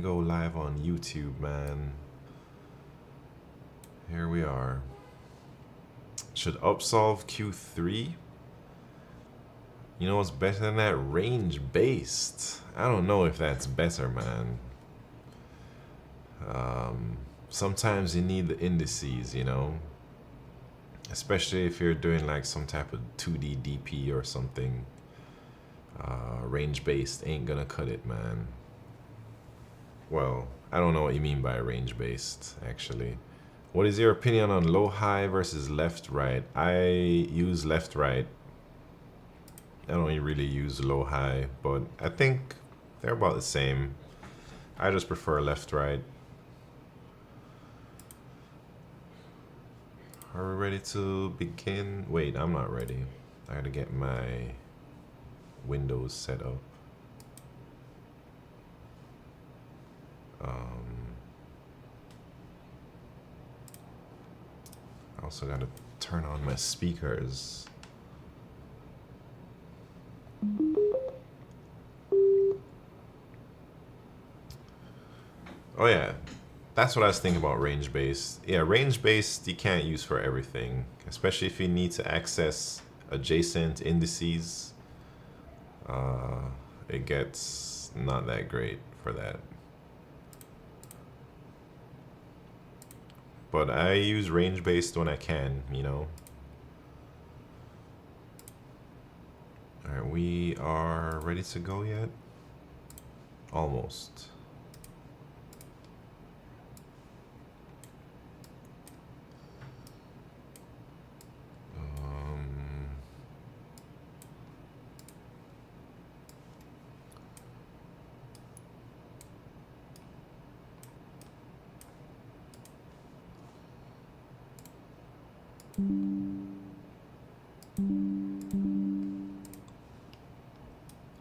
Go live on YouTube, man. Here we are. Should upsolve Q3? You know what's better than that? Range based. I don't know if that's better, man. Sometimes you need the indices, you know? Especially if you're doing like some type of 2D DP or something. Range based ain't gonna cut it, man. Well, I don't know what you mean by range based, actually. What is your opinion on low high versus left right? I use left right. I don't really use low high, but I think they're about the same. I just prefer left right. Are we ready to begin? Wait, I'm not ready. I gotta get my Windows set up. I also gotta turn on my speakers. Oh yeah, that's what I was thinking about range based. Yeah, range based you can't use for everything, especially if you need to access adjacent indices. It gets not that great for that. But I use range based when I can, you know. Alright, we are ready to go yet? Almost.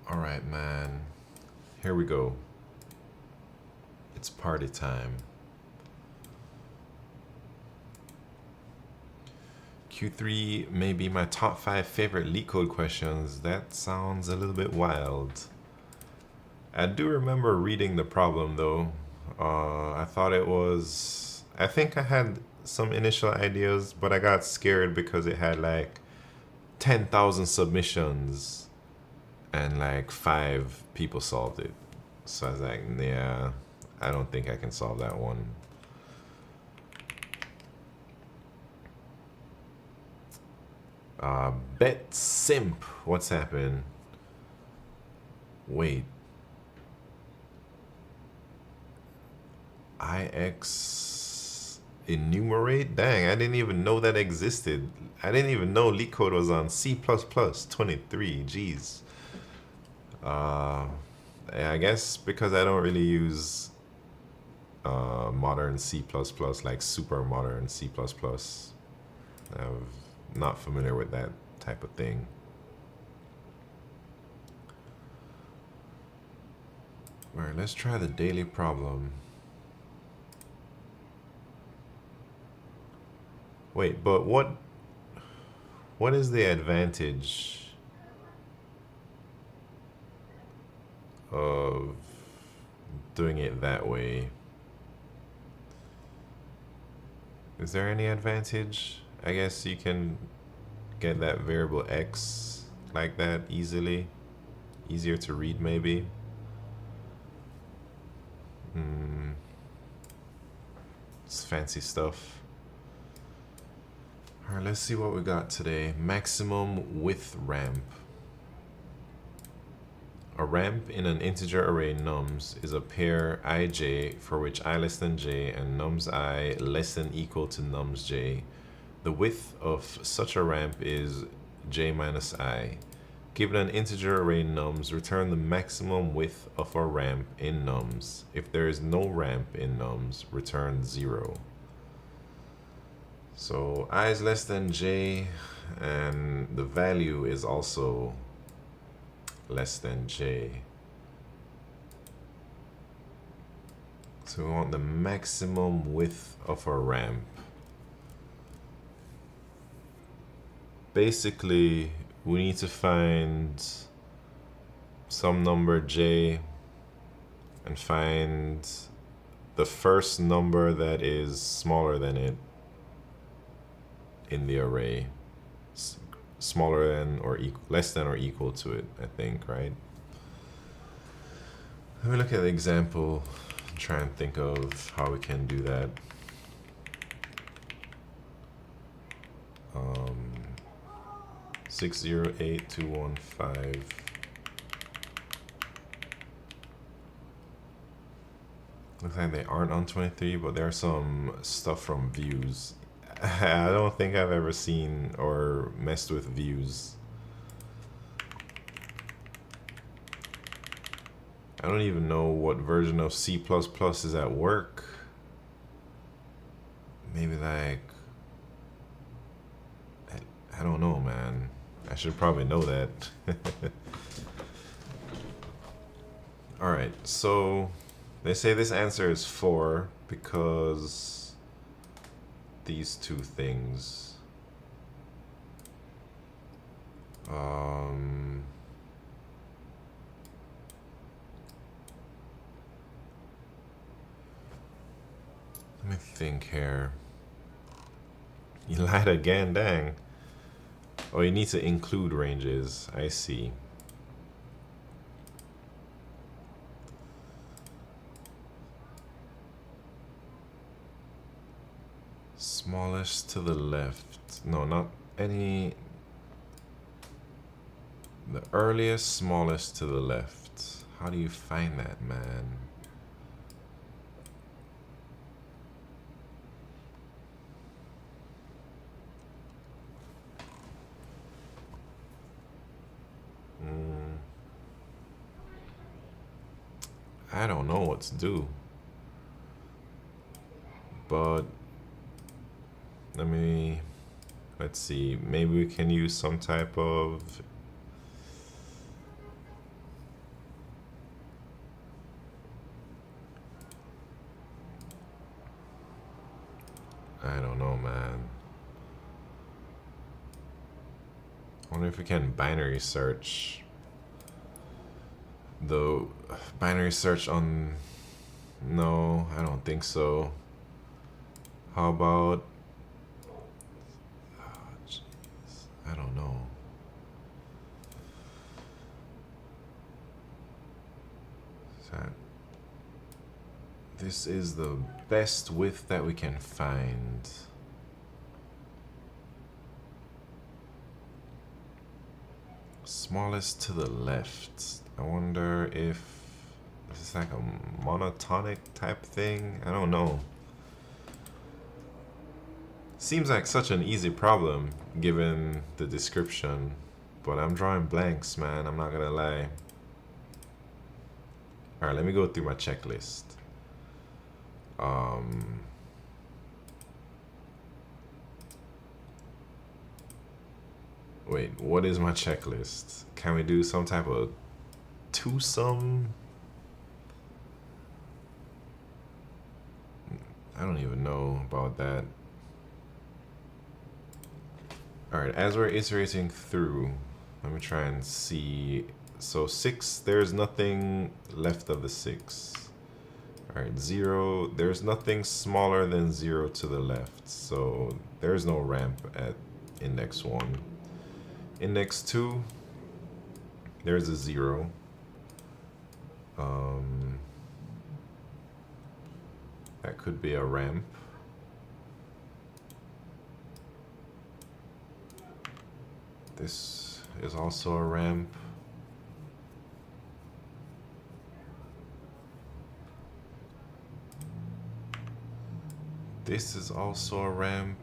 Alright, man. Here we go. It's party time. Q3 may be my top 5 favorite LeetCode questions. That sounds a little bit wild. I do remember reading the problem though. I thought it was... I think I had some initial ideas, but I got scared because it had like 10,000 submissions and like 5 people solved it. So I was like, yeah, I don't think I can solve that one. Bet Simp, what's happened? Wait. IX enumerate? Dang, I didn't even know that existed. I didn't even know LeetCode was on C++ 23. Jeez. I guess because I don't really use modern C++, like super modern C++. I'm not familiar with that type of thing. Alright, let's try the daily problem. Wait, but what is the advantage of doing it that way? Is there any advantage? I guess you can get that variable x like that easily. Easier to read maybe. It's fancy stuff. Alright, let's see what we got today. Maximum width ramp. A ramp in an integer array nums is a pair ij for which I less than j and nums I less than equal to nums j. The width of such a ramp is j minus I. Given an integer array nums, return the maximum width of a ramp in nums. If there is no ramp in nums, return 0. So I is less than j, and the value is also less than j. So we want the maximum width of a ramp. Basically, we need to find some number j and find the first number that is smaller than it in the array. Smaller than or less than or equal to it, I think, right? Let me look at the example and try and think of how we can do that. 608215. Looks like they aren't on 23, but there's some stuff from views. I don't think I've ever seen or messed with views. I don't even know what version of C++ is at work. Maybe like, I don't know, man. I should probably know that. All right, so they say this answer is 4 because these two things. Let me think here. You lied again, dang. Oh, you need to include ranges. I see. Smallest to the left. No, not any. The earliest smallest to the left. How do you find that, man? I don't know what to do. But let's see, maybe we can use some type of I don't know, man. I wonder if we can binary search. Though binary search on, no, I don't think so. How about, oh, jeez, I don't know. This is the best width that we can find. Smallest to the left. I wonder if this is like a monotonic type thing. I don't know. Seems like such an easy problem given the description, but I'm drawing blanks, man. I'm not gonna lie. All right, let me go through my checklist. Wait, what is my checklist? Can we do some type of twosome? I don't even know about that. All right, as we're iterating through, let me try and see. So 6, there's nothing left of the 6. All right, 0, there's nothing smaller than 0 to the left. So there's no ramp at index 1. Index 2, there's a 0. That could be a ramp. This is also a ramp. This is also a ramp.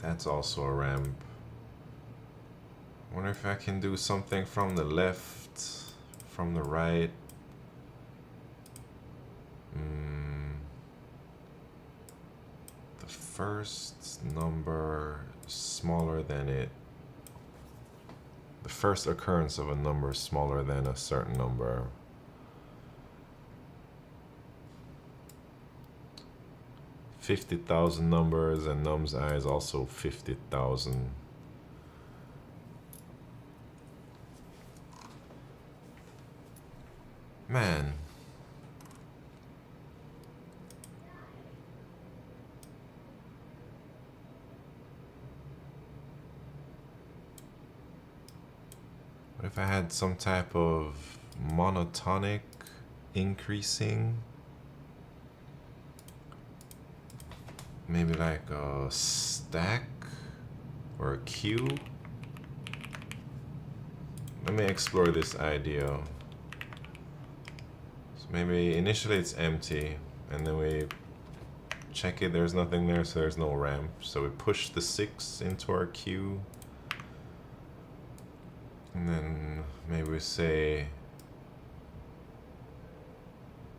That's also a ramp. I wonder if I can do something from the left, from the right. The first number smaller than it. The first occurrence of a number smaller than a certain number. 50,000 numbers, and num's I is also 50,000. Man. What if I had some type of monotonic increasing? Maybe like a stack or a queue? Let me explore this idea. So maybe initially it's empty, and then we check it, there's nothing there, so there's no ramp. So we push the 6 into our queue. And then maybe we say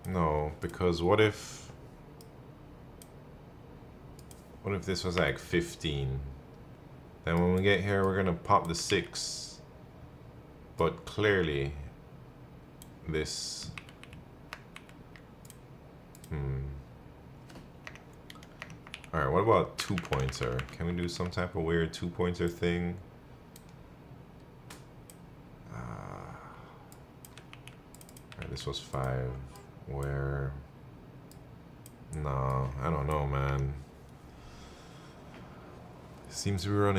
no, because what if this was like 15? Then when we get here, we're gonna pop the 6, but clearly this Alright, what about 2-pointer? Can we do some type of weird 2-pointer thing? Alright, this was 5. Where? No, I don't know, man. Seems we're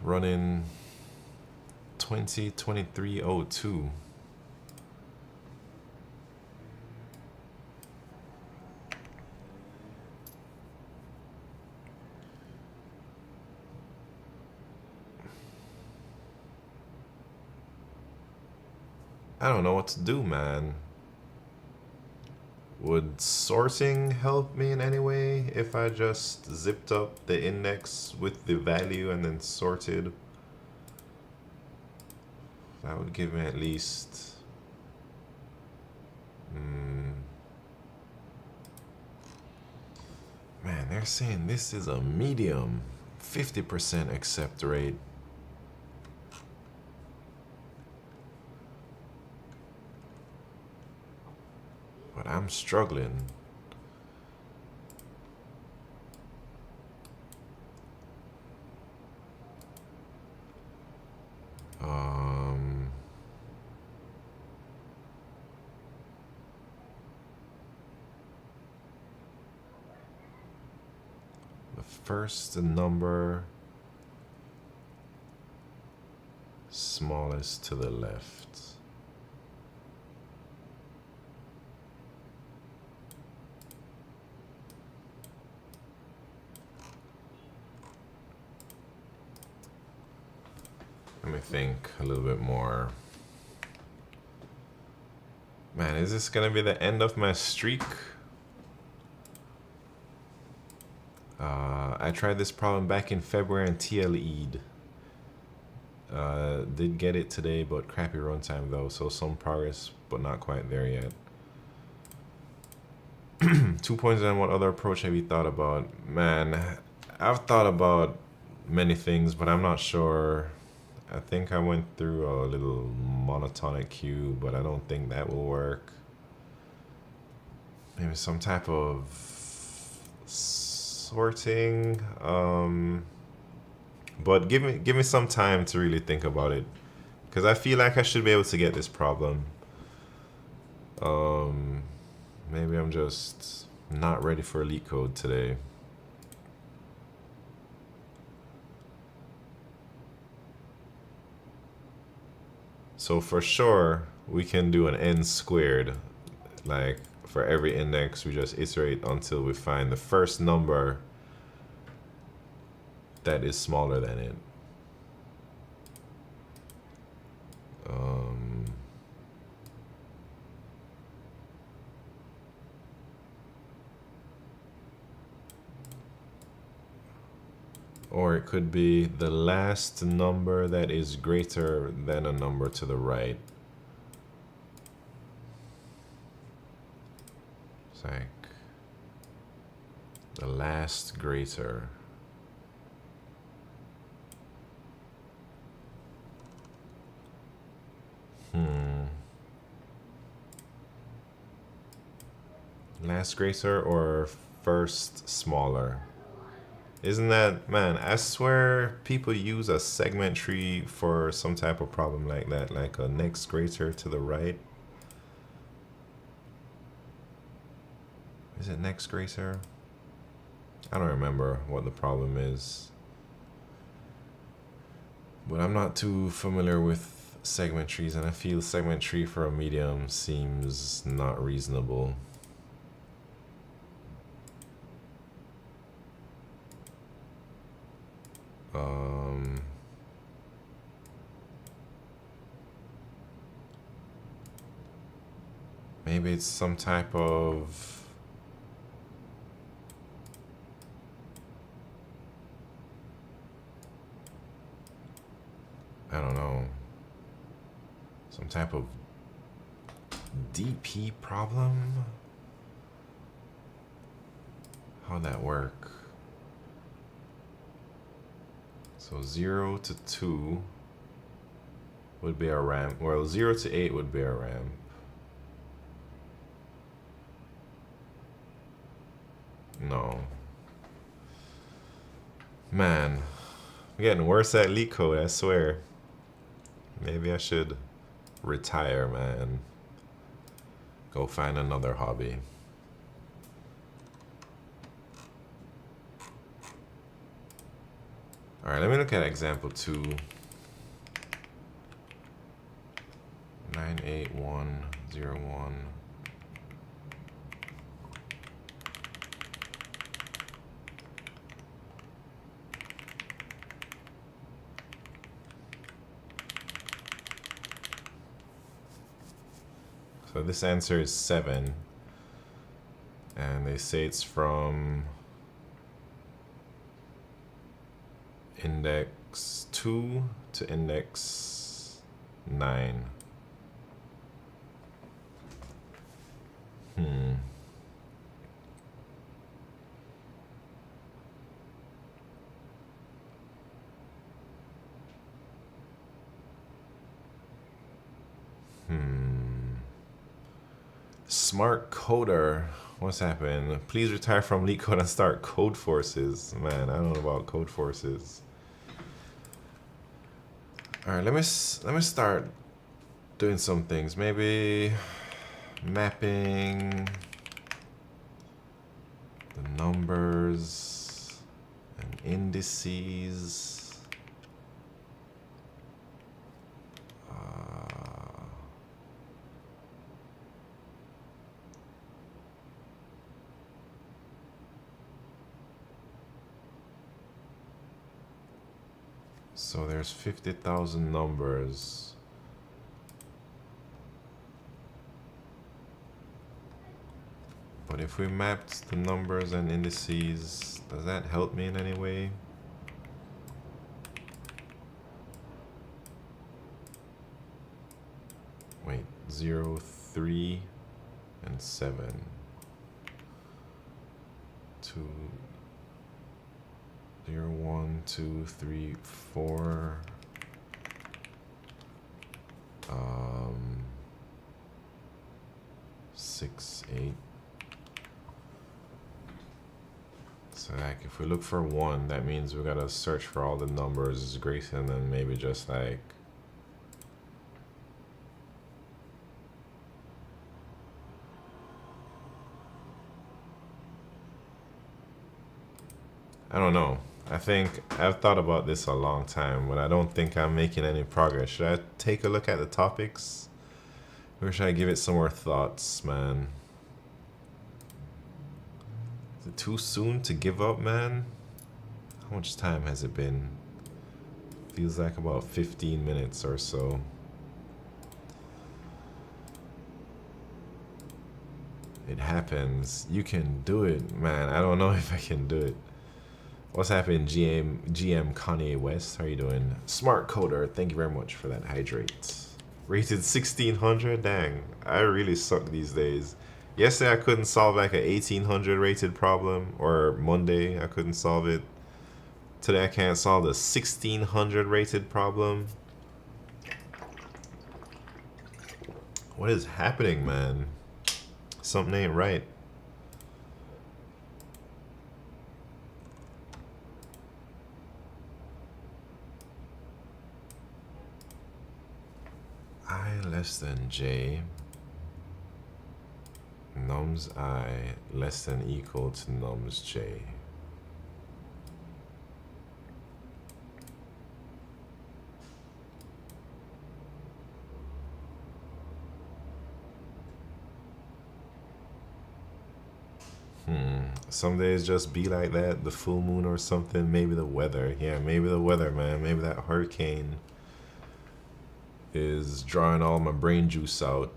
running 202302. I don't know what to do, man. Would sorting help me in any way if I just zipped up the index with the value and then sorted? That would give me at least... Man, they're saying this is a medium. 50% accept rate. But I'm struggling. The first number smallest to the left. Let me think a little bit more. Man, is this gonna be the end of my streak? I tried this problem back in February and TLE'd. Did get it today, but crappy runtime though, so some progress, but not quite there yet. 2 points on what other approach have you thought about? Man, I've thought about many things, but I'm not sure. I think I went through a little monotonic queue, but I don't think that will work. Maybe some type of sorting. But give me some time to really think about it, because I feel like I should be able to get this problem. Maybe I'm just not ready for LeetCode today. So for sure, we can do an n squared. Like for every index, we just iterate until we find the first number that is smaller than it. Or it could be the last number that is greater than a number to the right. It's like the last greater. Last greater or first smaller. Isn't that, man, I swear people use a segment tree for some type of problem like that, like a next greater to the right. Is it next greater? I don't remember what the problem is. But I'm not too familiar with segment trees, and I feel segment tree for a medium seems not reasonable. Maybe it's some type of I don't know, some type of DP problem? How'd that work? So 0 to 2 would be a ramp. Well, 0 to 8 would be a ramp. No. Man, I'm getting worse at LeetCode, I swear. Maybe I should retire, man. Go find another hobby. All right, let me look at example 2. 98101. So this answer is 7. And they say it's from index 2 to index 9. Smart coder. What's happening? Please retire from LeetCode and start Code Forces. Man, I don't know about Code Forces. All right, let me start doing some things. Maybe mapping the numbers and indices. So there's 50,000 numbers. But if we mapped the numbers and indices, does that help me in any way? Wait, 0, 3, and 7. 2, 0, 1, 2, 3, 4. 6, 8. So like if we look for 1, that means we gotta search for all the numbers greater than maybe just like I don't know. I think I've thought about this a long time, but I don't think I'm making any progress. Should I take a look at the topics? Or should I give it some more thoughts, man? Is it too soon to give up, man? How much time has it been? Feels like about 15 minutes or so. It happens. You can do it, man. I don't know if I can do it. What's happening, GM Kanye West? How are you doing? Smart coder, thank you very much for that hydrate. Rated 1600, dang. I really suck these days. Yesterday I couldn't solve like a 1800 rated problem, or Monday I couldn't solve it. Today I can't solve the 1600 rated problem. What is happening, man? Something ain't right. less than j, nums I less than equal to nums j. Some days just be like that, the full moon or something, maybe the weather. Yeah, maybe the weather, man. Maybe that hurricane is drawing all my brain juice out.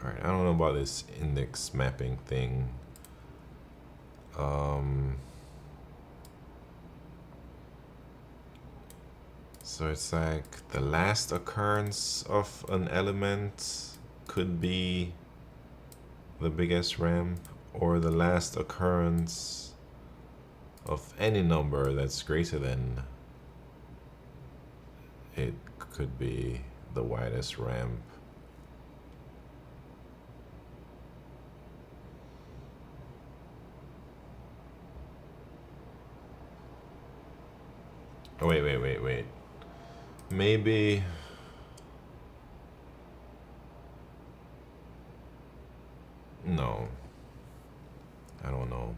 Alright, I don't know about this index mapping thing. So it's like the last occurrence of an element could be the biggest ramp, or the last occurrence of any number that's greater than it could be the widest ramp. Oh, wait. Maybe... No. I don't know.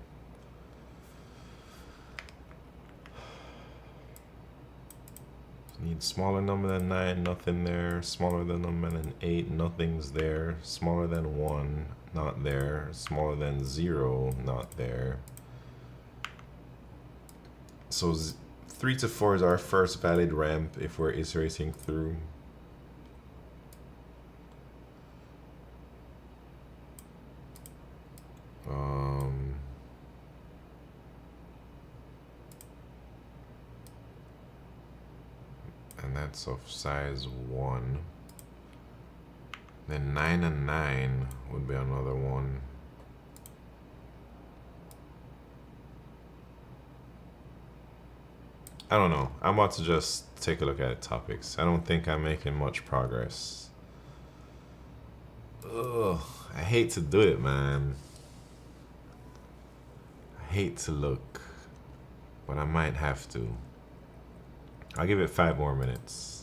Need smaller number than 9, nothing there. Smaller than number than 8, nothing's there. Smaller than 1, not there. Smaller than 0, not there. So 3 to 4 is our first valid ramp if we're iterating through. And that's of size 1. Then 9 and 9 would be another one. I don't know. I'm about to just take a look at topics. I don't think I'm making much progress. Ugh, I hate to do it, man. I hate to look, but I might have to. I'll give it 5 more minutes.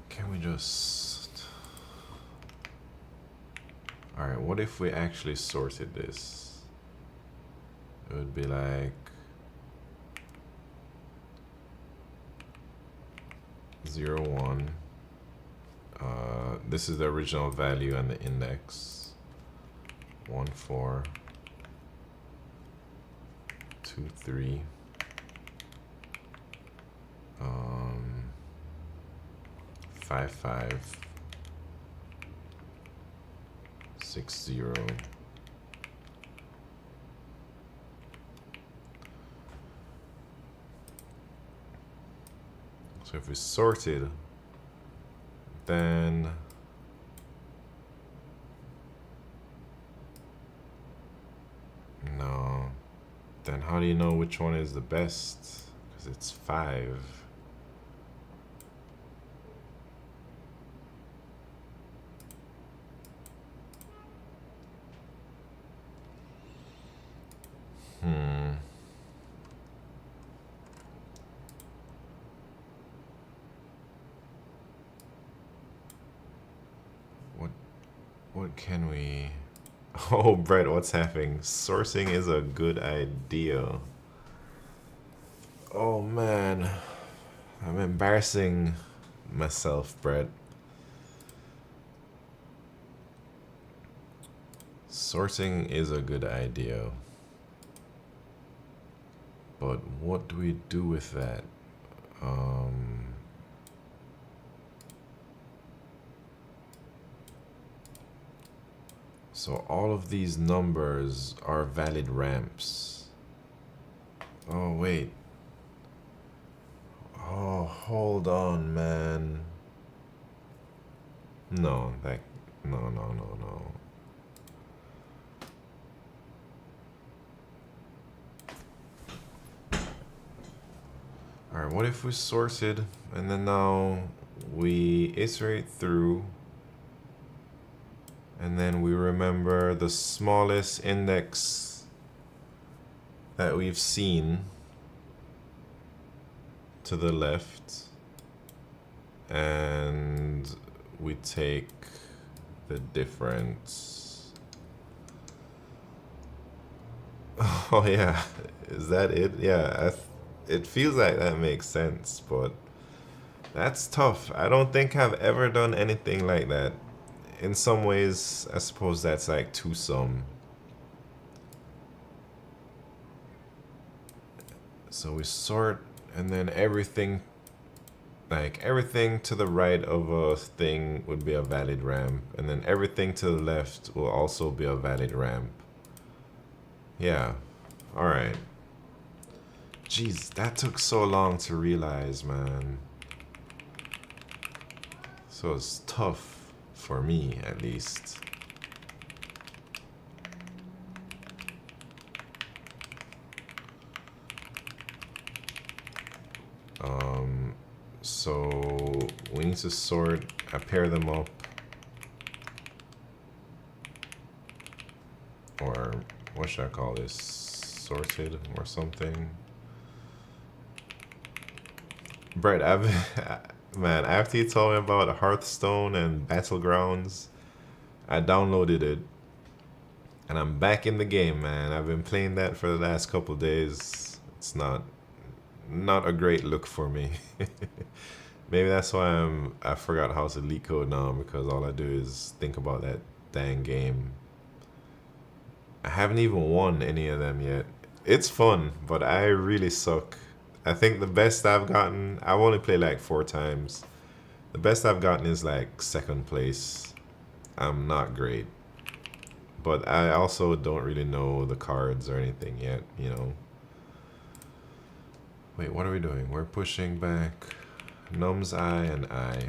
Can we just... Alright, what if we actually sorted this? It would be like 0, 1. This is the original value and the index. 1, 4. 2, 3. 5, 5. 6, 0. So if we sorted, then no. Then how do you know which one is the best? Because it's 5. What can we... Oh, Brett, what's happening? Sourcing is a good idea. Oh, man. I'm embarrassing myself, Brett. Sorting is a good idea. But what do we do with that? So all of these numbers are valid ramps. Oh, wait. Oh, hold on, man. No. right, what if we sorted and then now we iterate through and then we remember the smallest index that we've seen to the left, and we take the difference. Oh yeah, is that it? Yeah, it feels like that makes sense, but that's tough. I don't think I've ever done anything like that. In some ways, I suppose that's like two-sum. So we sort, and then everything, like everything to the right of a thing would be a valid ramp, and then everything to the left will also be a valid ramp. Yeah, all right. Jeez, that took so long to realize, man. So it's tough for me, at least. So we need to sort, I pair them up, or what should I call this? Sorted or something. Brett, man, after you told me about Hearthstone and Battlegrounds, I downloaded it and I'm back in the game, man. I've been playing that for the last couple days. It's not a great look for me. Maybe that's why I forgot how to LeetCode now, because all I do is think about that dang game. I haven't even won any of them yet. It's fun, but I really suck. I think the best I've gotten, I've only played like 4 times. The best I've gotten is like 2nd place. I'm not great. But I also don't really know the cards or anything yet, you know. Wait, what are we doing? We're pushing back nums I and I.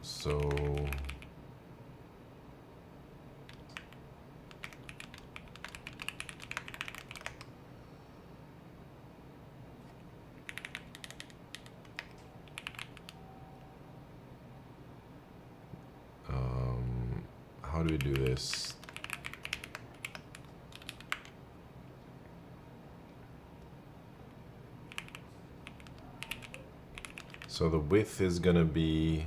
So how do we do this? So the width is gonna be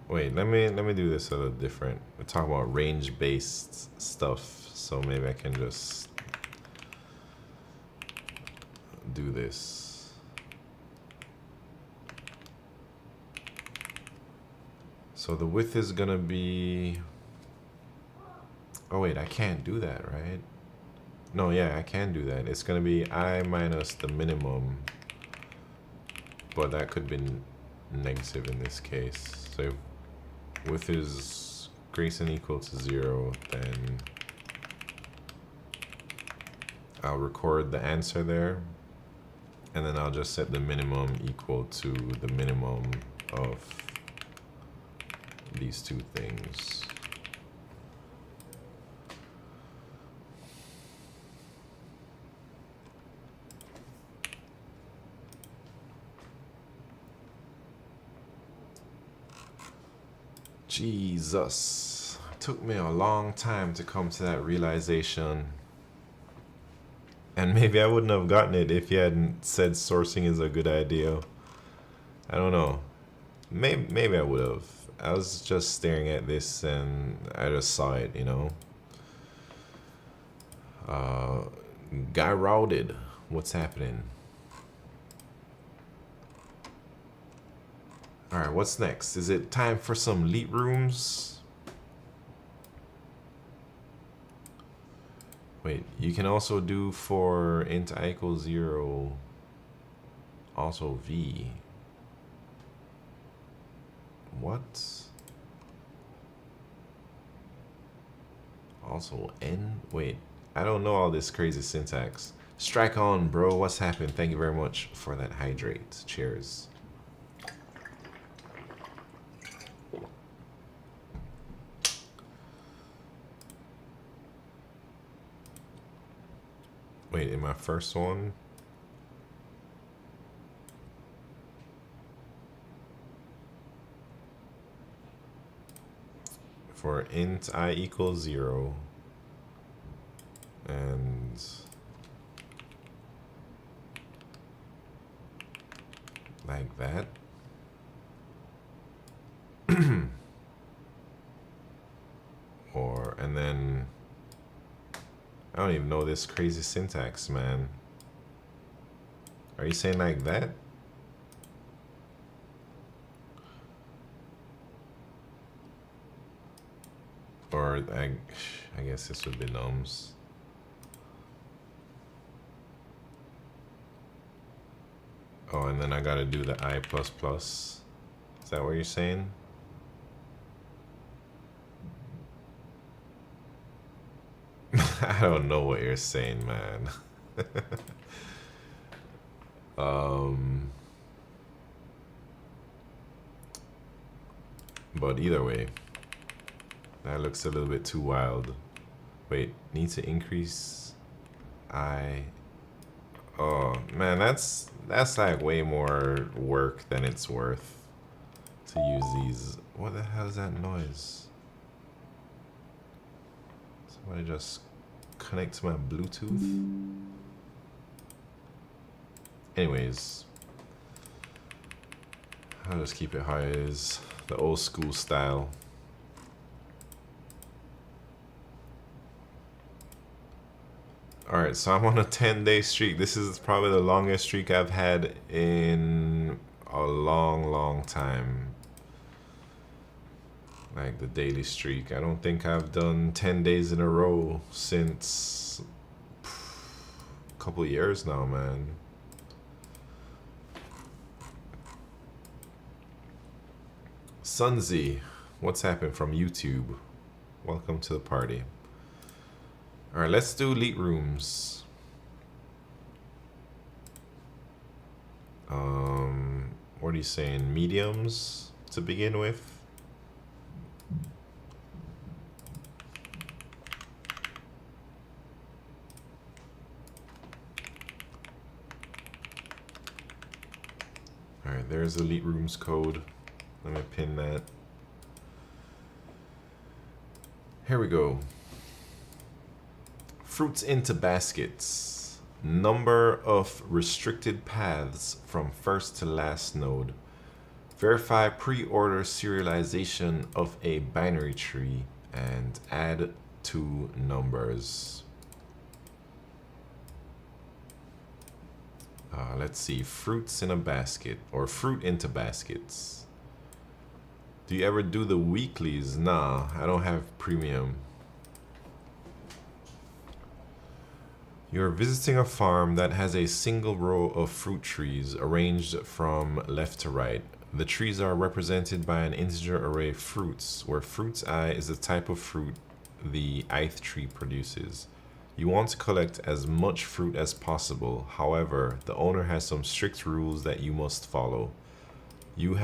wait, let me do this a little different. We're talking about range-based stuff, so maybe I can just do this. So the width is gonna be, oh wait, I can't do that, right? No, yeah, I can do that. It's gonna be I minus the minimum, but that could be negative in this case. So if width is greater than or equal to 0, then I'll record the answer there, and then I'll just set the minimum equal to the minimum of these two things. Jesus, it took me a long time to come to that realization. And maybe I wouldn't have gotten it if you hadn't said sourcing is a good idea. I don't know. Maybe I would have. I was just staring at this and I just saw it, you know. Guy routed. What's happening? Alright, what's next? Is it time for some leet rooms? Wait, you can also do for int I equals 0 also v. What? Also n? Wait, I don't know all this crazy syntax. Strike on, bro. What's happened? Thank you very much for that hydrate. Cheers. Wait, in my first one? For int I equals 0 and like that. Or, and then I don't even know this crazy syntax, man. Are you saying like that? Or I guess this would be nums. Oh, and then I gotta do the I++. Is that what you're saying? I don't know what you're saying, man. But either way, that looks a little bit too wild. Wait, need to increase I. Oh man, that's like way more work than it's worth to use these. What the hell is that noise? Somebody just connect to my Bluetooth. Anyways, I'll just keep it how it is, the old school style. Alright, so I'm on a 10-day streak. This is probably the longest streak I've had in a long time. Like the daily streak. I don't think I've done 10 days in a row since a couple years now, man. Sunzi, what's happened from YouTube? Welcome to the party. All right, let's do elite rooms. What are you saying? Mediums to begin with? All right, there's elite rooms code. Let me pin that. Here we go. Fruits into baskets. Number of restricted paths from first to last node. Verify pre-order serialization of a binary tree and add 2 numbers. Let's see, fruits in a basket or fruit into baskets. Do you ever do the weeklies? Nah, I don't have premium. You're visiting a farm that has a single row of fruit trees arranged from left to right. The trees are represented by an integer array of fruits, where fruits I is the type of fruit the ith tree produces. You want to collect as much fruit as possible. However, the owner has some strict rules that you must follow. You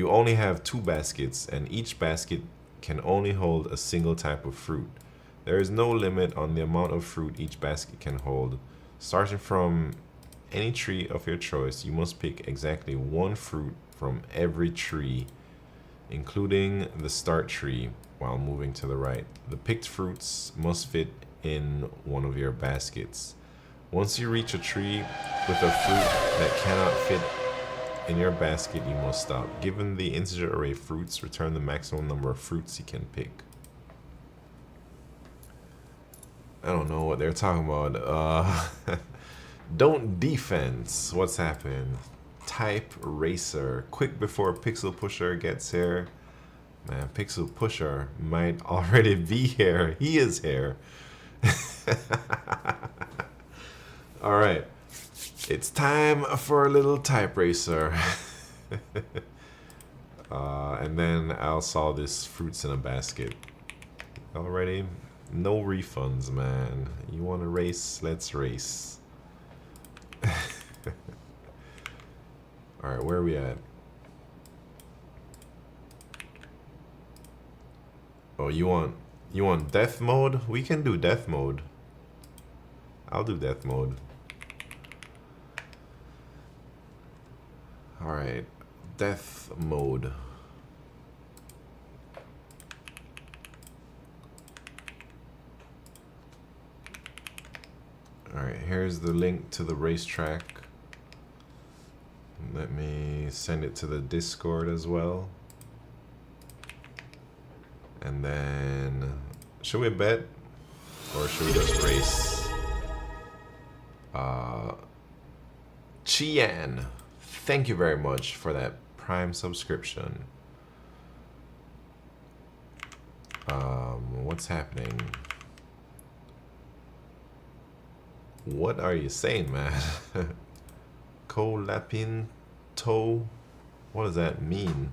only have 2 baskets, and each basket can only hold a single type of fruit. There is no limit on the amount of fruit each basket can hold. Starting from any tree of your choice, you must pick exactly 1 fruit from every tree, including the start tree, while moving to the right. The picked fruits must fit in one of your baskets. Once you reach a tree with a fruit that cannot fit in your basket, you must stop. Given the integer array fruits, return the maximum number of fruits you can pick. I don't know what they're talking about. Don't defense. What's happened? Type racer. Quick before Pixel Pusher gets here. Man, Pixel Pusher might already be here. He is here. All right. It's time for a little type racer. And then I'll solve this fruits in a basket. Already. No refunds, man. You want to race? Let's race. All right, where are we at? Oh, you want death mode? We can do death mode. I'll do death mode. All right, death mode. All right, here's the link to the racetrack. Let me send it to the Discord as well. And then, should we bet or should we just race? Chian, thank you very much for that Prime subscription. What's happening? What are you saying, man? Colapinto? What does that mean?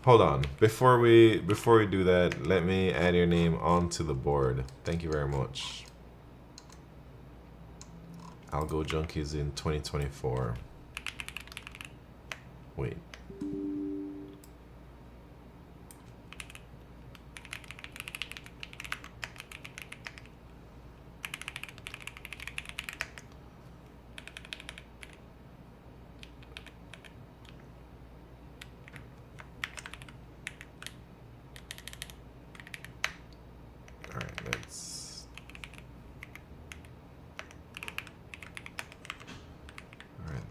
Hold on. Before we do that, let me add your name onto the board. Thank you very much. I'll go Junkies in 2024. Wait.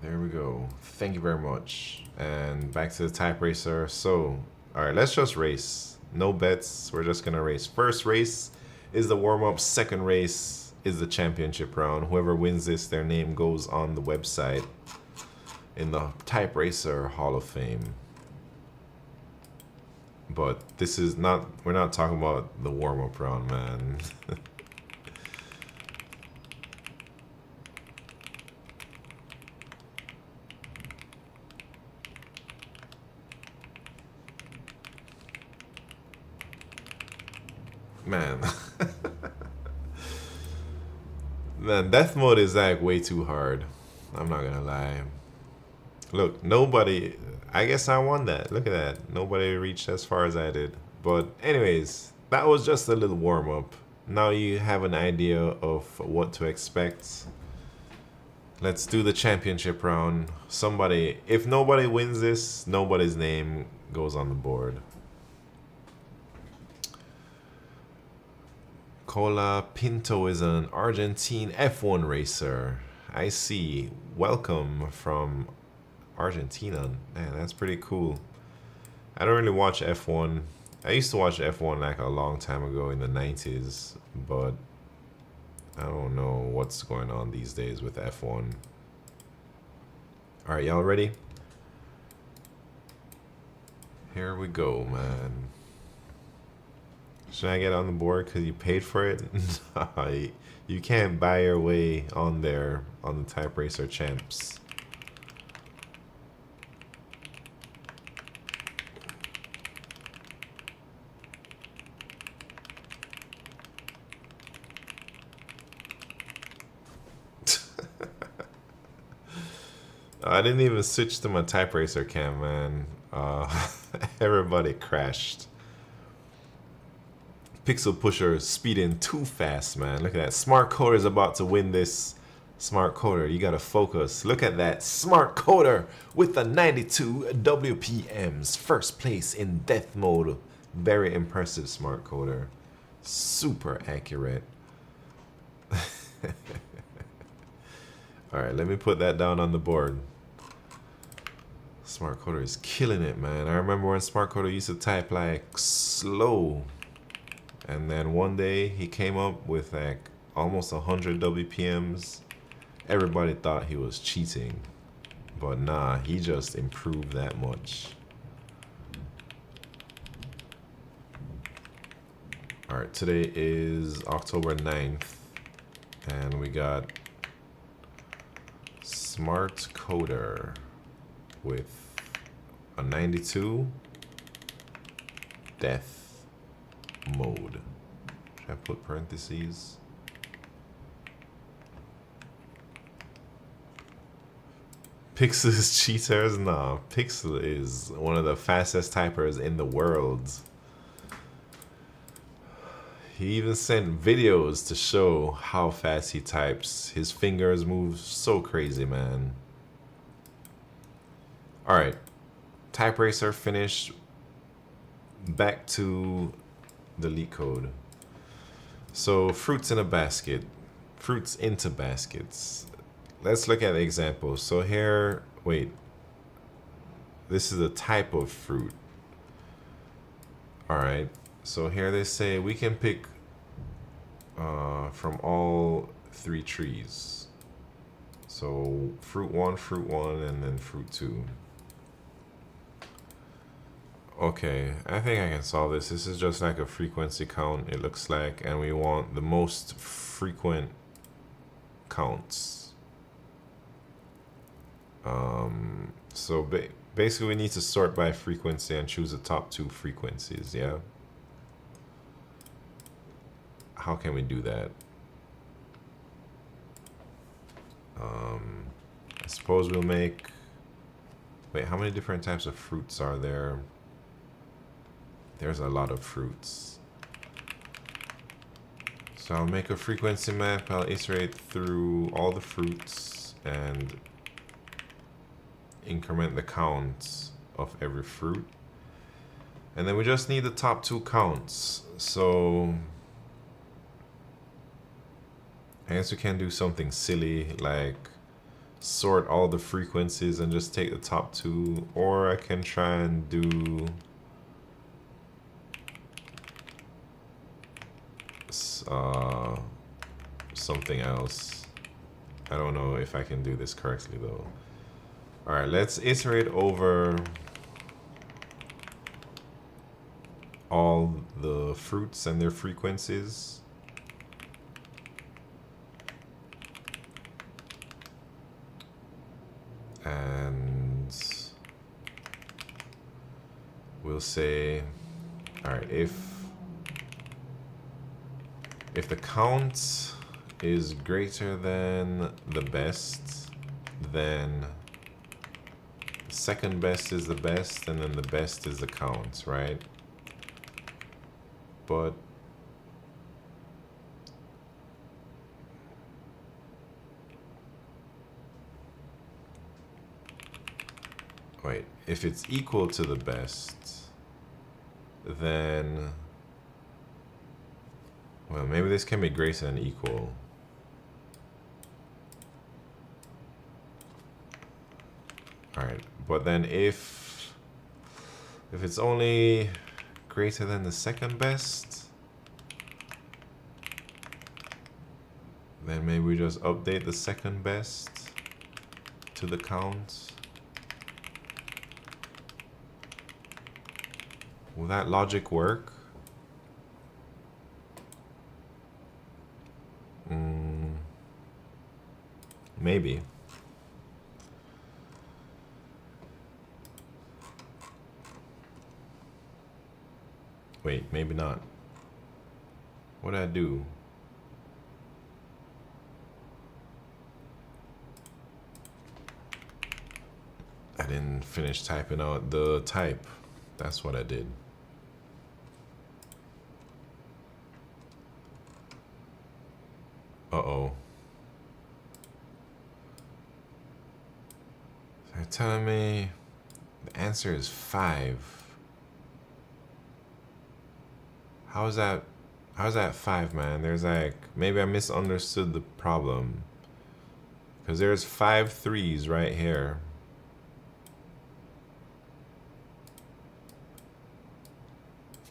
There we go. Thank you very much. And back to the type racer. So, all right, let's just race. No bets. We're just gonna race. First race is the warm-up. Second race is the championship round. Whoever wins this, their name goes on the website in the Type Racer Hall of Fame. But this is not, we're not talking about the warm-up round, man. Man. Man, death mode is like way too hard. I'm not gonna lie. Look, nobody, I guess I won that. Look at that. Nobody reached as far as I did. But anyways, that was just a little warm up. Now you have an idea of what to expect. Let's do the championship round. Somebody, if nobody wins this, nobody's name goes on the board. Cola Pinto is an Argentine F1 racer. I see. Welcome from Argentina. Man, that's pretty cool. I don't really watch F1. I used to watch F1 like a long time ago in the 90s, but I don't know what's going on these days with F1. All right, y'all ready? Here we go, man. Should I get on the board because you paid for it? You can't buy your way on there on the Type Racer Champs. I didn't even switch to my Type Racer cam, man. Everybody crashed. Pixel Pusher speeding too fast, man. Look at that. Smart Coder is about to win this. Smart Coder, you gotta focus. Look at that. Smart Coder with the 92 WPMs. First place in death mode. Very impressive, Smart Coder. Super accurate. Alright, let me put that down on the board. Smart Coder is killing it, man. I remember when Smart Coder used to type like slow. And then one day he came up with like almost 100 WPMs. Everybody thought he was cheating. But nah, he just improved that much. Alright, today is October 9th. And we got Smart Coder with a 92 death mode. Should I put parentheses? Pixel is cheaters? Nah, Pixel is one of the fastest typers in the world. He even sent videos to show how fast he types. His fingers move so crazy, man. Alright, type racer finished. Back to the LeetCode. So fruits in a basket. Fruits into baskets. Let's look at the examples. So here, wait. This is a type of fruit. Alright. So here they say we can pick from all 3 trees. So fruit 1, and then fruit 2. Okay, I think I can solve this. This is just like a frequency count, it looks like, and we want the most frequent counts. So basically we need to sort by frequency and choose the top 2 frequencies, yeah? How can we do that? I suppose we'll make... Wait, how many different types of fruits are there? There's a lot of fruits. So I'll make a frequency map. I'll iterate through all the fruits and increment the count of every fruit. And then we just need the top 2 counts. So I guess we can do something silly like sort all the frequencies and just take the top 2. Or I can try and do something else. I don't know if I can do this correctly though. Alright, let's iterate over all the fruits and their frequencies. And we'll say, alright, if the count is greater than the best, then second best is the best, and then the best is the count, right? But wait, if it's equal to the best, then, well, maybe this can be greater than equal. Alright, but then if it's only greater than the second best, then maybe we just update the second best to the count. Will that logic work? Maybe. Wait, maybe not. What did I do? I didn't finish typing out the type. That's what I did. Uh-oh. They're telling me the answer is 5. How's that 5, man? There's like, maybe I misunderstood the problem. Because there's 5 3s right here.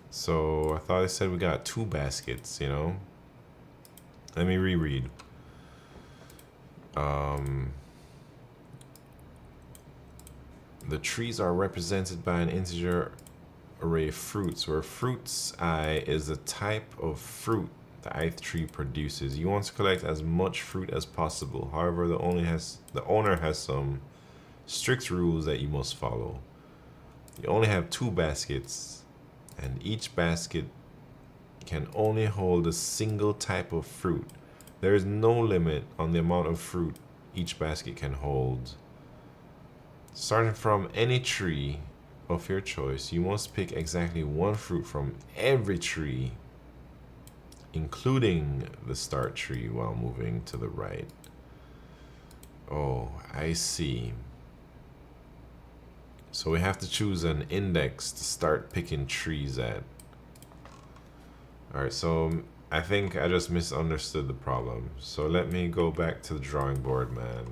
So I thought I said we got 2 baskets, you know? Let me reread. The trees are represented by an integer array of fruits, where fruits I is the type of fruit the ith tree produces. You want to collect as much fruit as possible. However, the owner has some strict rules that you must follow. You only have 2 baskets, and each basket can only hold a single type of fruit. There is no limit on the amount of fruit each basket can hold. Starting from any tree of your choice, you must pick exactly one fruit from every tree, including the start tree, while moving to the right. Oh, I see. So we have to choose an index to start picking trees at. Alright, so I think I just misunderstood the problem. So let me go back to the drawing board, man.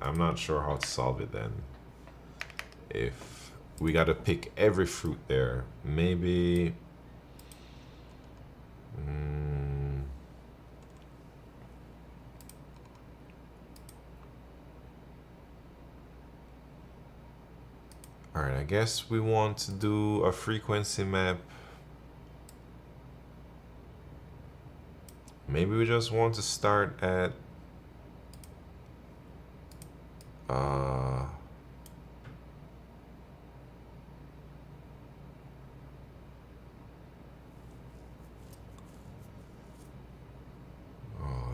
I'm not sure how to solve it then. If we gotta pick every fruit there, maybe... Alright, I guess we want to do a frequency map. Maybe we just want to start at oh,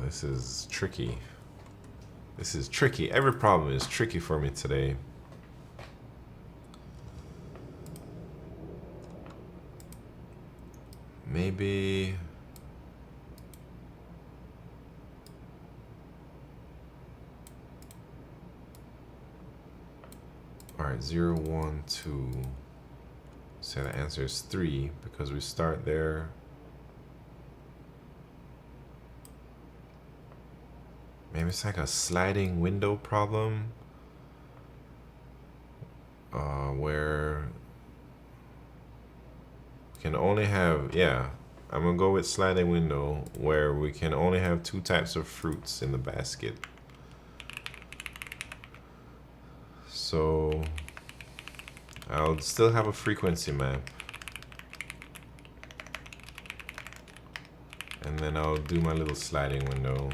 this is tricky. This is tricky. Every problem is tricky for me today. Maybe... Alright, 0, 1, 2. So the answer is 3 because we start there. Maybe it's like a sliding window problem. Where we can only have, yeah, I'm gonna go with sliding window where we can only have 2 types of fruits in the basket. So I'll still have a frequency map. And then I'll do my little sliding window.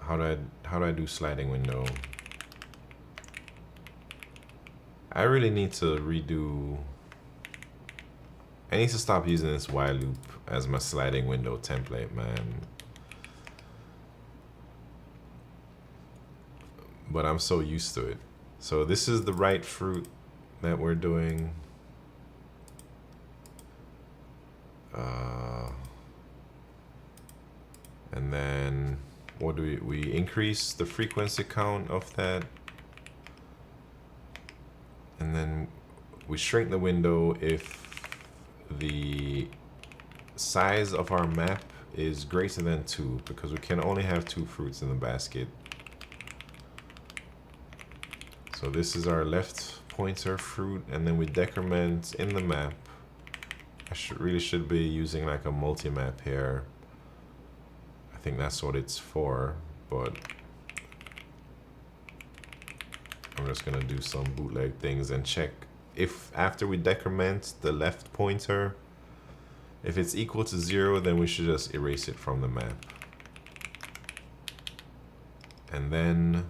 How do I do sliding window? I really need to redo. I need to stop using this while loop as my sliding window template, man. But I'm so used to it. So this is the right fruit that we're doing. And then what do we increase the frequency count of that, and then we shrink the window if the size of our map is greater than 2, because we can only have 2 fruits in the basket. So this is our left pointer fruit, and then we decrement in the map. I really should be using like a multi-map here. I think that's what it's for, but I'm just gonna do some bootleg things and check if after we decrement the left pointer, if it's equal to 0, then we should just erase it from the map. And then,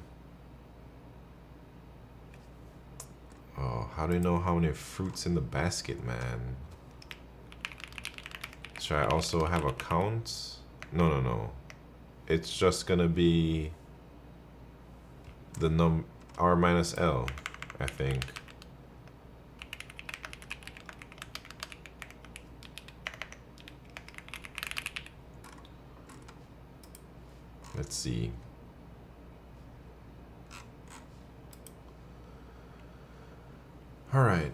oh, how do you know how many fruits in the basket, man? Should I also have a count? No. It's just gonna be the R minus L, I think. Let's see. All right.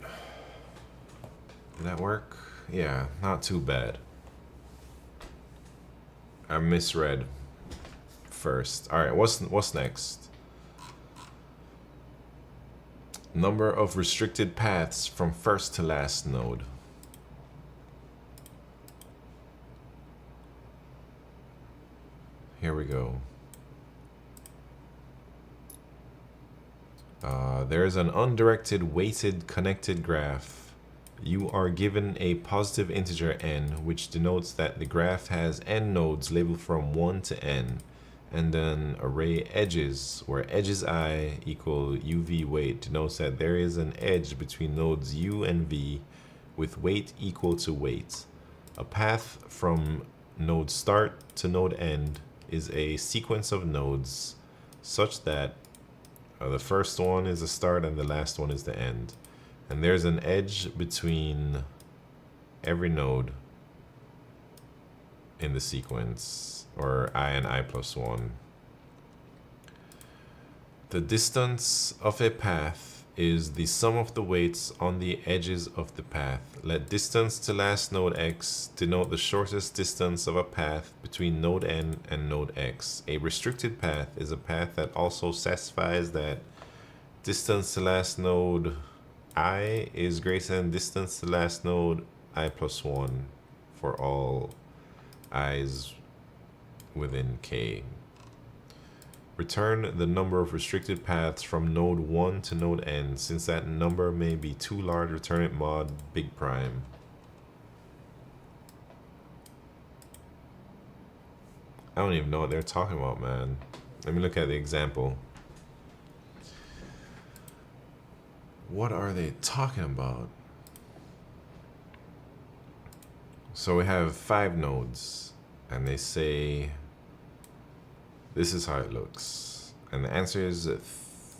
Did that work? Yeah, not too bad. I misread first. All right, what's next? Number of restricted paths from first to last node. Here we go. There's an undirected weighted connected graph. You are given a positive integer n, which denotes that the graph has n nodes labeled from 1 to n, and then array edges, where edges I equal uv weight denotes that there is an edge between nodes u and v with weight equal to weight. A path from node start to node end is a sequence of nodes such that the first one is the start and the last one is the end. And there's an edge between every node in the sequence, or I and I plus 1. The distance of a path is the sum of the weights on the edges of the path. Let distance to last node x denote the shortest distance of a path between node n and node x. A restricted path is a path that also satisfies that distance to last node I is greater than distance to last node I plus 1 for all i's within k. Return the number of restricted paths from node 1 to node n. Since that number may be too large, return it mod big prime. I don't even know what they're talking about, man. Let me look at the example. What are they talking about? So we have 5 nodes, and they say this is how it looks. And the answer is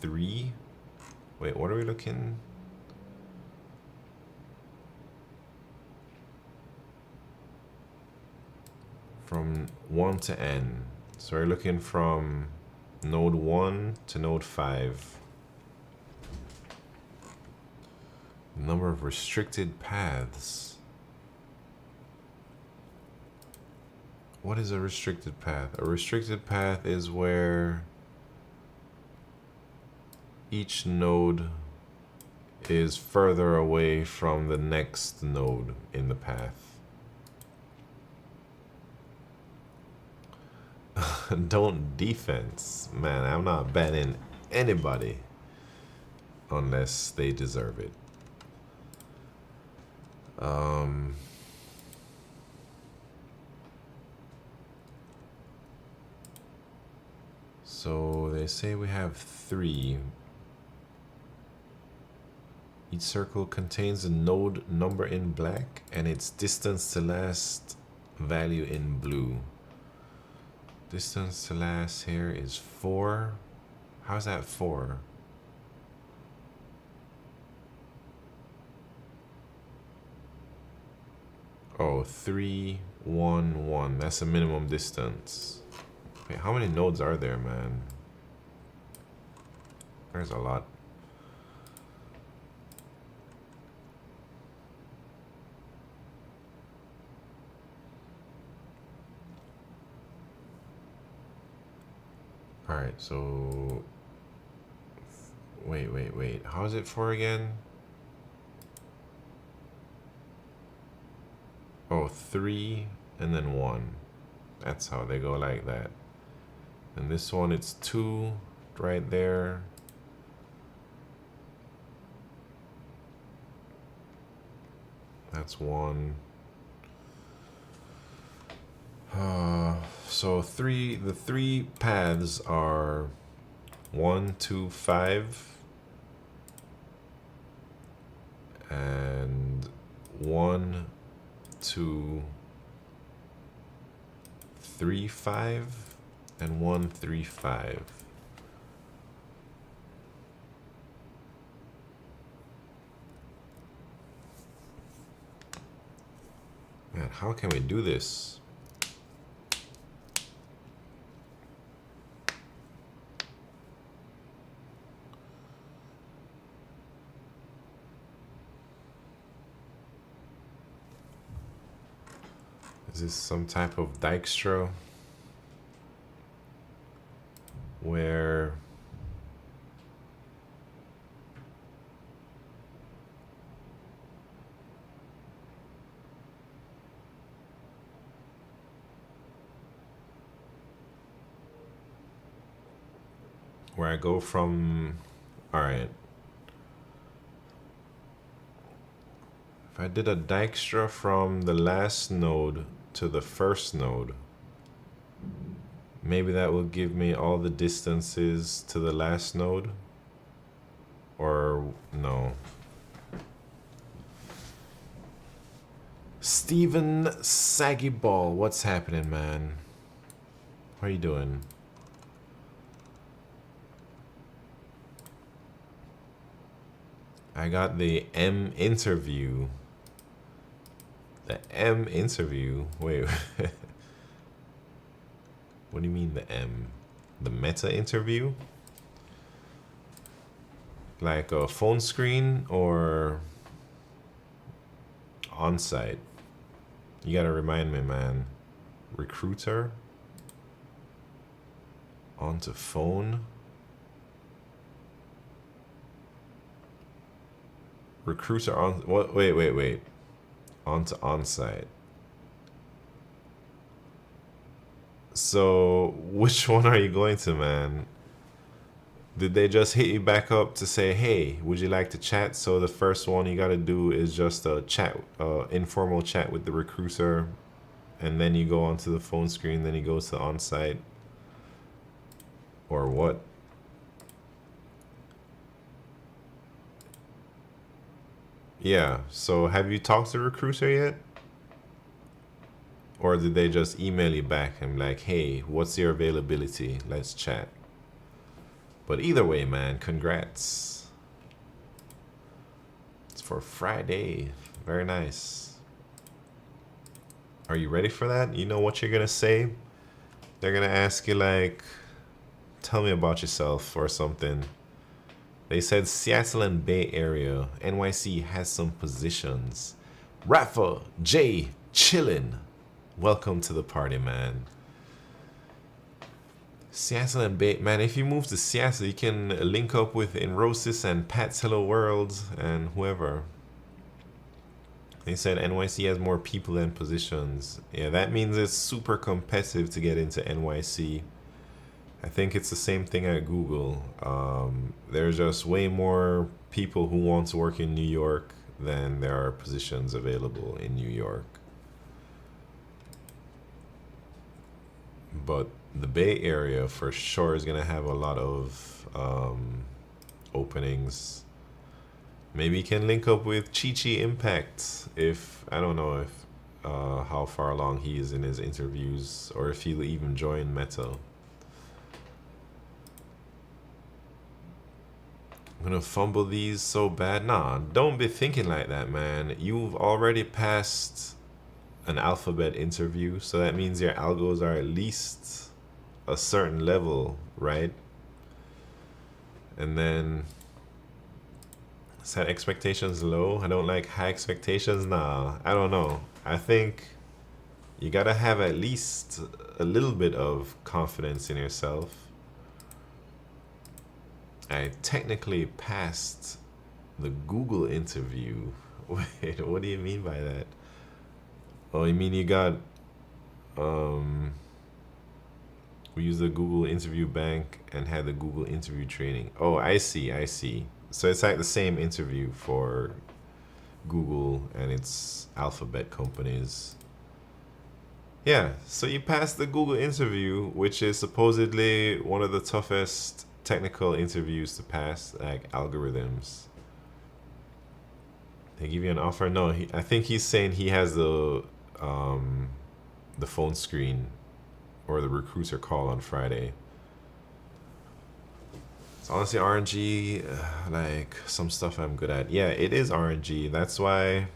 3. Wait, what are we looking? From 1 to n. So we're looking from node 1 to node 5. Number of restricted paths. What is a restricted path? A restricted path is where each node is further away from the next node in the path. Don't defense. Man, I'm not banning anybody unless they deserve it. So they say we have 3. Each circle contains a node number in black and its distance to last value in blue. Distance to last here is 4. How's that 4? Oh, 3, 1, 1. That's a minimum distance. Wait, how many nodes are there, man? There's a lot. Alright, so... Wait. How is it 4 again? Oh, 3 and then 1. That's how they go like that. And this one, it's 2 right there. That's 1. So the 3 paths are 1, 2, 5. And 1, 2, 3, 5. And 1, 3, 5. Man, how can we do this? Is this some type of Dijkstra? Where I go from, all right, if I did a Dijkstra from the last node to the first node, maybe that will give me all the distances to the last node, or no. Steven Saggy Ball, what's happening, man? What are you doing? I got the M interview. The M interview? Wait. What do you mean the M? The meta interview? Like a phone screen or on-site? You gotta remind me, man. Recruiter? Onto phone? Recruiter on what? Wait. Onto on-site. So which one are you going to, man? Did they just hit you back up to say, hey, would you like to chat? So the first one you gotta do is just a chat, informal chat with the recruiter, and then you go onto the phone screen, then you go to on-site, or what? Yeah, so have you talked to the recruiter yet? Or did they just email you back and like, hey, what's your availability? Let's chat. But either way, man, congrats. It's for Friday. Very nice. Are you ready for that? You know what you're gonna say? They're gonna ask you like, tell me about yourself or something. They said Seattle and Bay Area, NYC has some positions. Rafa, Jay, chillin'. Welcome to the party, man. Seattle and Bay, man, if you move to Seattle, you can link up with Enrosis and Pat's Hello World and whoever. They said NYC has more people than positions. Yeah, that means it's super competitive to get into NYC. I think it's the same thing at Google. There's just way more people who want to work in New York than there are positions available in New York. But the Bay Area for sure is gonna have a lot of openings. Maybe you can link up with Chi Impact if, I don't know if how far along he is in his interviews or if he'll even join Meta. I'm gonna fumble these so bad. Nah, don't be thinking like that, man. You've already passed an alphabet interview, so that means your algos are at least a certain level, right? And then set expectations low. I don't like high expectations. Nah, I don't know. I think you gotta have at least a little bit of confidence in yourself. I technically passed the Google interview. Wait, what do you mean by that? Oh, you mean you got we used the Google interview bank and had the Google interview training. Oh, I see. So it's like the same interview for Google and its alphabet companies. Yeah, so you passed the Google interview, which is supposedly one of the toughest technical interviews to pass, like algorithms. They give you an offer? No, I think he's saying he has the phone screen or the recruiter call on Friday. It's honestly RNG, like some stuff I'm good at. Yeah, it is RNG. That's why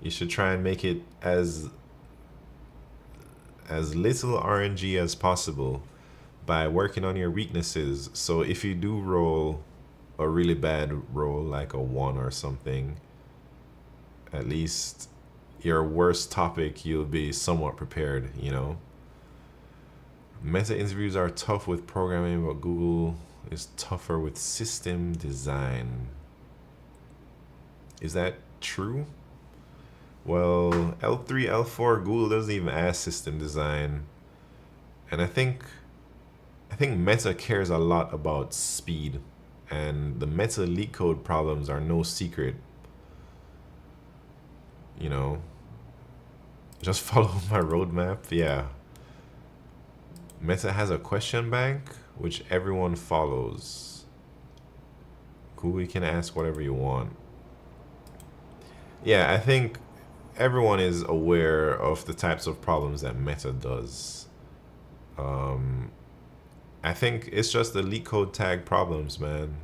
you should try and make it as little RNG as possible by working on your weaknesses. So if you do roll a really bad roll, like a 1 or something, at least your worst topic, you'll be somewhat prepared, you know? Meta interviews are tough with programming, but Google is tougher with system design. Is that true? Well, L3, L4, Google doesn't even ask system design. And I think Meta cares a lot about speed, and the Meta LeetCode problems are no secret. You know, just follow my roadmap. Yeah. Meta has a question bank, which everyone follows. Cool, you can ask whatever you want. Yeah, I think everyone is aware of the types of problems that Meta does. I think it's just the LeetCode tag problems, man.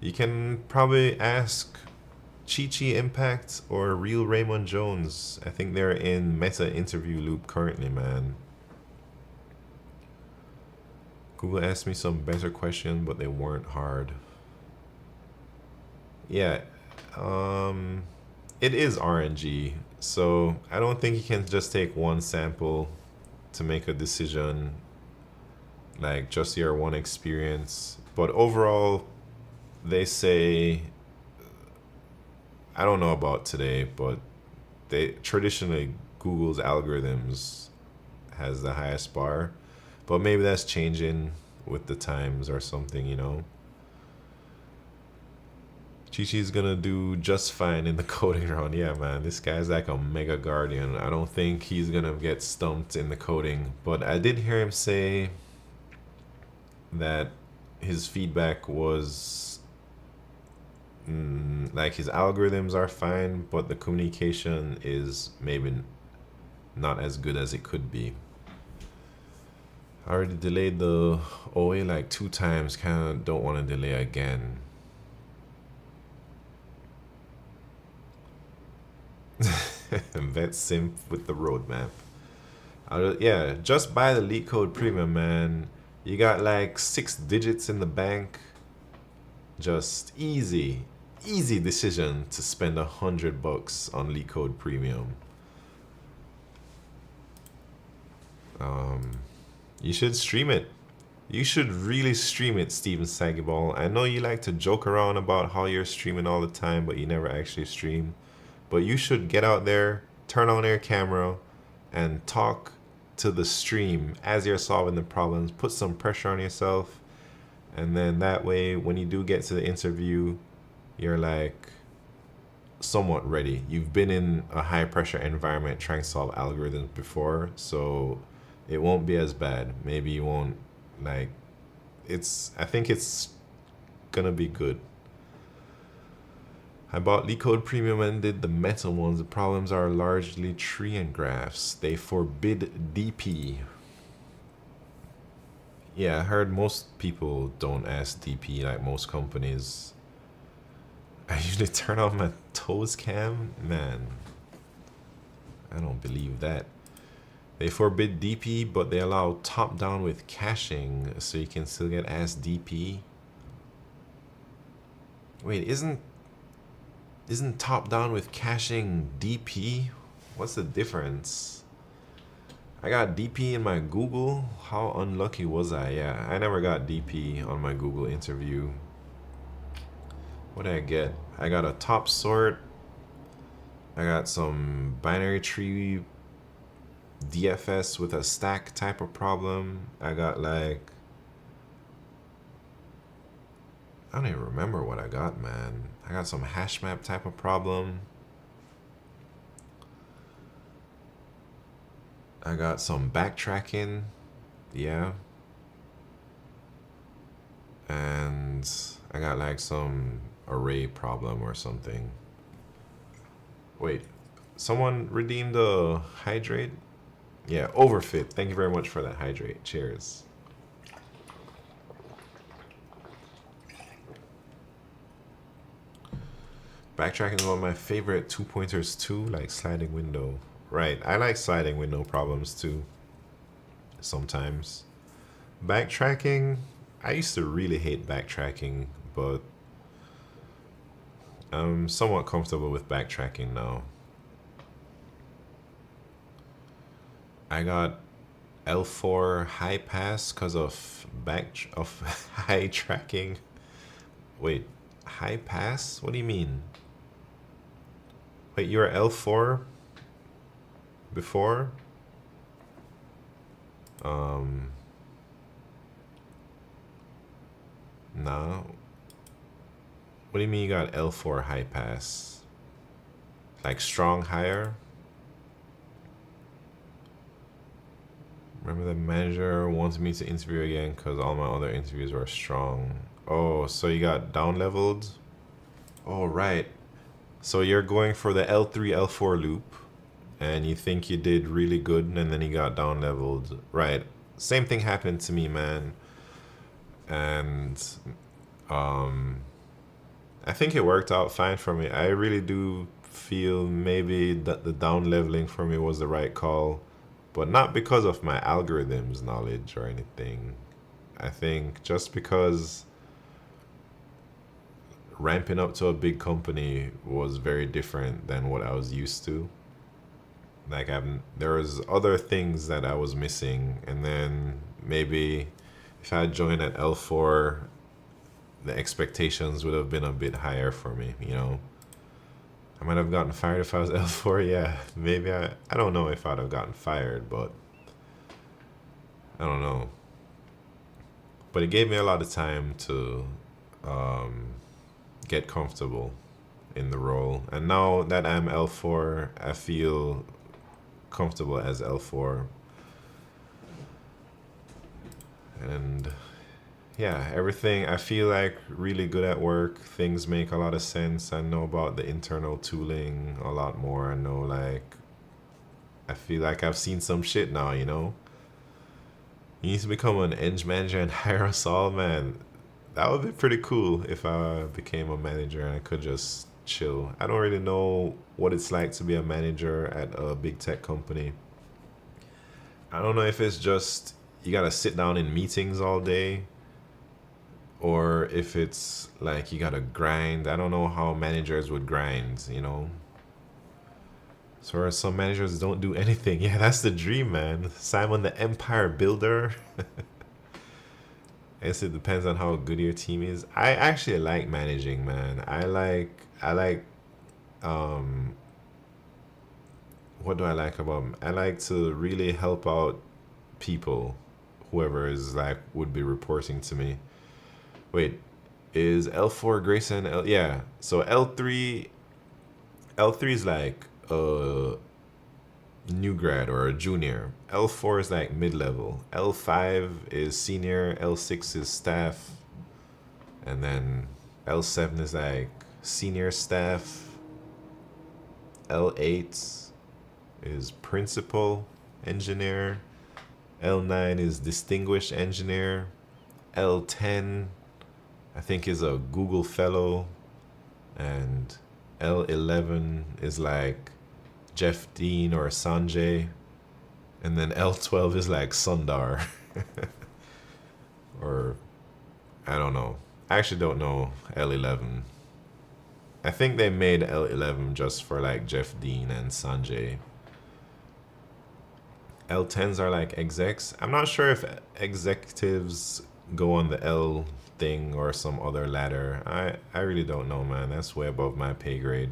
You can probably ask Chi Chi Impact or Real Raymond Jones. I think they're in meta interview loop currently, man. Google asked me some better questions, but they weren't hard. Yeah, it is RNG, so I don't think you can just take one sample to make a decision, like just your one experience. But overall, they say, I don't know about today, but they traditionally Google's algorithms has the highest bar, but maybe that's changing with the times or something, you know. Chi-Chi's gonna do just fine in the coding round. Yeah, man, this guy's like a mega guardian. I don't think he's gonna get stumped in the coding, but I did hear him say that his feedback was like his algorithms are fine, but the communication is maybe not as good as it could be. I already delayed the OA like 2 times, kind of don't want to delay again. Vet simp with the roadmap. Yeah, just buy the LeetCode Premium, man. You got like 6 digits in the bank. Just easy decision to spend $100 on LeetCode Premium. You should stream it. You should really stream it, Steven Sagiball. I know you like to joke around about how you're streaming all the time, but you never actually stream. But you should get out there, turn on your camera, and talk to the stream as you're solving the problems. Put some pressure on yourself. And then that way, when you do get to the interview, you're like somewhat ready. You've been in a high pressure environment trying to solve algorithms before, so it won't be as bad. Maybe you won't like I think it's gonna be good. I bought LeetCode Premium and did the meta ones. The problems are largely tree and graphs. They forbid DP. Yeah, I heard most people don't ask DP, like most companies. I usually turn off my toes cam. Man, I don't believe that. They forbid DP, but they allow top-down with caching, so you can still get asked DP. Wait, isn't top-down with caching DP? What's the difference? I got DP in my Google. How unlucky was I? Yeah, I never got DP on my Google interview. What did I get? I got a top sort. I got some binary tree DFS with a stack type of problem. I got like, I don't even remember what I got, man. I got some hash map type of problem. I got some backtracking, yeah. And I got like some array problem or something. Wait, someone redeemed a hydrate? Yeah, overfit. Thank you very much for that hydrate. Cheers. Backtracking is one of my favorite 2-pointers too, like sliding window. Right, I like sliding window problems too. Sometimes. Backtracking, I used to really hate backtracking, but I'm somewhat comfortable with backtracking now. I got L4 high pass because of high tracking. Wait, high pass? What do you mean? Wait, you were L4 before? No. What do you mean you got L4 high pass? Like strong higher? Remember the manager wanted me to interview again because all my other interviews were strong. Oh, so you got down leveled? Oh, right. So you're going for the L3, L4 loop and you think you did really good and then you got down leveled. Right. same thing happened to me, man. And I think it worked out fine for me. I really do feel maybe that the down leveling for me was the right call, but not because of my algorithms knowledge or anything. I think just because ramping up to a big company was very different than what I was used to. Like there was other things that I was missing, and then maybe if I had joined at L4, the expectations would have been a bit higher for me, you know. I might have gotten fired if I was L4, yeah. Maybe I don't know if I'd have gotten fired, but I don't know. But it gave me a lot of time to get comfortable in the role. And now that I'm L4, I feel comfortable as L4. And yeah, everything, I feel like really good at work. Things make a lot of sense. I know about the internal tooling a lot more. I know, like, I feel like I've seen some shit now, you know? You need to become an eng manager and hire us all, man. That would be pretty cool if I became a manager and I could just chill. I don't really know what it's like to be a manager at a big tech company. I don't know if it's just you gotta sit down in meetings all day, or if it's like you gotta grind. I don't know how managers would grind, you know? So some managers don't do anything. Yeah, that's the dream, man. Simon the Empire Builder. I guess it depends on how good your team is. I actually like managing, man. I like what do I like about I like to really help out people, whoever is like would be reporting to me. Wait, is L4 Grayson L, yeah. So L3 is like a new grad or a junior. L4 is like mid-level. L5 is senior, L6 is staff, and then L7 is like senior staff. L8 is principal engineer. L9 is distinguished engineer. L10 I think is a Google fellow, and L11 is like Jeff Dean or Sanjay, and then L12 is like Sundar. Or I don't know. I actually don't know L11. I think they made L11 just for like Jeff Dean and Sanjay. L10s are like execs. I'm not sure if executives go on the L thing or some other ladder. I really don't know, man. That's way above my pay grade.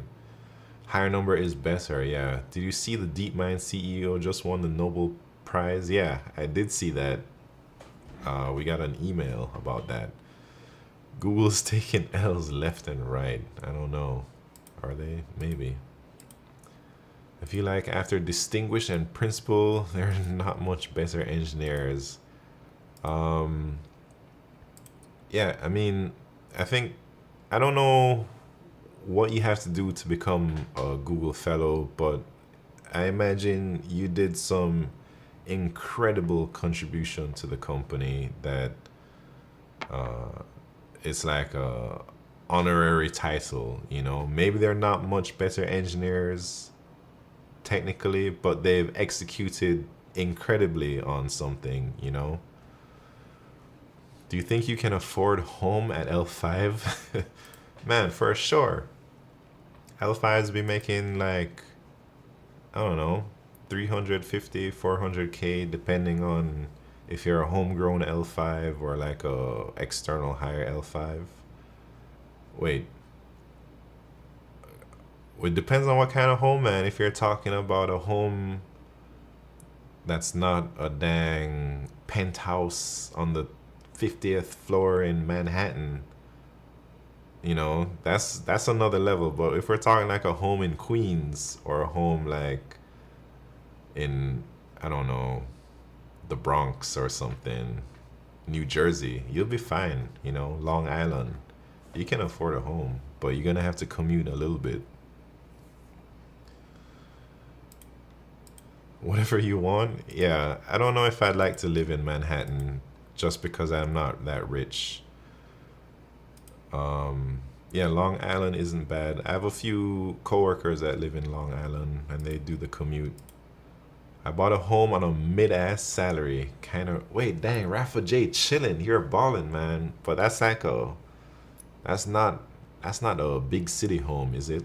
Higher number is better, yeah. Did you see the DeepMind CEO just won the Nobel Prize? Yeah, I did see that. We got an email about that. Google's taking L's left and right. I don't know. Are they? Maybe. I feel like after distinguished and principal, they're not much better engineers. Yeah, I mean, I think, I don't know what you have to do to become a Google fellow, but I imagine you did some incredible contribution to the company that it's like a honorary title, you know. Maybe they're not much better engineers technically, but they've executed incredibly on something, you know. Do you think you can afford home at L5? Man, for sure. L5s be making like, I don't know, 350, 400K, depending on if you're a homegrown L5 or like a external hire L5. Wait. It depends on what kind of home, man. If you're talking about a home that's not a dang penthouse on the 50th floor in Manhattan, you know, that's another level. But if we're talking like a home in Queens or a home like in, I don't know, the Bronx or something, New Jersey, you'll be fine, you know. Long Island, you can afford a home, but you're gonna have to commute a little bit. Whatever you want. Yeah, I don't know if I'd like to live in Manhattan just because I'm not that rich. Yeah, Long Island isn't bad. I have a few coworkers that live in Long Island and they do the commute. I bought a home on a mid-ass salary. Kind of. Wait, dang, Rafa J chilling. You're balling, man. But that's like a. That's not. That's not a big city home, is it?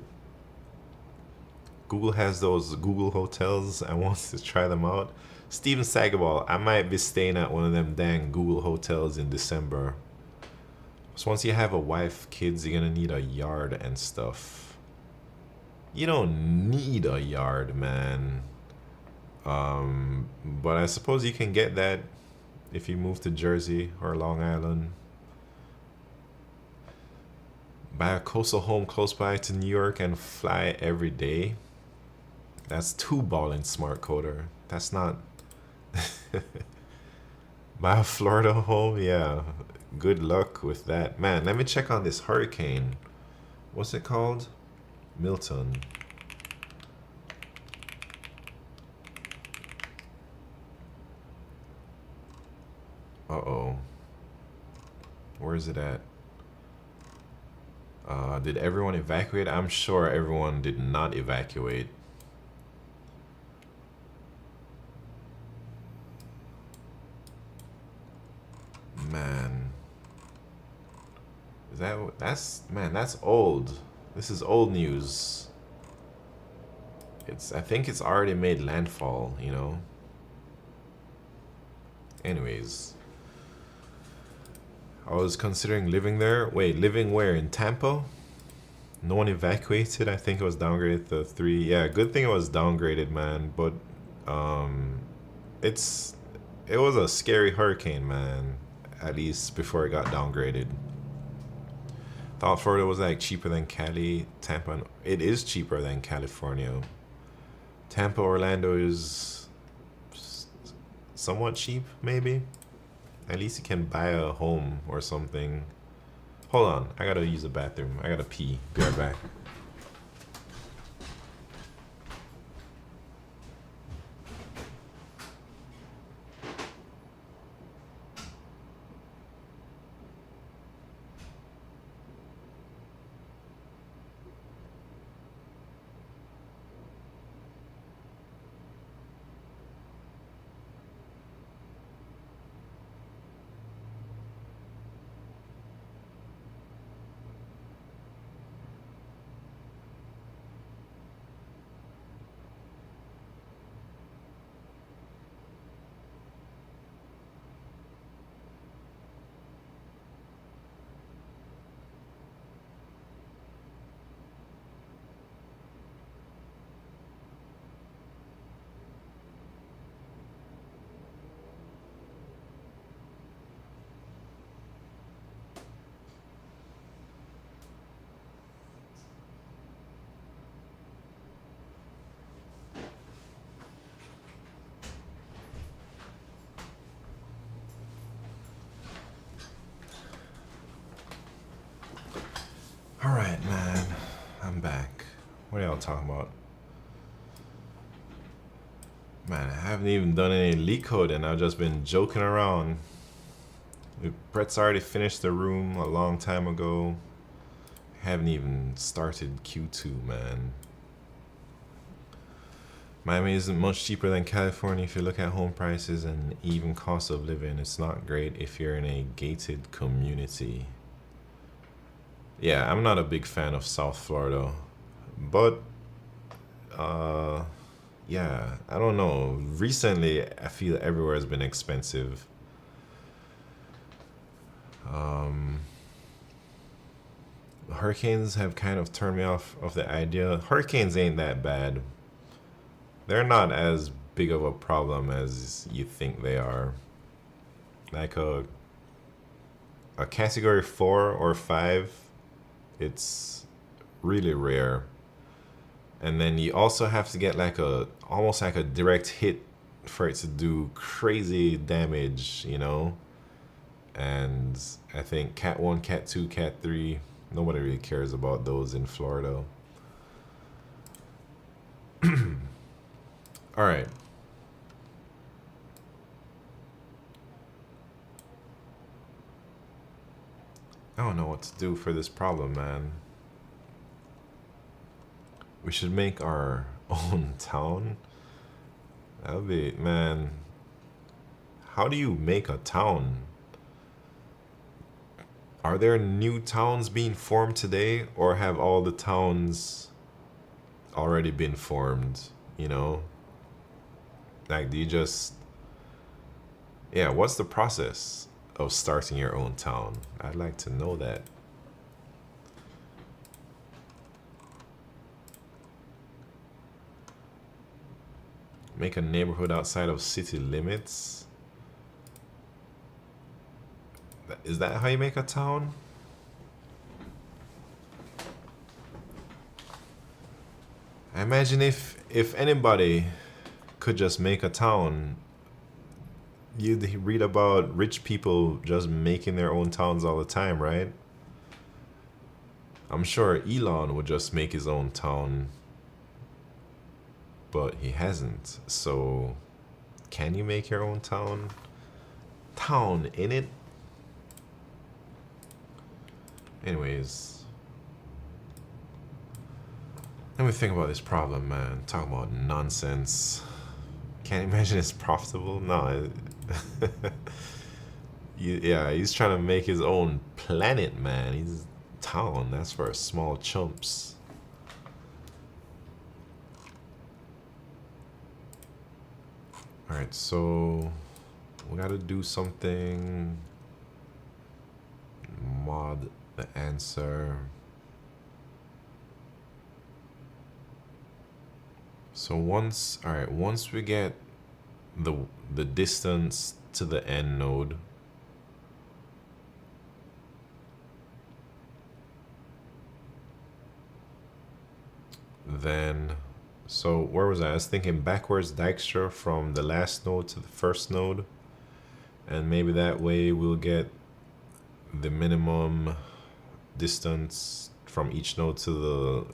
Google has those Google hotels. I want to try them out. Steven Sagabal, I might be staying at one of them dang Google hotels in December. So once you have a wife, kids, you're gonna need a yard and stuff. You don't need a yard, man. But I suppose you can get that if you move to Jersey or Long Island. Buy a coastal home close by to New York and fly every day. That's too balling, smart coder. That's not. Buy a Florida home, yeah. Good luck with that. Man, let me check on this hurricane. What's it called? Milton. Uh-oh. Where is it at? Did everyone evacuate? I'm sure everyone did not evacuate. Man. That's old. This is old news. I think it's already made landfall, you know. Anyways. I was considering living there. Wait, living where? In Tampa? No one evacuated. I think it was downgraded to 3. Yeah, good thing it was downgraded, man. But it was a scary hurricane, man. At least before it got downgraded. Thought Florida was like cheaper than Cali, Tampa. It is cheaper than California. Tampa, Orlando is somewhat cheap, maybe. At least you can buy a home or something. Hold on, I gotta use the bathroom. I gotta pee. Be right back. Alright, man. I'm back. What are y'all talking about? Man, I haven't even done any LeetCode and I've just been joking around. Brett's already finished the room a long time ago. Haven't even started Q2, man. Miami isn't much cheaper than California if you look at home prices and even cost of living. It's not great if you're in a gated community. Yeah, I'm not a big fan of South Florida, but yeah, I don't know. Recently, I feel everywhere has been expensive. Hurricanes have kind of turned me off of the idea. Hurricanes ain't that bad. They're not as big of a problem as you think they are. Like a category 4 or 5, it's really rare. And then you also have to get like almost like a direct hit for it to do crazy damage, you know? And I think Cat 1, Cat 2, Cat 3, nobody really cares about those in Florida. All right. I don't know what to do for this problem, man. We should make our own town. That'll be, man. How do you make a town? Are there new towns being formed today, or have all the towns already been formed? You know? Like, do you just... Yeah, what's the process of starting your own town? I'd like to know that. Make a neighborhood outside of city limits. Is that how you make a town? I imagine if anybody could just make a town, you'd read about rich people just making their own towns all the time, right? I'm sure Elon would just make his own town, but he hasn't. So, can you make your own town? Town, in it? Anyways, let me think about this problem, man. Talk about nonsense. Can't imagine it's profitable. No. Yeah, he's trying to make his own planet, man. He's town. That's for small chumps. All right, so we got to do something. Mod the answer. So once we get the distance to the end node, then, so where was I? I was thinking backwards Dijkstra from the last node to the first node, and maybe that way we'll get the minimum distance from each node to the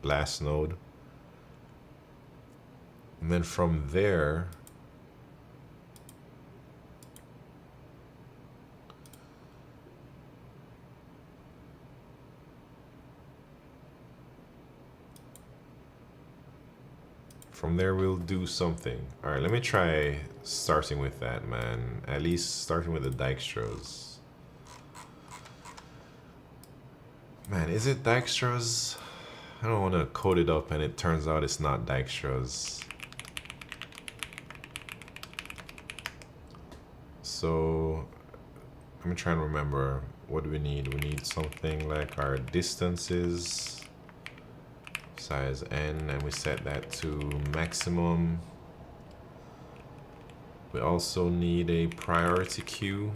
last node. And then from there, we'll do something. All right, let me try starting with that, man. At least starting with the Dijkstras. Man, is it Dijkstras? I don't want to code it up and it turns out it's not Dijkstras. So I'm trying to remember, what do we need? We need something like our distances, size n, and we set that to maximum. We also need a priority queue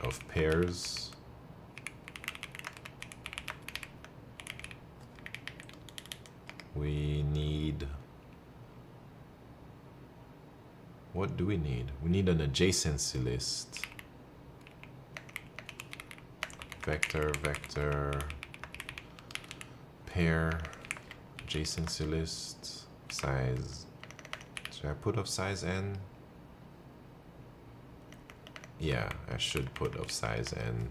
of pairs. We need, what do we need? We need an adjacency list. Vector, vector, pair, adjacency list, size. Should I put of size n? Yeah, I should put of size n.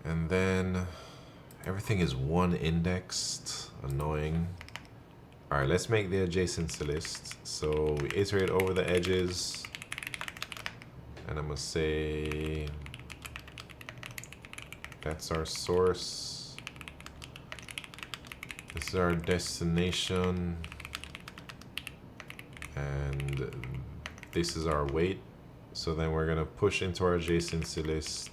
And then everything is one indexed. Annoying. All right, let's make the adjacency list. So we iterate over the edges, and I'm gonna say that's our source. This is our destination, and this is our weight. So then we're gonna push into our adjacency list.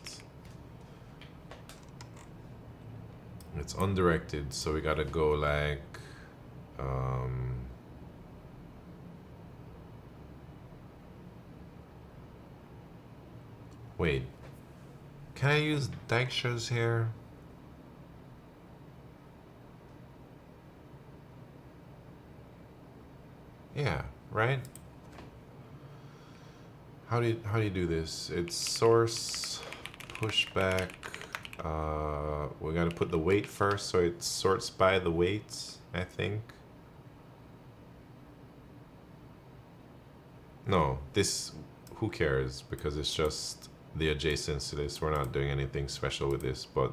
It's undirected, so we gotta go like wait, can I use Dijkstra's here? Yeah, right? How do you do this? It's source, pushback. We gotta put the weight first, so it sorts by the weights, I think. No, this, who cares? Because it's just the adjacency list. We're not doing anything special with this, but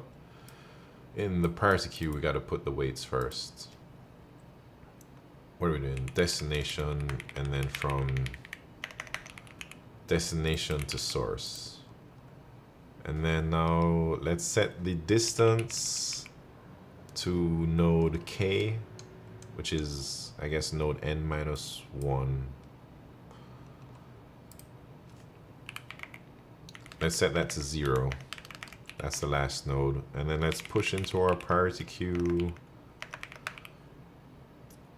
in the priority queue, we got to put the weights first. What are we doing? Destination, and then from destination to source. And then now let's set the distance to node K, which is, I guess, node N minus 1. Let's set that to 0. That's the last node. And then let's push into our priority queue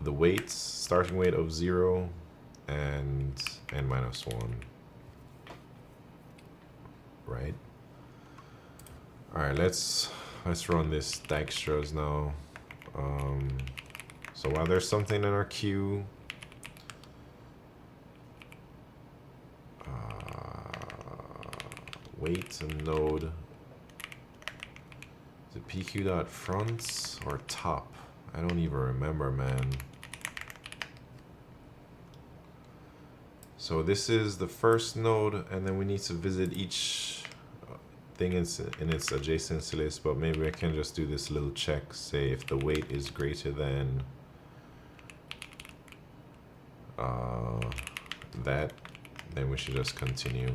the weights, starting weight of 0 and N minus 1. Right? Alright, let's run this Dijkstra's now. So while there's something in our queue, weight and node. Is it pq.front or top? I don't even remember, man. So this is the first node, and then we need to visit each thing in its adjacency list, but maybe I can just do this little check, say if the weight is greater than that, then we should just continue.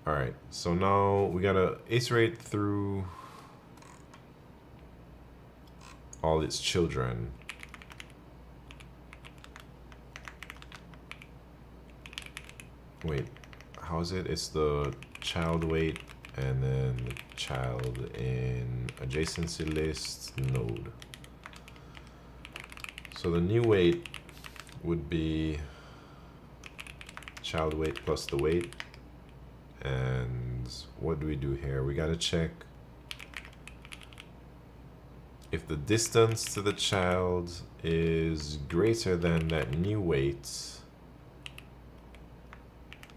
All right, so now we gotta iterate through all its children. Wait, how is it? It's the child weight and then the child in adjacency list node. So the new weight would be child weight plus the weight. And what do we do here? We gotta check if the distance to the child is greater than that new weight,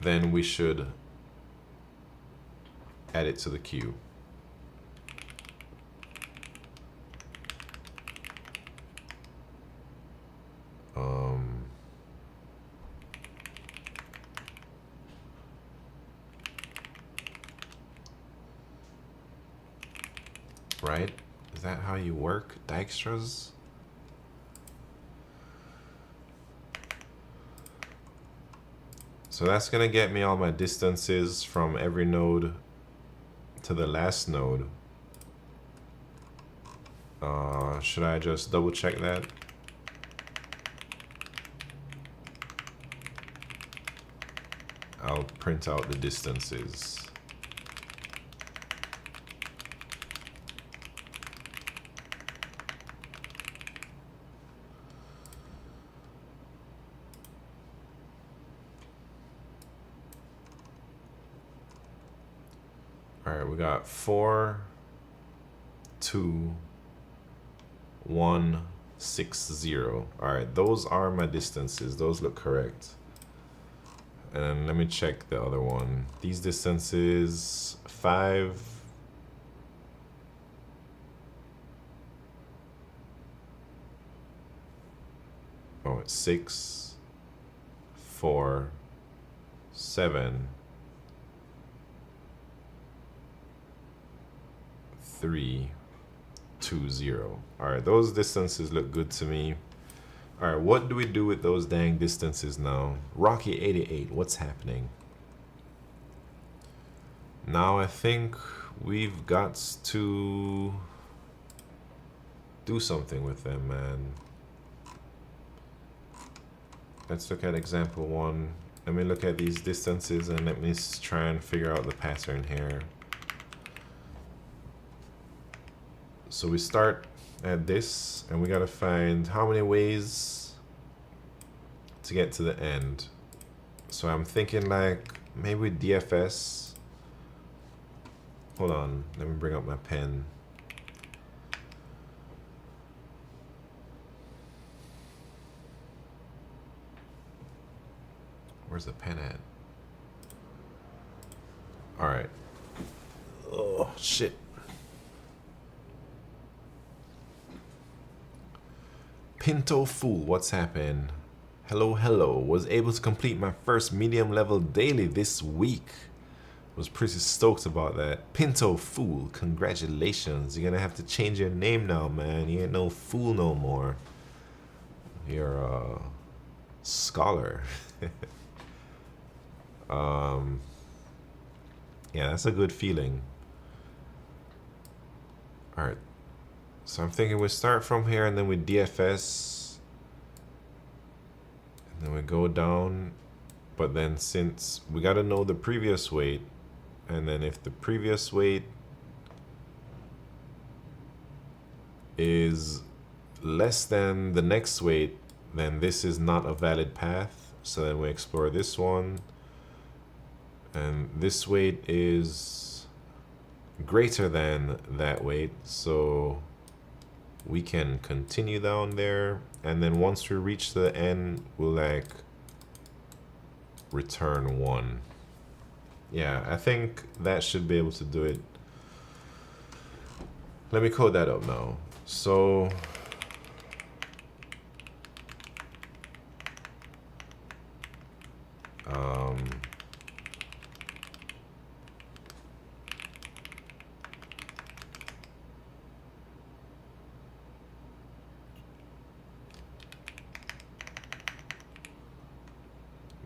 then we should add it to the queue. Right? Is that how you work Dijkstra's? So that's gonna get me all my distances from every node to the last node. Should I just double check that? I'll print out the distances. All right, we got 4, 2, 1, 6, 0. All right, those are my distances. Those look correct. And let me check the other one. These distances, 5, oh, it's 6, 4, 7, 3, 2, 0. All right, those distances look good to me. All right, what do we do with those dang distances now? Rocky 88, what's happening? Now I think we've got to do something with them, man. Let's look at example 1. Let me look at these distances and let me try and figure out the pattern here. So we start at this, and we gotta find how many ways to get to the end. So I'm thinking like maybe DFS. Hold on, let me bring up my pen. Where's the pen at? All right. Oh, shit. Pinto Fool, what's happened? Hello. Was able to complete my first medium level daily this week. Was pretty stoked about that. Pinto Fool, congratulations. You're gonna have to change your name now, man. You ain't no fool no more. You're a scholar. Yeah, that's a good feeling. Alright. So I'm thinking we start from here and then we DFS. And then we go down. But then since we gotta know the previous weight, and then if the previous weight is less than the next weight, then this is not a valid path. So then we explore this one. And this weight is greater than that weight. So we can continue down there. And then once we reach the end, we'll like return 1. Yeah, I think that should be able to do it. Let me code that up now. So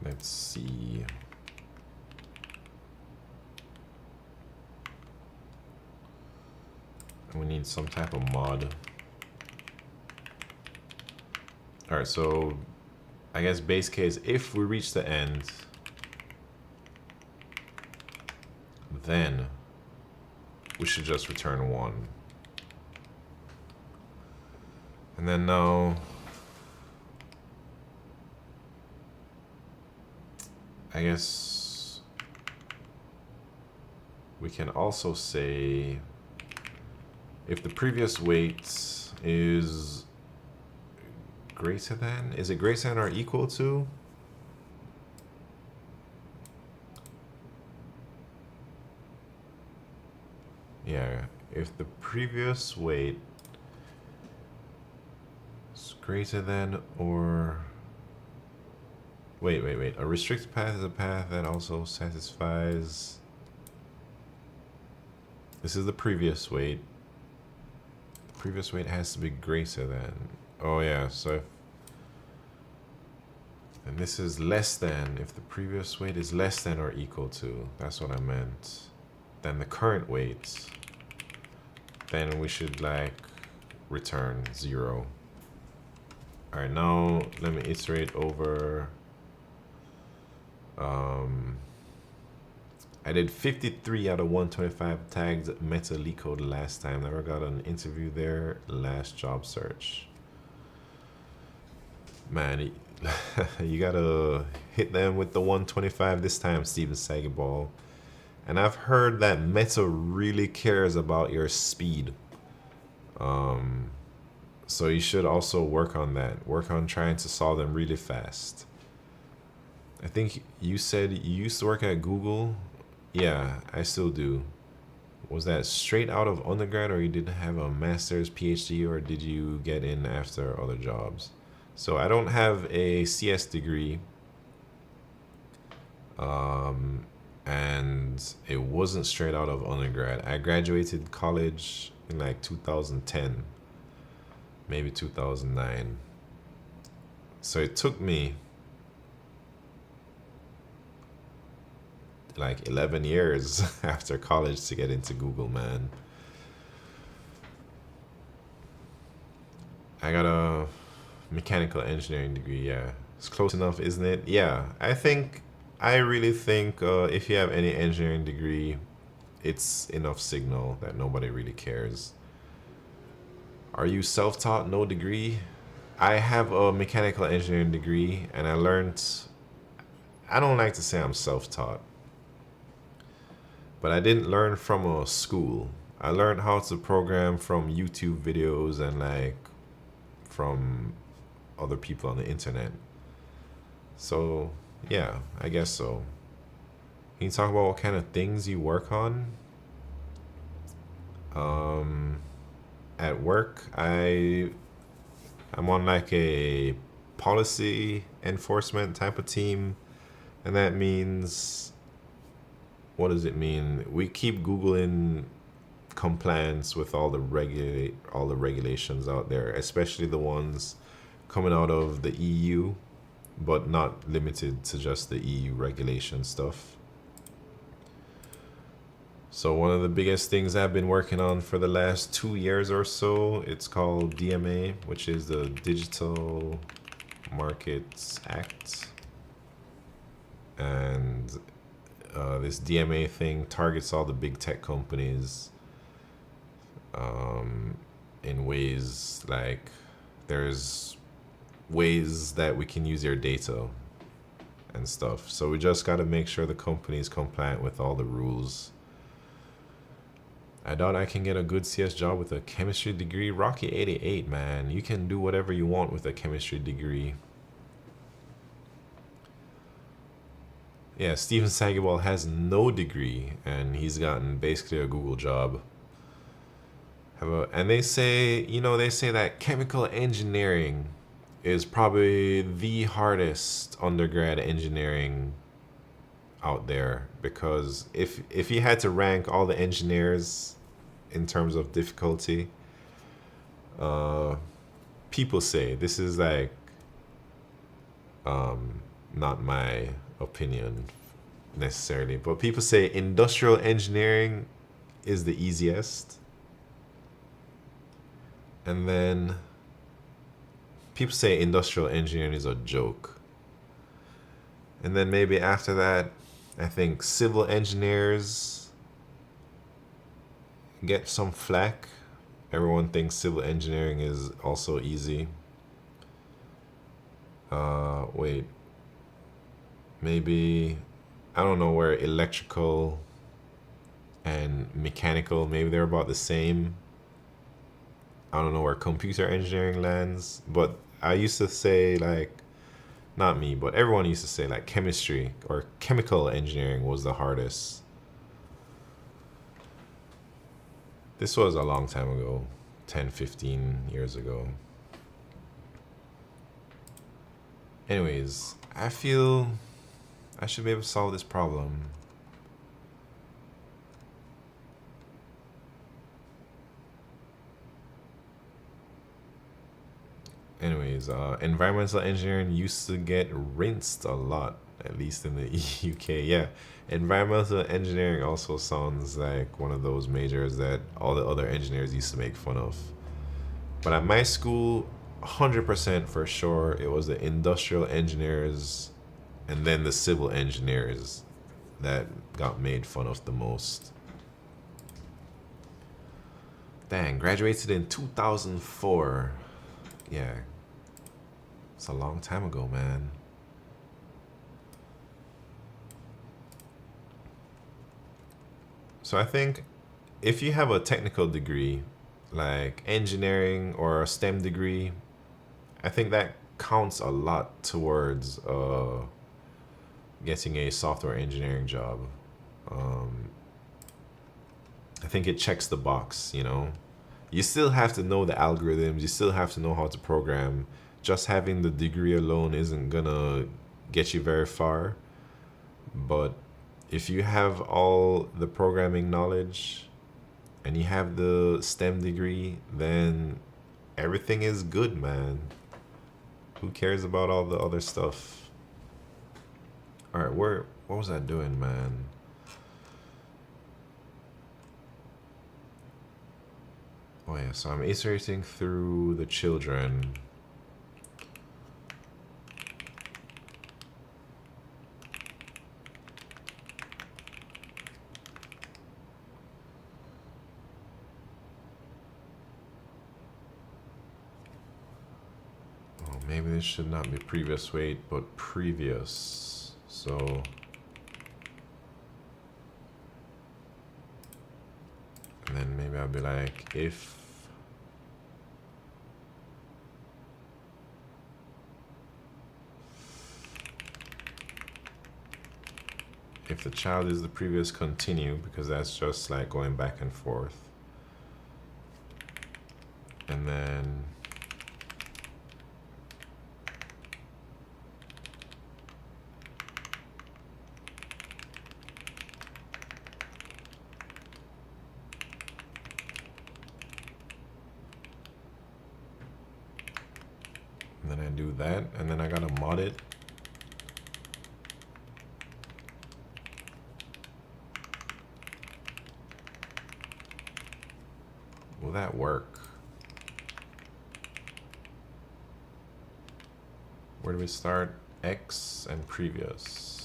let's see. We need some type of mod. Alright, so I guess base case, if we reach the end, then we should just return 1. And then now, I guess we can also say if the previous weight is greater than, is it greater than or equal to? Yeah, if the previous weight is greater than or, wait. A restricted path is a path that also satisfies, this is the previous weight. The previous weight has to be greater than, oh yeah, so if, and this is less than, if the previous weight is less than or equal to, that's what I meant, then the current weight, then we should like return 0. All right, now let me iterate over. I did 53 out of 125 tags Meta LeetCode last time. Never got an interview there. Last job search. Man, you gotta hit them with the 125 this time, Steven Sagaball. And I've heard that Meta really cares about your speed. So you should also work on that. Work on trying to solve them really fast. I think you said you used to work at Google. Yeah, I still do. Was that straight out of undergrad, or you did have a master's, PhD, or did you get in after other jobs? So I don't have a CS degree. And it wasn't straight out of undergrad. I graduated college in like 2010, maybe 2009. So it took me like 11 years after college to get into Google, man. I got a mechanical engineering degree, yeah. It's close enough, isn't it? Yeah, I really think if you have any engineering degree, it's enough signal that nobody really cares. Are you self-taught, no degree? I have a mechanical engineering degree, and I don't like to say I'm self-taught, but I didn't learn from a school. I learned how to program from YouTube videos and like from other people on the internet. So yeah, I guess so. Can you talk about what kind of things you work on? At work, I'm on like a policy enforcement type of team. And that means, what does it mean? We keep Googling compliance with all the regulations out there, especially the ones coming out of the EU, but not limited to just the EU regulation stuff. So one of the biggest things I've been working on for the last 2 years or so, it's called DMA, which is the Digital Markets Act. And this DMA thing targets all the big tech companies in ways like there's ways that we can use your data and stuff. So we just got to make sure the company is compliant with all the rules. I doubt I can get a good CS job with a chemistry degree. Rocky88, man, you can do whatever you want with a chemistry degree. Yeah, Steven Sagabal has no degree and he's gotten basically a Google job. And they say, they say that chemical engineering is probably the hardest undergrad engineering out there, because if you had to rank all the engineers in terms of difficulty, people say, this is like not my opinion necessarily, but people say industrial engineering is the easiest, and then people say industrial engineering is a joke, and then maybe after that I think civil engineers get some flack. Everyone thinks civil engineering is also easy. Wait, maybe, I don't know where electrical and mechanical, maybe they're about the same. I don't know where computer engineering lands, but I used to say, like, not me, but everyone used to say like chemistry or chemical engineering was the hardest. This was a long time ago, 10, 15 years ago. Anyways, I feel I should be able to solve this problem. Anyways, environmental engineering used to get rinsed a lot, at least in the UK. Yeah, environmental engineering also sounds like one of those majors that all the other engineers used to make fun of. But at my school, 100% for sure, it was the industrial engineers and then the civil engineers that got made fun of the most. Dang, graduated in 2004. Yeah, it's a long time ago, man. So I think if you have a technical degree, like engineering or a STEM degree, I think that counts a lot towards getting a software engineering job. I think it checks the box, You still have to know the algorithms, you still have to know how to program. Just having the degree alone isn't gonna get you very far. But if you have all the programming knowledge and you have the STEM degree, then everything is good, man. Who cares about all the other stuff? All right, what was I doing, man? Oh yeah, so I'm iterating through the children. Oh, maybe this should not be previous weight, but previous. So and then maybe I'll be like, if the child is the previous, continue, because that's just like going back and forth. And then that, and then I gotta mod it. Will that work? Where do we start? X and previous.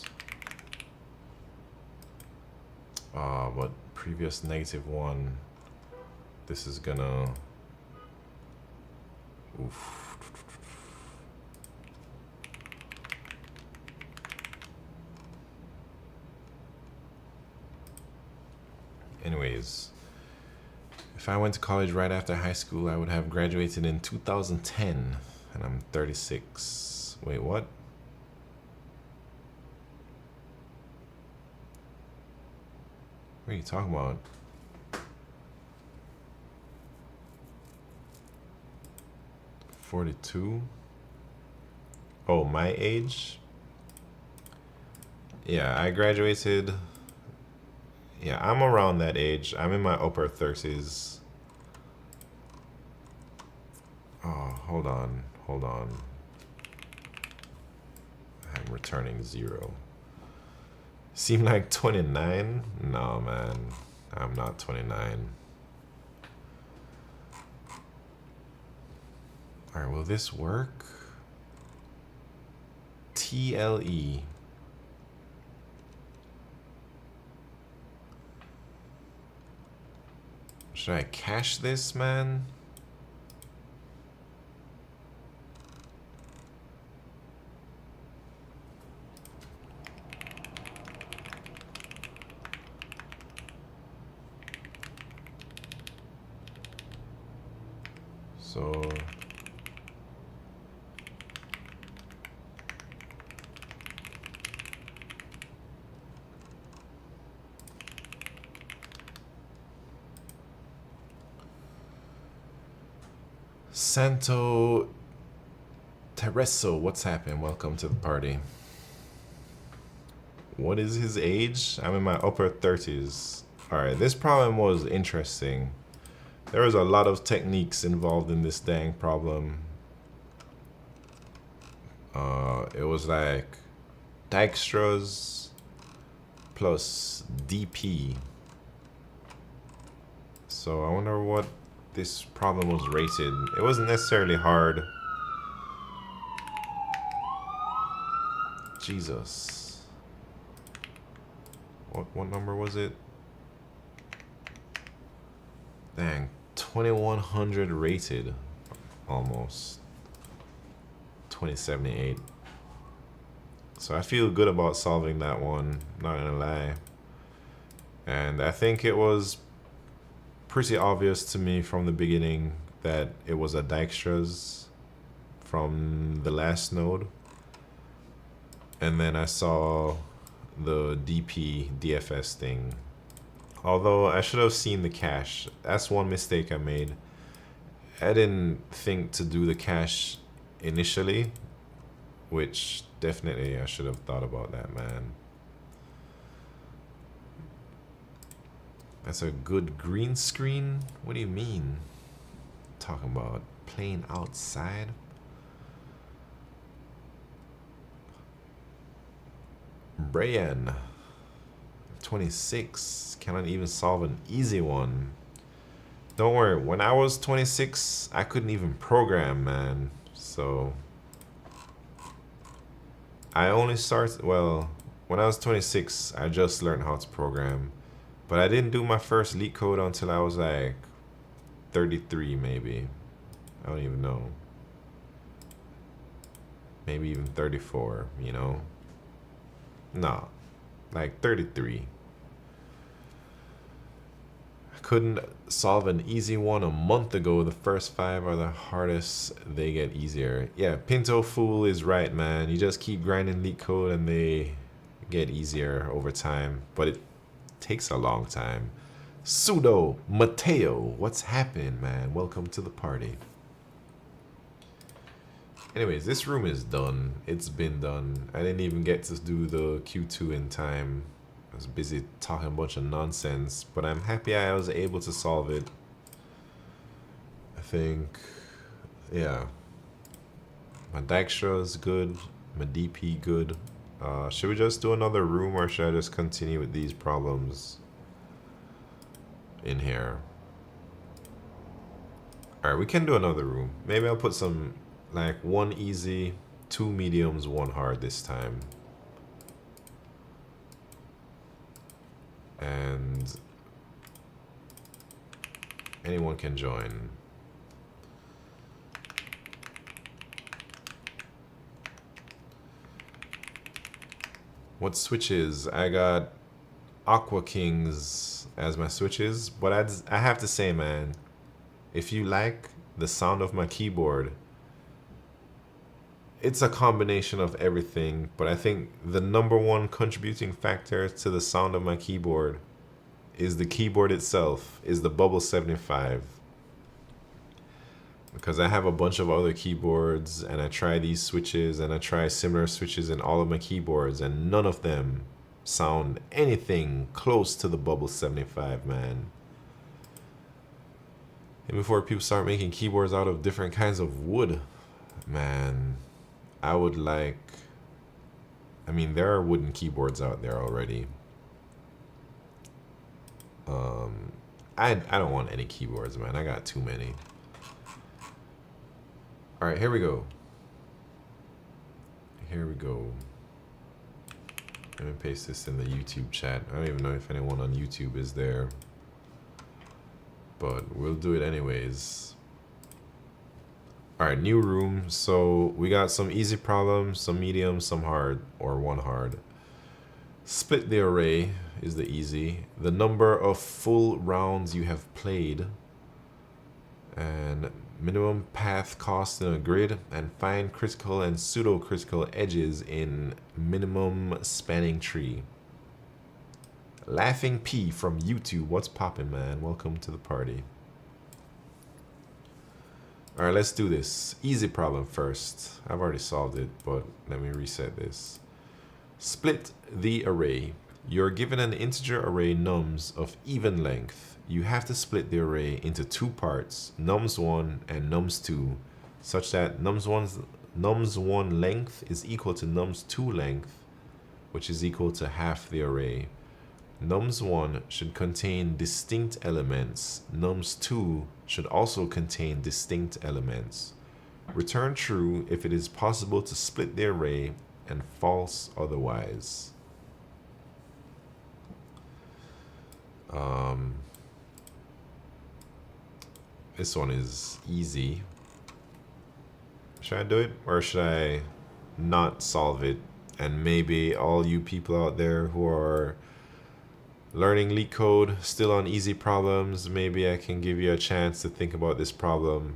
But previous -1. This is gonna. Oof. Anyways, if I went to college right after high school, I would have graduated in 2010, and I'm 36. Wait, what? What are you talking about? $42? Oh, my age? Yeah, I graduated. Yeah, I'm around that age. I'm in my upper 30s. Oh, hold on. I'm returning 0. Seem like 29? No, man. I'm not 29. Alright, will this work? TLE. Should I cache this, man? So Santo Tereso, what's happened? Welcome to the party. What is his age? I'm in my upper 30s. Alright, this problem was interesting. There was a lot of techniques involved in this dang problem. It was like Dijkstra's plus DP. So I wonder what this problem was rated. It wasn't necessarily hard. Jesus. What number was it? Dang, 2100 rated. Almost. 2078. So I feel good about solving that one, not gonna lie. And I think it was pretty obvious to me from the beginning that it was a Dijkstra's from the last node. And then I saw the DP DFS thing. Although I should have seen the cache. That's one mistake I made. I didn't think to do the cache initially, which definitely I should have thought about that, man. That's a good green screen? What do you mean? Talking about playing outside? Brian, 26, cannot even solve an easy one. Don't worry, when I was 26, I couldn't even program, man. So I only started, well, when I was 26, I just learned how to program. But I didn't do my first LeetCode until I was like 33, maybe. I don't even know. Maybe even 34, you know? No, like 33. I couldn't solve an easy one a month ago. The first 5 are the hardest. They get easier. Yeah, Pinto Fool is right, man. You just keep grinding LeetCode and they get easier over time. But it takes a long time. Pseudo Mateo, what's happened, man? Welcome to the party. Anyways, this room is done. It's been done. I didn't even get to do the Q2 in time. I was busy talking a bunch of nonsense, but I'm happy I was able to solve it. I think, yeah. My Dijkstra is good. My DP good. Should we just do another room or should I just continue with these problems in here? Alright, we can do another room. Maybe I'll put some, like, 1 easy, 2 mediums, 1 hard this time. And anyone can join. What switches? I got Aqua Kings as my switches, but I have to say, man, if you like the sound of my keyboard, it's a combination of everything, but I think the #1 contributing factor to the sound of my keyboard is the keyboard itself, is the Bubble 75. Because I have a bunch of other keyboards and I try these switches and I try similar switches in all of my keyboards and none of them sound anything close to the Bubble 75, man. And before people start making keyboards out of different kinds of wood, man, I would like, I mean, there are wooden keyboards out there already. I don't want any keyboards, man. I got too many. All right, here we go. Here we go. Let me paste this in the YouTube chat. I don't even know if anyone on YouTube is there, but we'll do it anyways. All right, new room. So we got some easy problems, some medium, some hard, or 1 hard. Split the array is the easy. The number of full rounds you have played. And minimum path cost in a grid, and find critical and pseudo-critical edges in minimum spanning tree. Laughing P from YouTube. What's poppin', man? Welcome to the party. All right, let's do this. Easy problem first. I've already solved it, but let me reset this. Split the array. You're given an integer array nums of even length. You have to split the array into 2 parts, nums1 and nums2, such that nums1 length is equal to nums2 length, which is equal to half the array. Nums1 should contain distinct elements. Nums2 should also contain distinct elements. Return true if it is possible to split the array and false otherwise. This one is easy. Should I do it or should I not solve it? And maybe all you people out there who are learning LeetCode, still on easy problems, maybe I can give you a chance to think about this problem.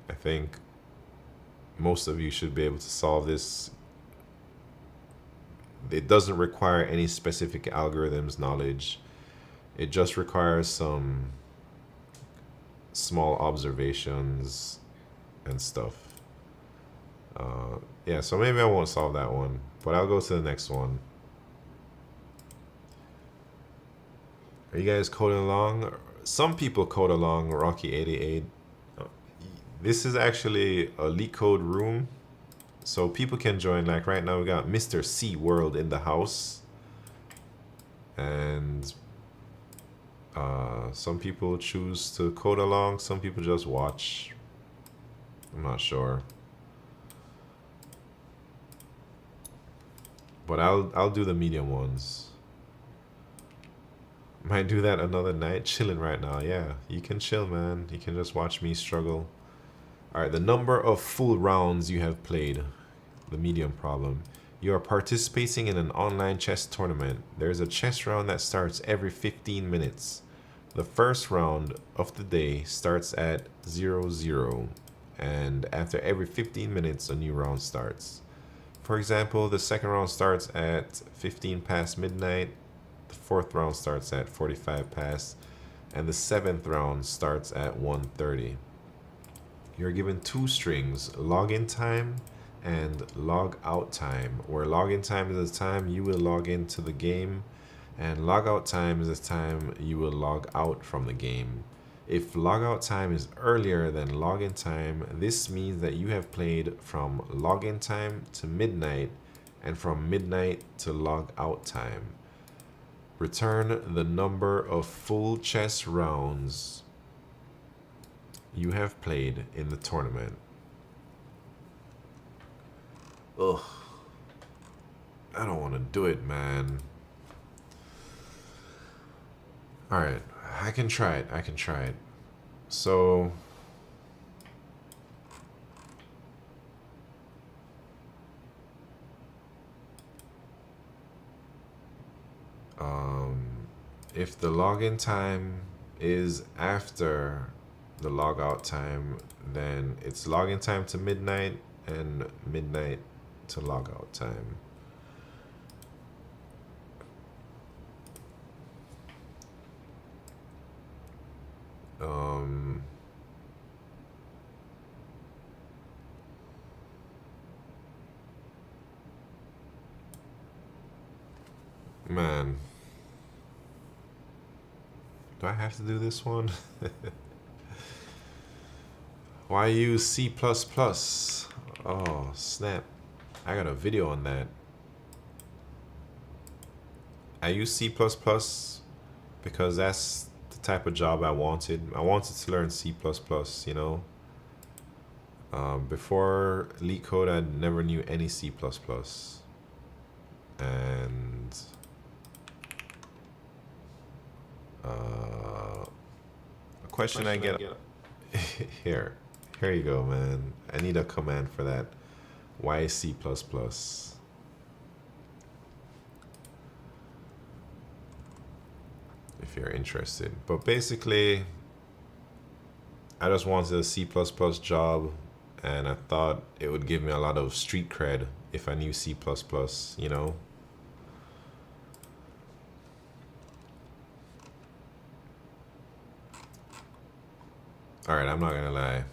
I think most of you should be able to solve this. It doesn't require any specific algorithms knowledge. It just requires some small observations and stuff. Yeah, so maybe I won't solve that one, but I'll go to the next one. Are you guys coding along? Some people code along, Rocky88. This is actually a LeetCode room, so people can join. Like right now we got Mr. C World in the house. And some people choose to code along, some people just watch. I'm not sure. But I'll do the medium ones. Might do that another night. Chilling right now. Yeah, you can chill, man. You can just watch me struggle. Alright, the number of full rounds you have played. The medium problem. You are participating in an online chess tournament. There's a chess round that starts every 15 minutes. The first round of the day starts at 00, and after every 15 minutes, a new round starts. For example, the second round starts at 15 past midnight, the 4th round starts at 45 past, and the 7th round starts at 1:30. You're given 2 strings, login time and log out time, where login time is the time you will log into the game, and log out time is the time you will log out from the game. If logout time is earlier than login time, this means that you have played from login time to midnight and from midnight to logout time. Return the number of full chess rounds you have played in the tournament. Ugh. I don't want to do it, man. Alright, I can try it. I can try it. So... if the login time is after the logout time, then it's login time to midnight and midnight to logout time. Man, do I have to do this one? Why use C++? Oh, snap. I got a video on that. I use C++ because that's the type of job I wanted. I wanted to learn C++, you know. Before LeetCode, I never knew any C++. And a question I get here you go, man. I need a command for that. Why C++? If you're interested. But basically, I just wanted a C++ job, and I thought it would give me a lot of street cred if I knew C++, you know? Alright, I'm not gonna lie.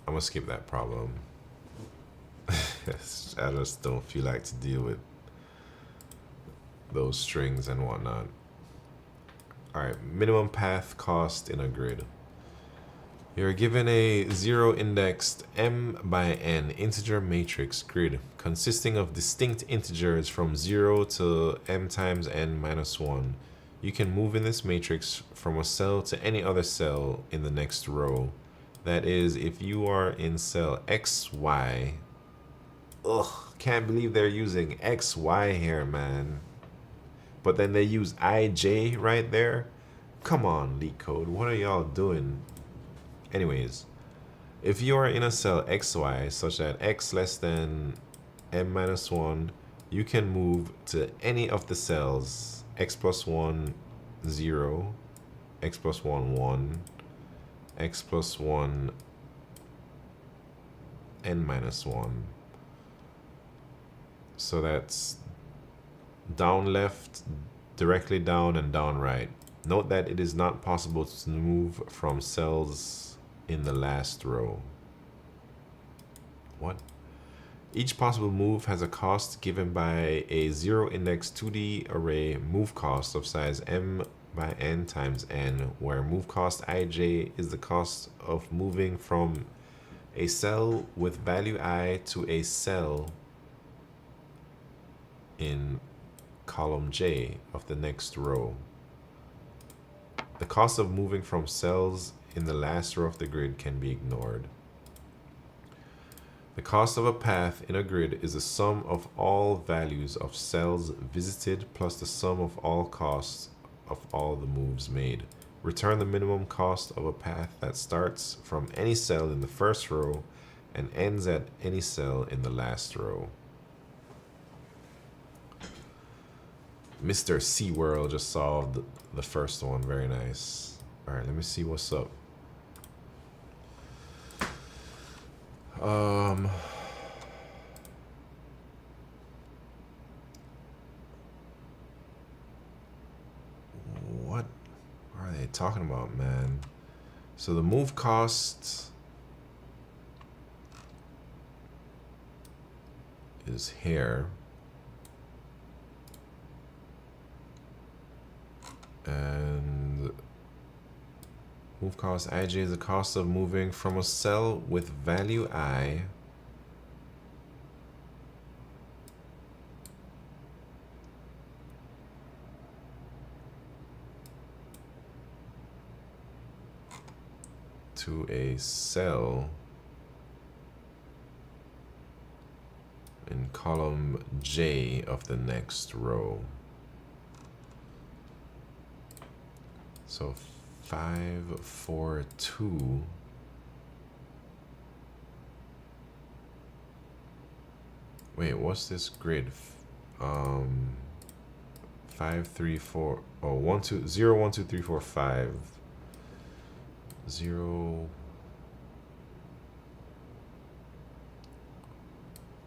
I'm gonna skip that problem. I just don't feel like to deal with those strings and whatnot. Alright, minimum path cost in a grid. You're given a zero-indexed m by n integer matrix grid consisting of distinct integers from 0 to m times n minus 1. You can move in this matrix from a cell to any other cell in the next row. That is, if you are in cell XY. Ugh, can't believe they're using XY here, man. But then they use IJ right there. Come on, LeetCode, what are y'all doing? Anyways, if you are in a cell XY such that x less than m minus 1, you can move to any of the cells x plus 1, 0, x plus 1, 1, x plus 1, n minus 1. So that's down left, directly down, and down right. Note that it is not possible to move from cells in the last row. What? Each possible move has a cost given by a zero-index 2D array move cost of size m by n times n, where move cost ij is the cost of moving from a cell with value I to a cell in column J of the next row. The cost of moving from cells in the last row of the grid can be ignored. The cost of a path in a grid is the sum of all values of cells visited plus the sum of all costs of all the moves made. Return the minimum cost of a path that starts from any cell in the first row and ends at any cell in the last row. Mr. SeaWorld just solved the first one. Very nice. All right, let me see what's up. What are they talking about, man? So the move cost is here. And Move cost ij is the cost of moving from a cell with value I to a cell in column J of the next row. So 5, 4, 2. Wait, what's this grid? 5, 3, 4. Oh, 1, 2, 0, 1, 2, 3, 4, 5. 0,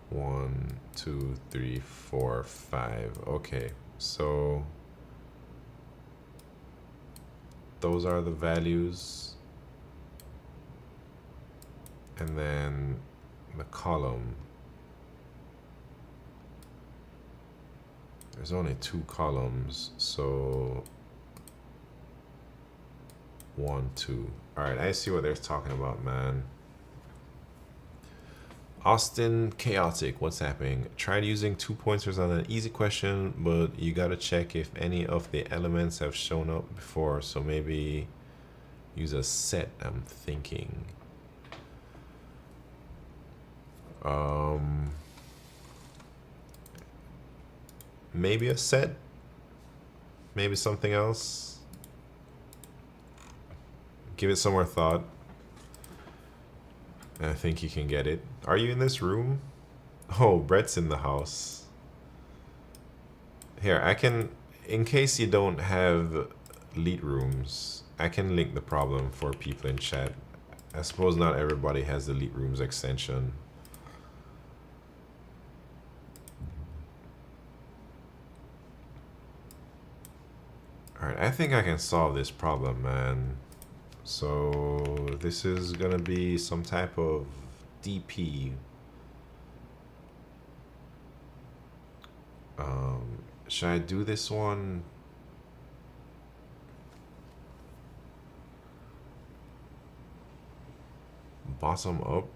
1, 2, 3, 4, 5. Okay, so those are the values, and then the column. There's only 2 columns, so 1, 2. All right, I see what they're talking about, man. Austin Chaotic, what's happening? Tried using 2 pointers on an easy question, but you gotta check if any of the elements have shown up before. So maybe use a set, I'm thinking. Maybe a set, maybe something else. Give it some more thought. I think you can get it. Are you in this room? Oh, Brett's in the house. Here, I can, in case you don't have Leet rooms, I can link the problem for people in chat. I suppose not everybody has the Leet rooms extension. Alright, I think I can solve this problem, man. So this is gonna be some type of DP. Should I do this one? Bottom up.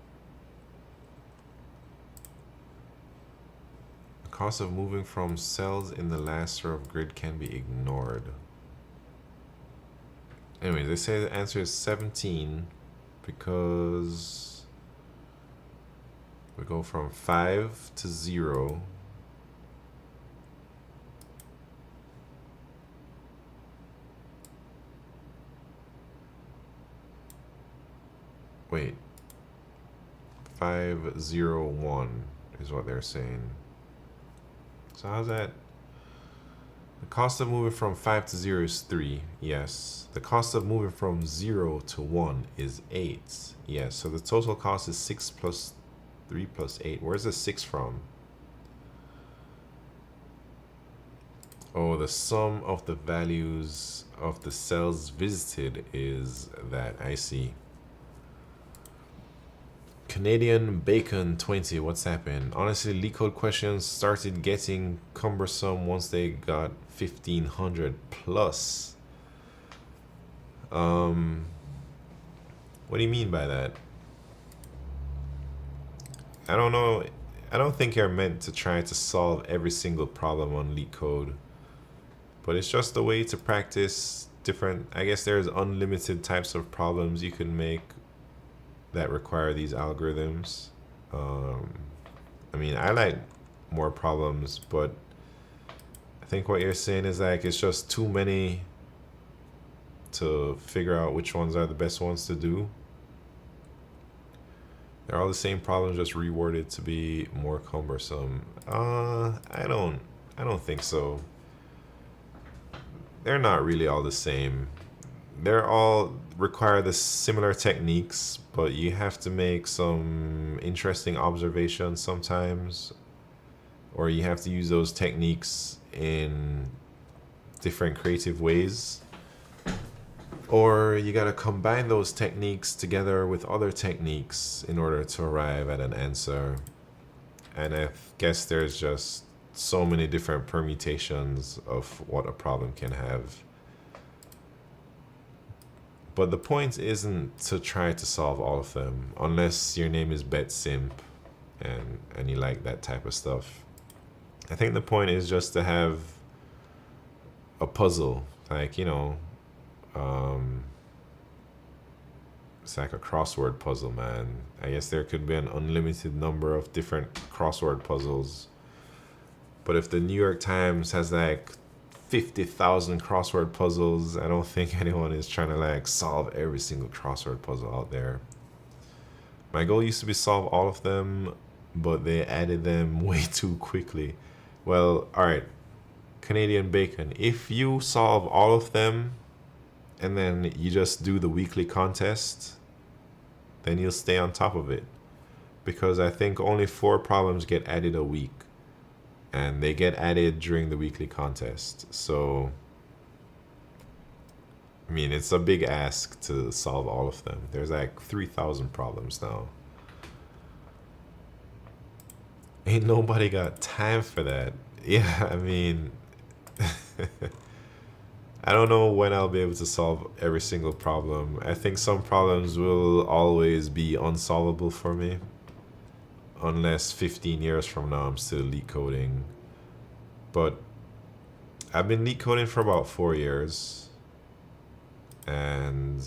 The cost of moving from cells in the last row of grid can be ignored. Anyway, they say the answer is 17 because we go from 5 to 0. Wait, 5, 0, 1 is what they're saying. So how's that? The cost of moving from 5 to 0 is 3, yes. The cost of moving from 0 to 1 is 8, yes. So the total cost is 6 plus 3 plus 8. Where's the 6 from? Oh, the sum of the values of the cells visited is that. I see. Canadian Bacon 20, what's happened? Honestly, LeetCode questions started getting cumbersome once they got 1500 plus. What do you mean by that? I don't know. I don't think you're meant to try to solve every single problem on LeetCode, but it's just a way to practice different. I guess there's unlimited types of problems you can make that require these algorithms. I mean, I like more problems, but I think what you're saying is like it's just too many to figure out which ones are the best ones to do. They're all the same problems, just reworded to be more cumbersome. I don't think so. They're not really all the same. They're all require the similar techniques, but you have to make some interesting observations sometimes, or you have to use those techniques in different creative ways, or you got to combine those techniques together with other techniques in order to arrive at an answer. And I guess there's just so many different permutations of what a problem can have. But the point isn't to try to solve all of them, unless your name is BetSimp and you like that type of stuff. I think the point is just to have a puzzle, like, you know, it's like a crossword puzzle, man. I guess there could be an unlimited number of different crossword puzzles. But if the New York Times has like 50,000 crossword puzzles, I don't think anyone is trying to like solve every single crossword puzzle out there. My goal used to be solve all of them, but they added them way too quickly. Well, alright, Canadian Bacon, if you solve all of them and then you just do the weekly contest, then you'll stay on top of it. Because I think only 4 problems get added a week, and they get added during the weekly contest. So, I mean, it's a big ask to solve all of them. There's like 3,000 problems now. Ain't nobody got time for that. Yeah, I mean, I don't know when I'll be able to solve every single problem. I think some problems will always be unsolvable for me. Unless 15 years from now I'm still leak coding. But I've been leak coding for about 4 years. And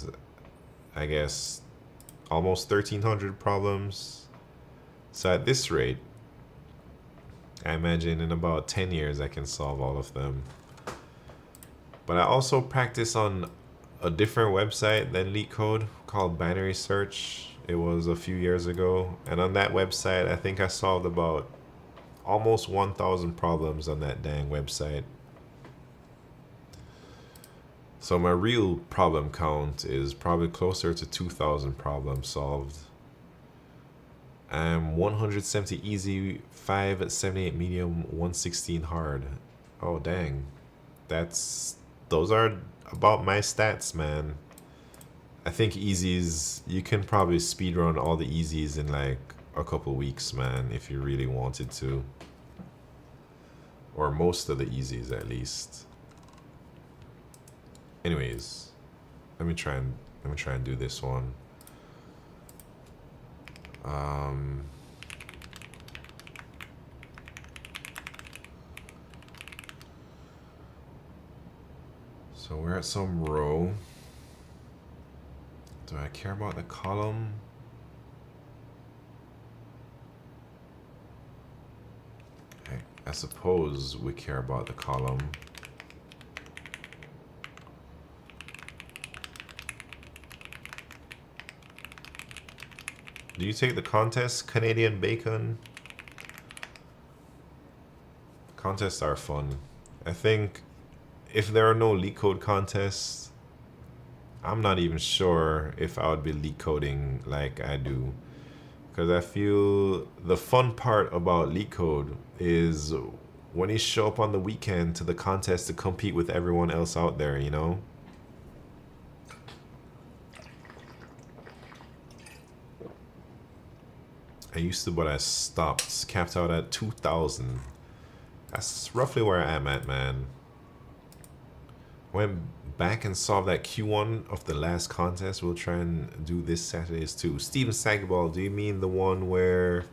I guess almost 1,300 problems. So at this rate, I imagine in about 10 years I can solve all of them. But I also practice on a different website than LeetCode called Binary Search. It was a few years ago, and on that website I think I solved about almost 1,000 problems on that dang website. So my real problem count is probably closer to 2,000 problems solved. I'm 170 easy, 578 medium, 116 hard. Oh dang, those are about my stats, man. I think easies, you can probably speedrun all the easies in like a couple weeks, man, if you really wanted to. Or most of the easies, at least. Anyways, let me try and do this one. So we're at some row. Do I care about the column? I suppose we care about the column. Do you take the contest, Canadian Bacon? Contests are fun. I think if there are no LeetCode contests, I'm not even sure if I would be leak coding like I do. Because I feel the fun part about LeetCode is when you show up on the weekend to the contest to compete with everyone else out there, you know? I used to, but I stopped. Capped out at 2,000. That's roughly where I am at, man. Went back and solved that Q1 of the last contest. We'll try and do this Saturday's too. Steven Sagball, do you mean the one where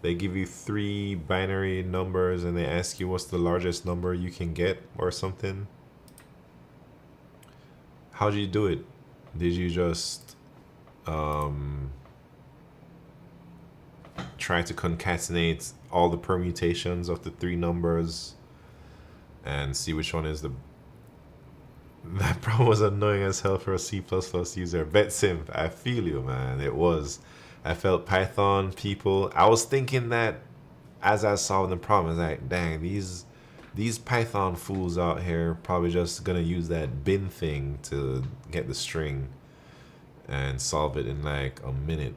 they give you 3 binary numbers and they ask you what's the largest number you can get or something? How did you do it? Did you just try to concatenate all the permutations of the 3 numbers and see which one is the... That problem was annoying as hell for a C++ user. BetSimp, I feel you, man. It was. I felt Python people. I was thinking that as I was solving the problem, I was like, dang, these Python fools out here probably just gonna use that bin thing to get the string and solve it in like a minute.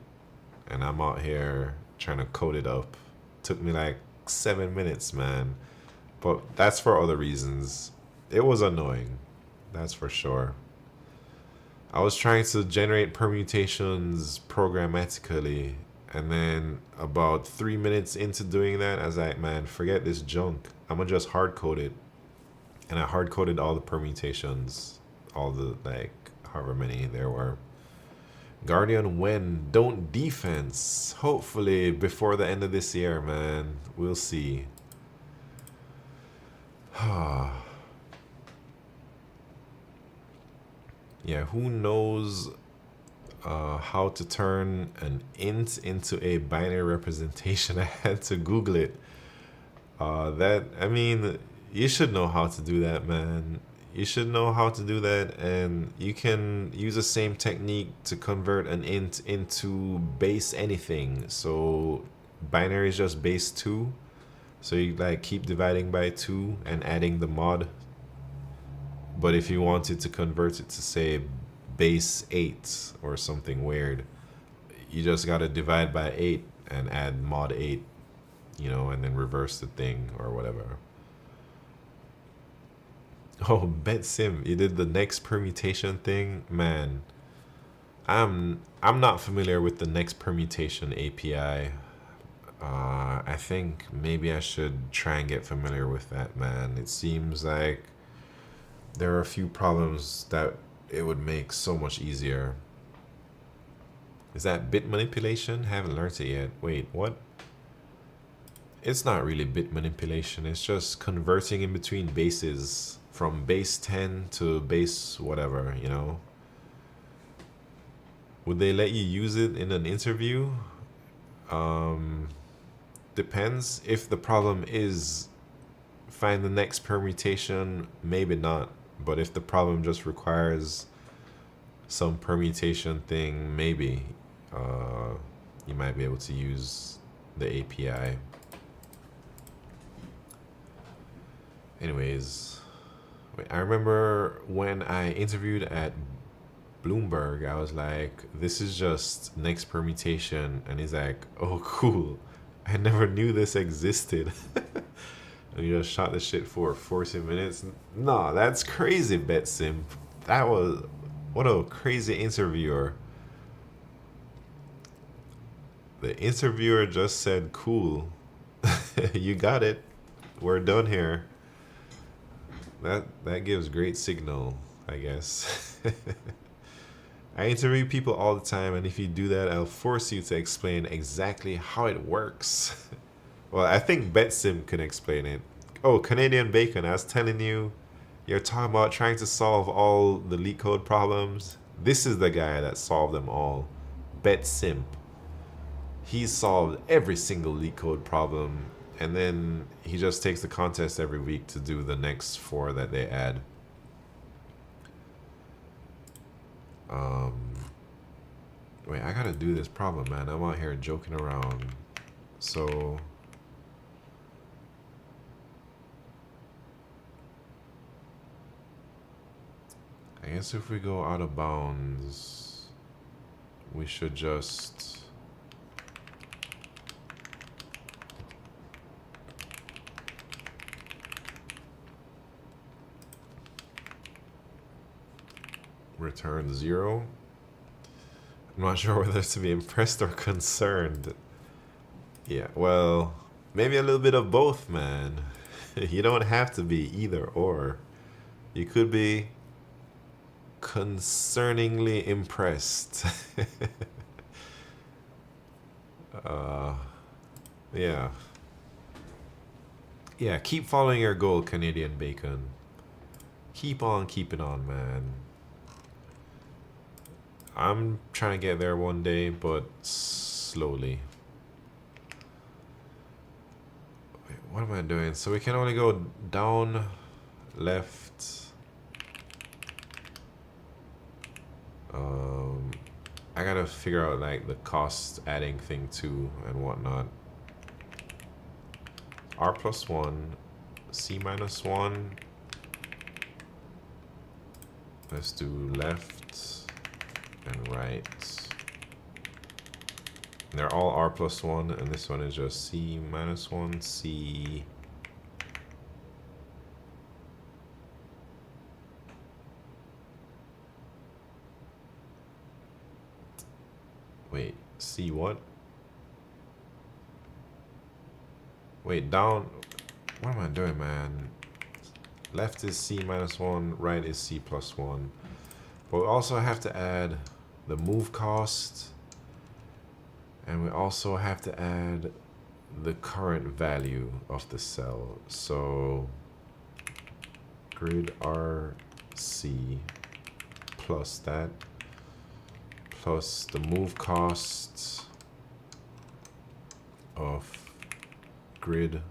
And I'm out here trying to code it up. Took me like 7 minutes, man. But that's for other reasons. It was annoying. That's for sure. I was trying to generate permutations programmatically, and then about 3 minutes into doing that, I was like, man, forget this junk. I'm gonna just hard code it. And I hard coded all the permutations, all the like however many there were. Guardian when don't defense. Hopefully before the end of this year, man. We'll see. Yeah, who knows how to turn an int into a binary representation? I had to Google it. I mean, you should know how to do that, man. You should know how to do that, and you can use the same technique to convert an int into base anything. So binary is just base 2. So you like keep dividing by 2 and adding the mod. But if you wanted to convert it to say base 8 or something weird, you just gotta divide by 8 and add mod 8, you know, and then reverse the thing or whatever. Oh, BetSim, you did the next permutation thing? Man, I'm not familiar with the next permutation API. I think maybe I should try and get familiar with that, man. It seems like there are a few problems that it would make so much easier. Is that bit manipulation? Haven't learned it yet. Wait, what? It's not really bit manipulation. It's just converting in between bases from base 10 to base whatever, you know? Would they let you use it in an interview? Depends. If the problem is find the next permutation, maybe not. But if the problem just requires some permutation thing, maybe you might be able to use the API. Anyways, wait, I remember when I interviewed at Bloomberg, I was like, this is just next permutation. And he's like, oh, cool. I never knew this existed. And you just shot the shit for 40 minutes. Nah, that's crazy, BetSim. That was, what a crazy interviewer. The interviewer just said, cool. You got it. We're done here. That gives great signal, I guess. I interview people all the time, and if you do that, I'll force you to explain exactly how it works. Well, I think BetSim can explain it. Oh, Canadian Bacon, I was telling you, you're talking about trying to solve all the LeetCode problems. This is the guy that solved them all. BetSim. He's solved every single LeetCode problem, and then he just takes the contest every week to do the next 4 that they add. Wait, I gotta do this problem, man. I'm out here joking around. So I guess if we go out of bounds, we should just return 0. I'm not sure whether to be impressed or concerned. Yeah, well, maybe a little bit of both, man. You don't have to be either or. You could be concerningly impressed. Yeah. Yeah, keep following your goal, Canadian Bacon. Keep on keeping on, man. I'm trying to get there one day, but slowly. Wait, what am I doing? So we can only go down, left. I gotta figure out like the cost adding thing too and whatnot. R+1, C-1. Let's do left and right. And they're all R+1, and this one is just C-1, C. Wait, C what? Wait, down. What am I doing, man? Left is C-1, right is C+1. But we also have to add the move cost, and we also have to add the current value of the cell. So grid RC plus that, plus the move costs of grid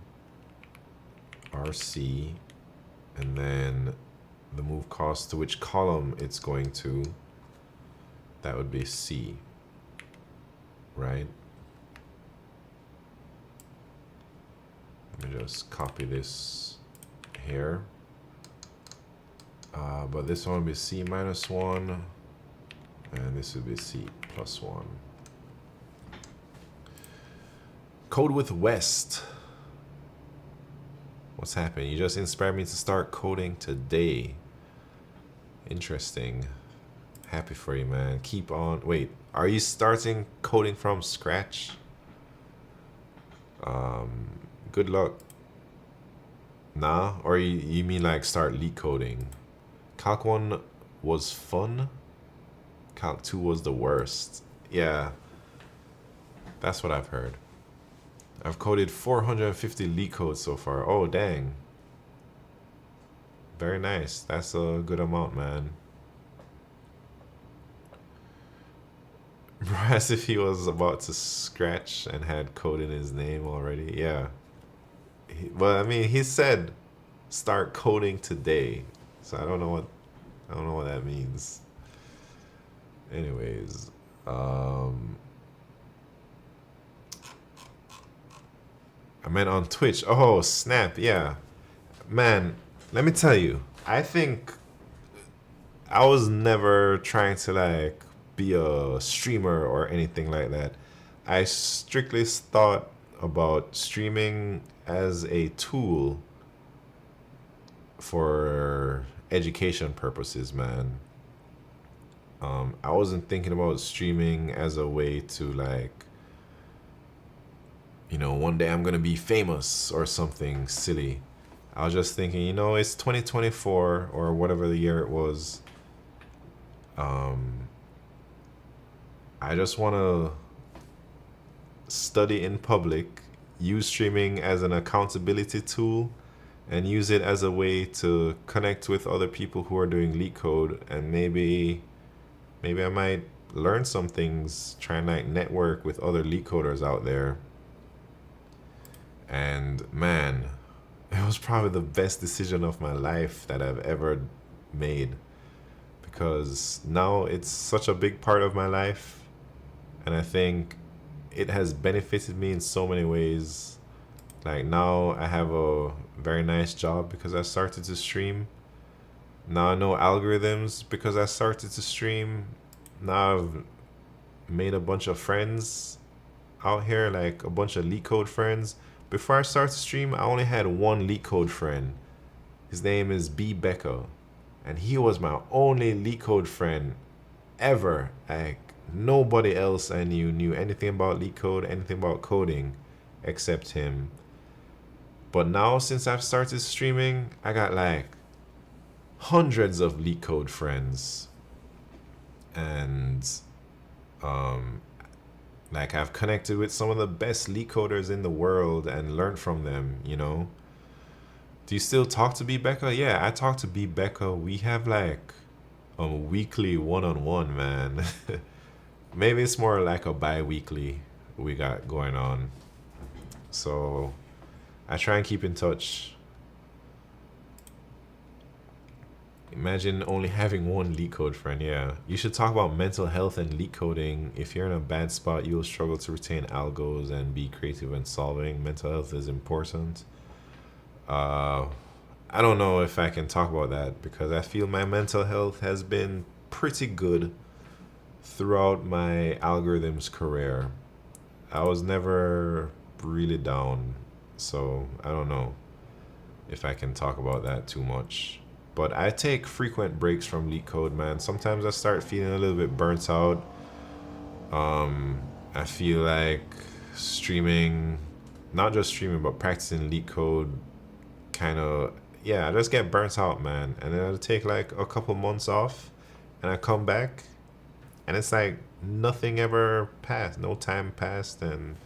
RC, and then the move cost to which column it's going to, that would be C, right? Let me just copy this here. But this one would be C minus 1, and this would be C plus 1. Code with West. What's happening? You just inspired me to start coding today. Interesting. Happy for you, man. Keep on. Wait, are you starting coding from scratch? Good luck. Nah? Or you mean like start LeetCoding? Calc 1 was fun. Calc 2 was the worst. Yeah. That's what I've heard. I've coded 450 LeetCode so far. Oh, dang. Very nice. That's a good amount, man. As if he was about to scratch and had code in his name already. Yeah. Well, I mean, he said start coding today. So I don't know what that means. Anyways, I meant on Twitch. Oh, snap. Yeah. Man, let me tell you, I think I was never trying to like be a streamer or anything like that. I strictly thought about streaming as a tool for education purposes, man. I wasn't thinking about streaming as a way to like, one day I'm gonna be famous or something silly. I was just thinking, it's 2024 or whatever the year it was. I just want to study in public, use streaming as an accountability tool, and use it as a way to connect with other people who are doing LeetCode, and maybe I might learn some things, try and like network with other LeetCoders out there. And man, it was probably the best decision of my life that I've ever made, because now it's such a big part of my life, and I think it has benefited me in so many ways. Like now I have a very nice job because I started to stream. Now I know algorithms because I started to stream. Now I've made a bunch of friends out here, like a bunch of LeetCode friends. Before I started to stream, I only had one LeetCode friend. His name is B. Becca. And he was my only LeetCode friend ever. Like nobody else I knew anything about LeetCode, anything about coding, except him. But now, since I've started streaming, I got like hundreds of LeetCode friends. And like I've connected with some of the best LeetCoders in the world and learned from them, Do you still talk to B. Becca? Yeah, I talk to B. Becca. We have like a weekly one-on-one, man. Maybe it's more like a bi-weekly we got going on. So I try and keep in touch. Imagine only having one LeetCode friend. Yeah, you should talk about mental health and LeetCoding. If you're in a bad spot, you'll struggle to retain algos and be creative when solving. Mental health is important. I don't know if I can talk about that because I feel my mental health has been pretty good throughout my algorithms career. I was never really down, so I don't know if I can talk about that too much. But I take frequent breaks from LeetCode, man. Sometimes I start feeling a little bit burnt out. I feel like streaming, not just streaming, but practicing LeetCode I just get burnt out, man. And then I'll take like a couple months off and I come back, and it's like nothing ever passed, no time passed, and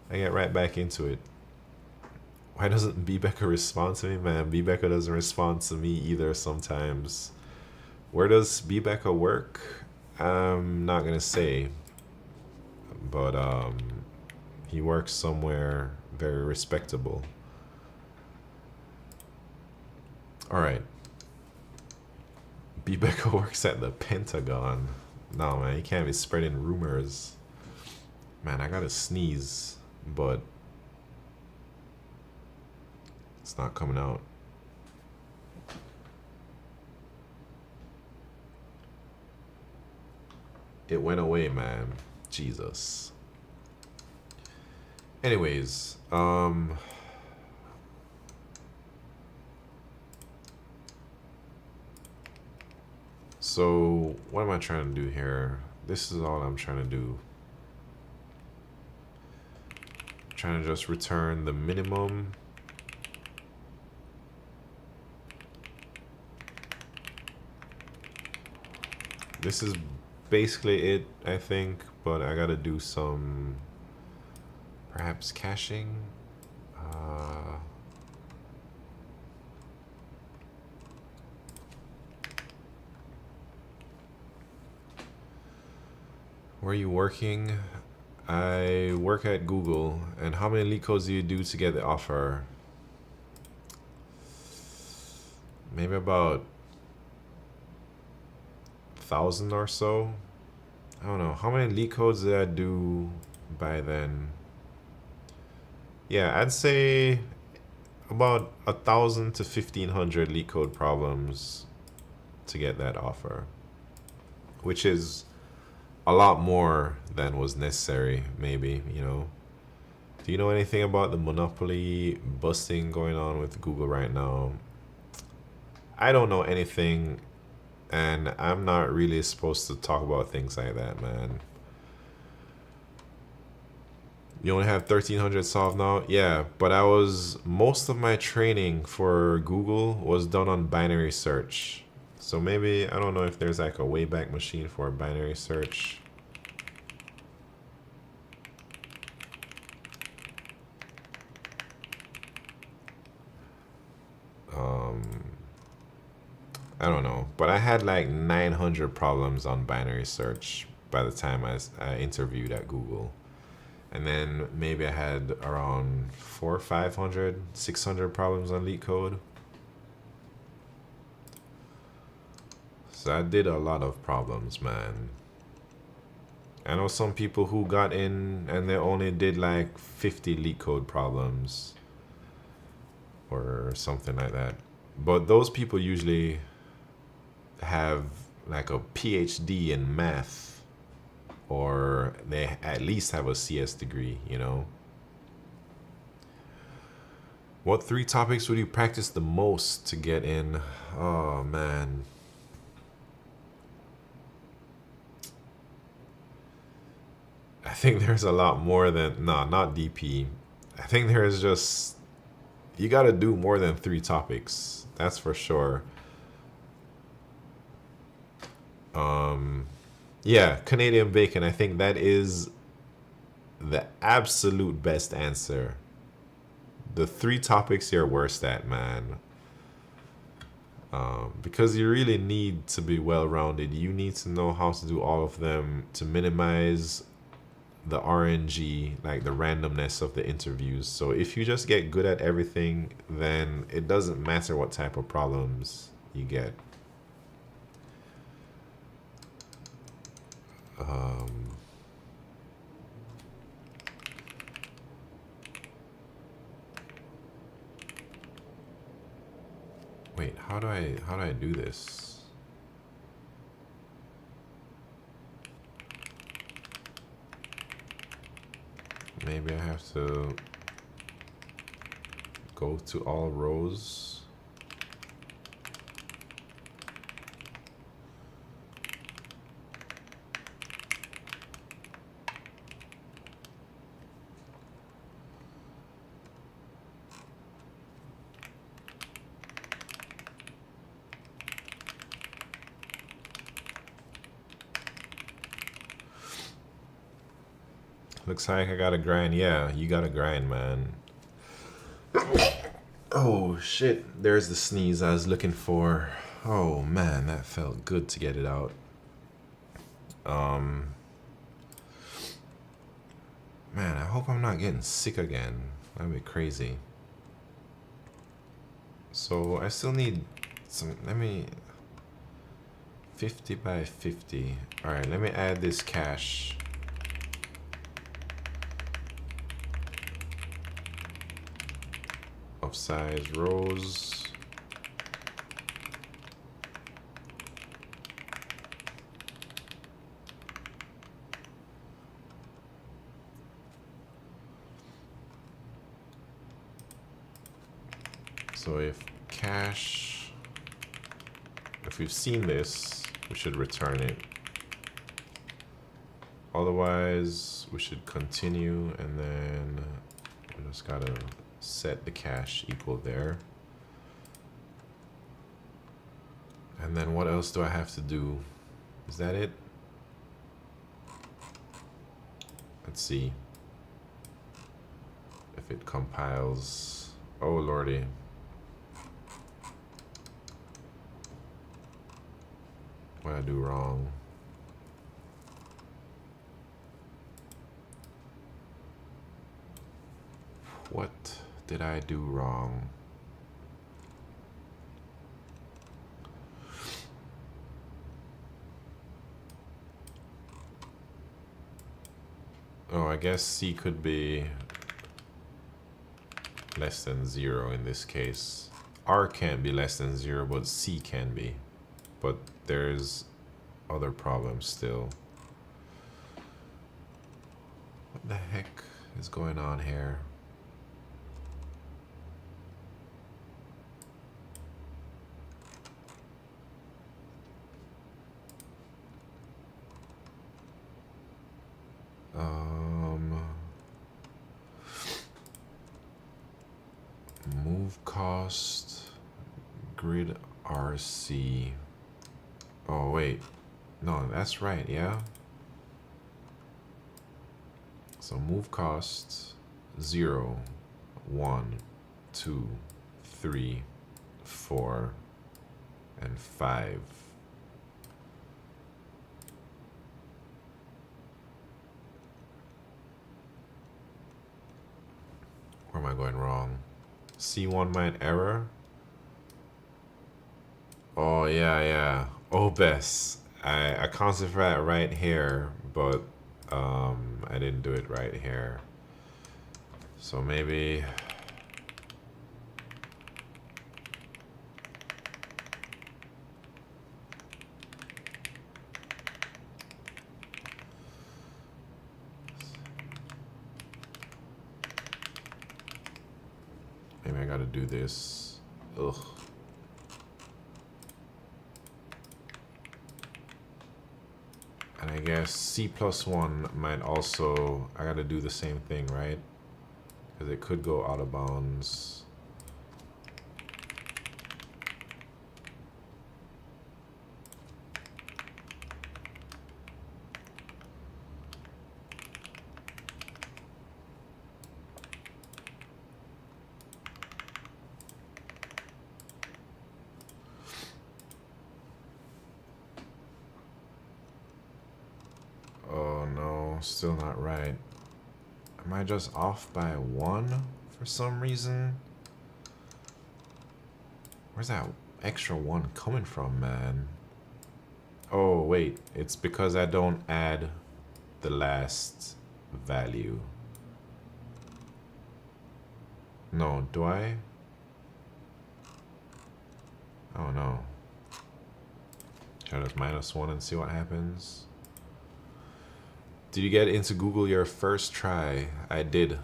I get right back into it. Why doesn't Becca respond to me, man? Becca doesn't respond to me either sometimes. Where does Becca work? I'm not gonna say, but he works somewhere very respectable. All right. Becca works at the Pentagon. No, man, you can't be spreading rumors. Man, I gotta sneeze, but it's not coming out. It went away, man. Jesus. Anyways, so what am I trying to do here? This is all I'm trying to do. I'm trying to just return the minimum. This is basically it, I think, but I gotta do some perhaps caching. Where are you working? I work at Google. And how many LeetCodes do you do to get the offer? Maybe about 1,000 or so. I don't know. How many LeetCodes did I do by then? Yeah, I'd say about 1,000 to 1,500 LeetCode problems to get that offer, which is a lot more than was necessary, maybe, you know. Do you know anything about the monopoly busting going on with Google right now? I don't know anything, and I'm not really supposed to talk about things like that, man. You only have 1,300 solved now? Yeah, but most of my training for Google was done on binary search. So maybe, I don't know if there's like a Wayback Machine for binary search. I don't know, but I had like 900 problems on binary search by the time I interviewed at Google. And then maybe I had around 400, 500, 600 problems on LeetCode. So I did a lot of problems, man. I know some people who got in and they only did like 50 LeetCode problems or something like that. But those people usually have like a PhD in math, or they at least have a CS degree, you know. What 3 topics would you practice the most to get in? Oh, man. I think there's a lot more than, nah, not DP. I think there's just, you gotta do more than 3 topics. That's for sure. Yeah, Canadian bacon. I think that is the absolute best answer. The 3 topics you're worst at, man. Because you really need to be well-rounded. You need to know how to do all of them to minimize the RNG, like the randomness of the interviews. So if you just get good at everything, then it doesn't matter what type of problems you get. Wait, how do I do this? Maybe I have to go to all rows. Looks like I gotta grind. Yeah, you gotta grind, man. Oh shit, there's the sneeze I was looking for. Oh man, that felt good to get it out. Man, I hope I'm not getting sick again. That'd be crazy. So I still need some, let me, 50 by 50. All right, let me add this cache. Of size rows. So if cache, if we've seen this, we should return it. Otherwise, we should continue, and then we just gotta set the cache equal there. And then what else do I have to do? Is that it? Let's see if it compiles. Oh lordy. What did I do wrong? What did I do wrong? Oh, I guess C could be less than 0 in this case. R can't be less than 0, but C can be. But there's other problems still. What the heck is going on here? Move cost, grid RC. Oh wait, no, that's right, yeah. So move cost 0, 1, 2, 3, 4, and 5. Where am I going wrong? C1 might error. Oh yeah. OBS. I accounted for that right here, but I didn't do it right here. So maybe I gotta do this. Ugh. And I guess C+1 might also, I gotta do the same thing, right? Because it could go out of bounds. Oh no, still not right. Am I just off by 1 for some reason? Where's that extra 1 coming from, man? Oh wait, it's because I don't add the last value. No, do I? Oh no. Should I just -1 and see what happens? Did you get into Google your first try? I did.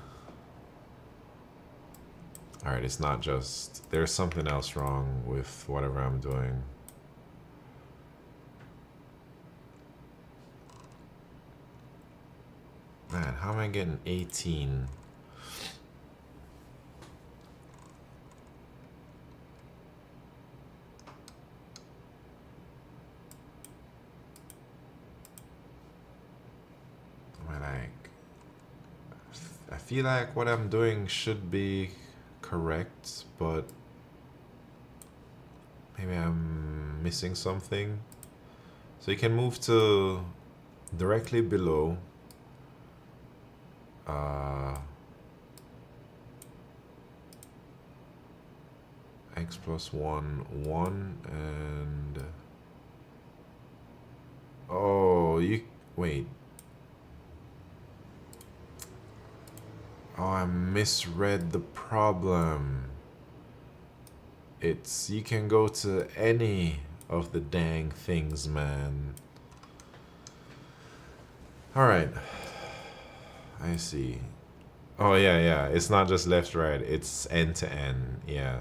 Alright, it's not just... There's something else wrong with whatever I'm doing. Man, how am I getting 18? Am I like... feel like what I'm doing should be correct, but maybe I'm missing something. So you can move to directly below x plus 1, 1, and oh, you wait. Oh, I misread the problem. It's you can go to any of the dang things, man. All right, I see. Oh yeah, it's not just left right, it's end to end. Yeah.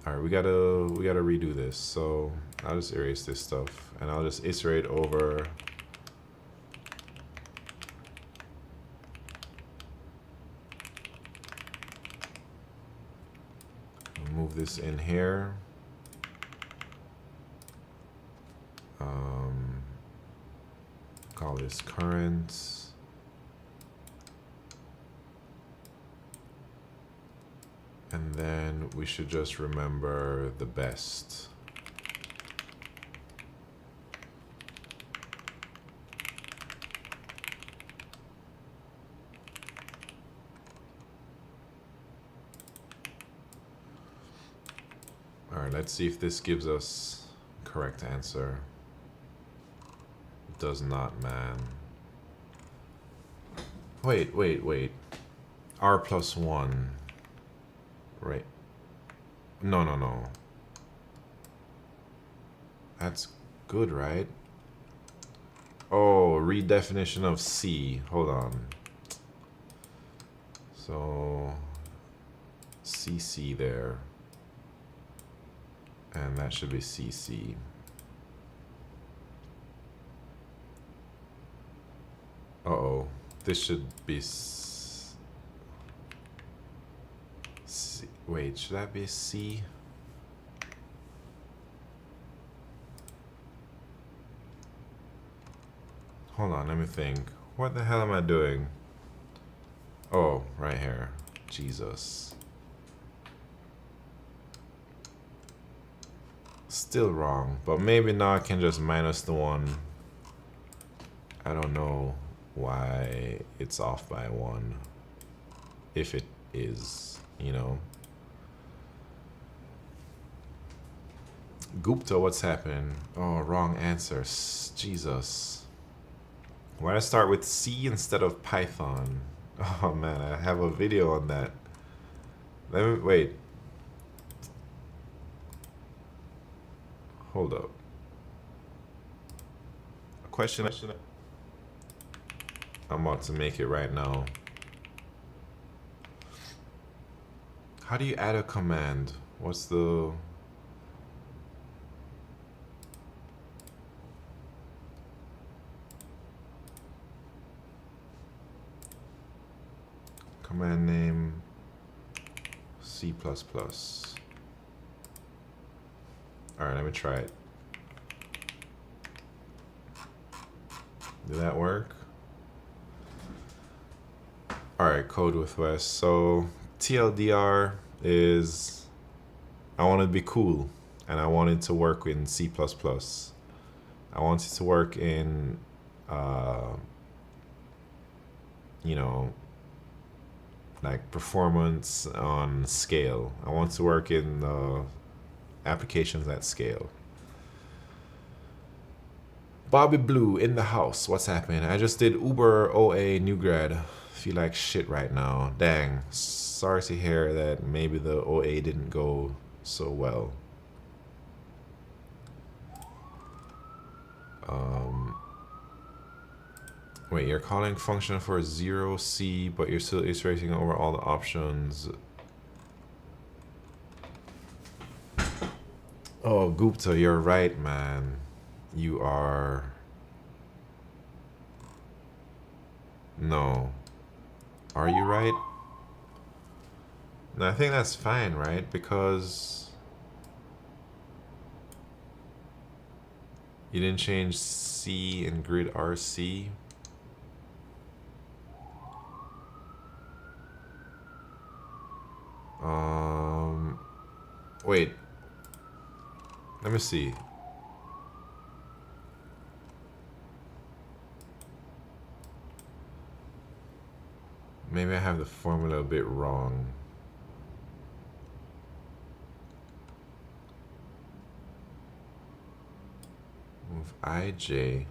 All right, we gotta redo this. So I'll just erase this stuff and I'll just iterate over move this in here. Call this current. And then we should just remember the best. All right, let's see if this gives us correct answer. It does not, man. Wait. R plus 1. Right. No. That's good, right? Oh, redefinition of C. Hold on. So CC there. And that should be CC. Uh-oh. This should be C. Wait, should that be C? Hold on, let me think. What the hell am I doing? Oh, right here. Jesus. Still wrong, but maybe now I can just minus the 1. I don't know why it's off by 1. If it is, you know. Gupta, what's happening? Oh, wrong answer. Jesus. Why did I start with C instead of Python? Oh man, I have a video on that. Let me wait. Hold up. A question. I'm about to make it right now. How do you add a command? What's the... Command name C++. All right, let me try it. Did that work? All right, code with Wes. So TLDR is I want to be cool and I want it to work in C++. I want it to work in, you know, like performance on scale. I want to work in applications at scale. Bobby Blue in the house. What's happening? I just did Uber OA new grad. Feel like shit right now. Dang. Sorry to hear that maybe the OA didn't go so well. Wait, you're calling function for 0C, but you're still iterating over all the options. Oh, Gupta, you're right, man. You are... No. Are you right? No, I think that's fine, right? Because... you didn't change C in grid RC. Wait, let me see. Maybe I have the formula a bit wrong. Move ij.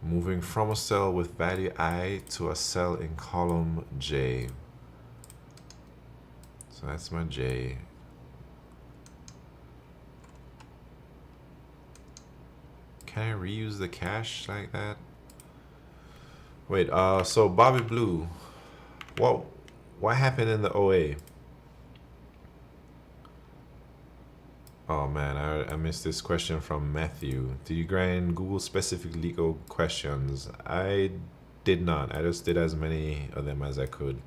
Moving from a cell with value I to a cell in column J. So that's my J. Can I reuse the cache like that? Wait, so Bobby Blue, what happened in the OA? Oh man, I missed this question from Matthew. Did you grind Google specific LeetCode questions? I did not. I just did as many of them as I could.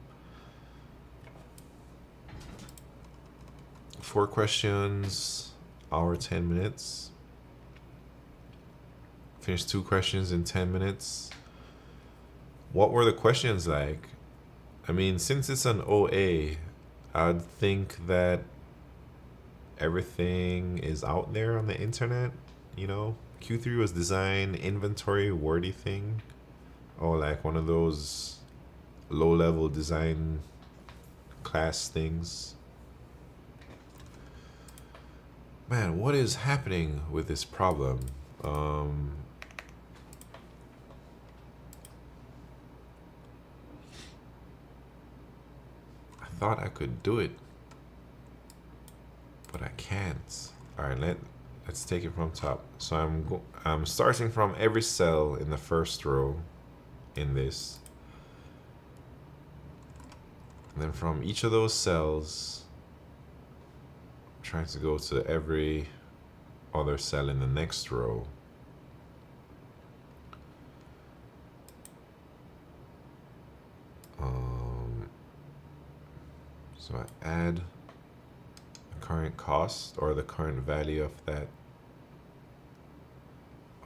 4 questions, hour 10 minutes. Finished 2 questions in 10 minutes. What were the questions like? I mean, since it's an OA, I'd think that everything is out there on the internet, you know? Q3 was design, inventory, wordy thing. Oh, like one of those low-level design class things. Man, what is happening with this problem? I thought I could do it, but I can't. All right, let's take it from top. So I'm starting from every cell in the first row in this. And then from each of those cells, I'm trying to go to every other cell in the next row. So I add the current cost or the current value of that.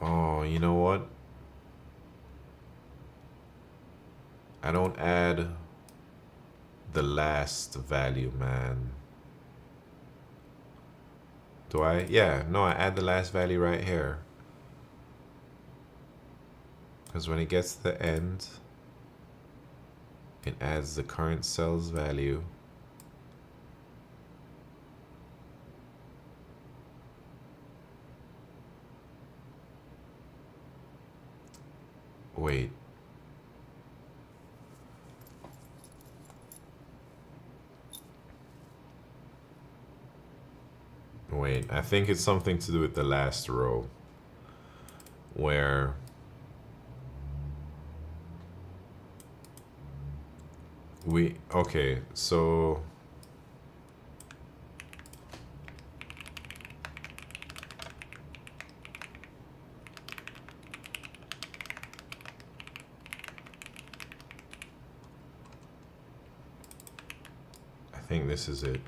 Oh, you know what? I don't add the last value, man. Do I? Yeah, no, I add the last value right here. Because when it gets to the end, it adds the current cell's value. Wait. Wait, I think it's something to do with the last row. Where okay, so I think this is it.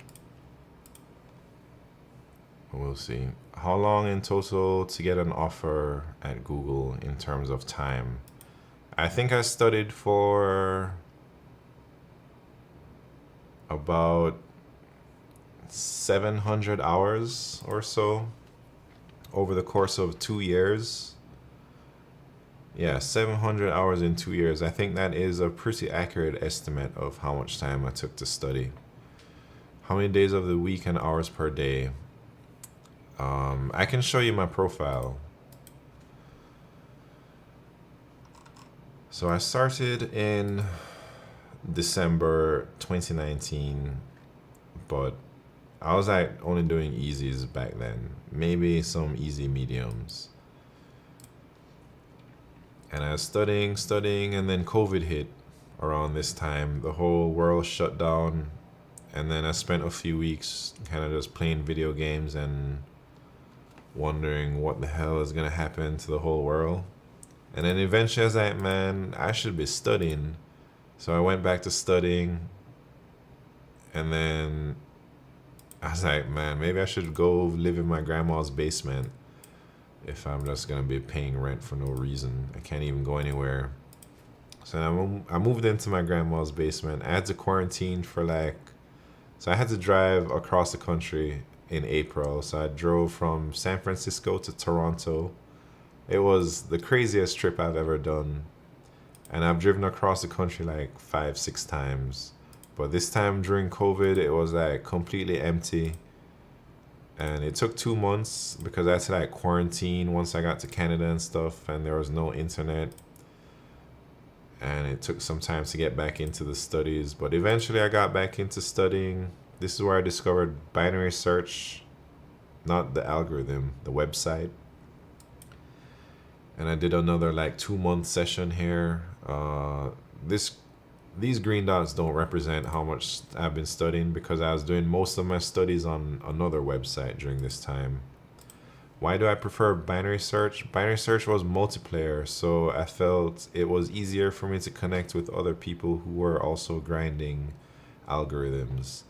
We'll see. How long in total to get an offer at Google in terms of time? I think I studied for about 700 hours or so over the course of 2 years. Yeah, 700 hours in 2 years. I think that is a pretty accurate estimate of how much time I took to study. How many days of the week and hours per day? I can show you my profile. So I started in December 2019, but I was like only doing easies back then, maybe some easy mediums. And I was studying, and then COVID hit around this time. The whole world shut down, and then I spent a few weeks kind of just playing video games and wondering what the hell is gonna happen to the whole world. And then eventually I was like, man, I should be studying. So I went back to studying, and then I was like, man, maybe I should go live in my grandma's basement if I'm just gonna be paying rent for no reason. I can't even go anywhere. So I moved into my grandma's basement. I had to quarantine for like, so I had to drive across the country in April. So I drove from San Francisco to Toronto. It was the craziest trip I've ever done. And I've driven across the country like 5, 6 times. But this time during COVID, it was like completely empty. And it took 2 months because I had to like quarantine once I got to Canada and stuff, and there was no internet. And it took some time to get back into the studies, but eventually I got back into studying. This is where I discovered binary search, not the algorithm, the website. And I did another like 2 month session here. These green dots don't represent how much I've been studying because I was doing most of my studies on another website during this time. Why do I prefer binary search? Binary search was multiplayer, so I felt it was easier for me to connect with other people who were also grinding algorithms.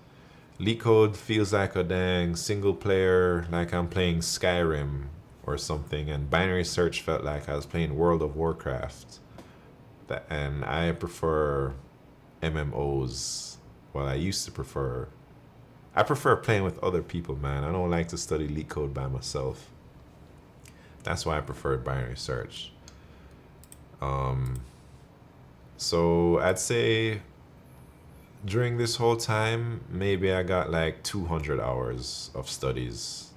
LeetCode feels like a dang single player, like I'm playing Skyrim or something, and binary search felt like I was playing World of Warcraft. And I prefer MMOs. Well, I prefer playing with other people, man. I don't like to study LeetCode by myself. That's why I preferred binary search. So I'd say during this whole time, maybe I got like 200 hours of studies.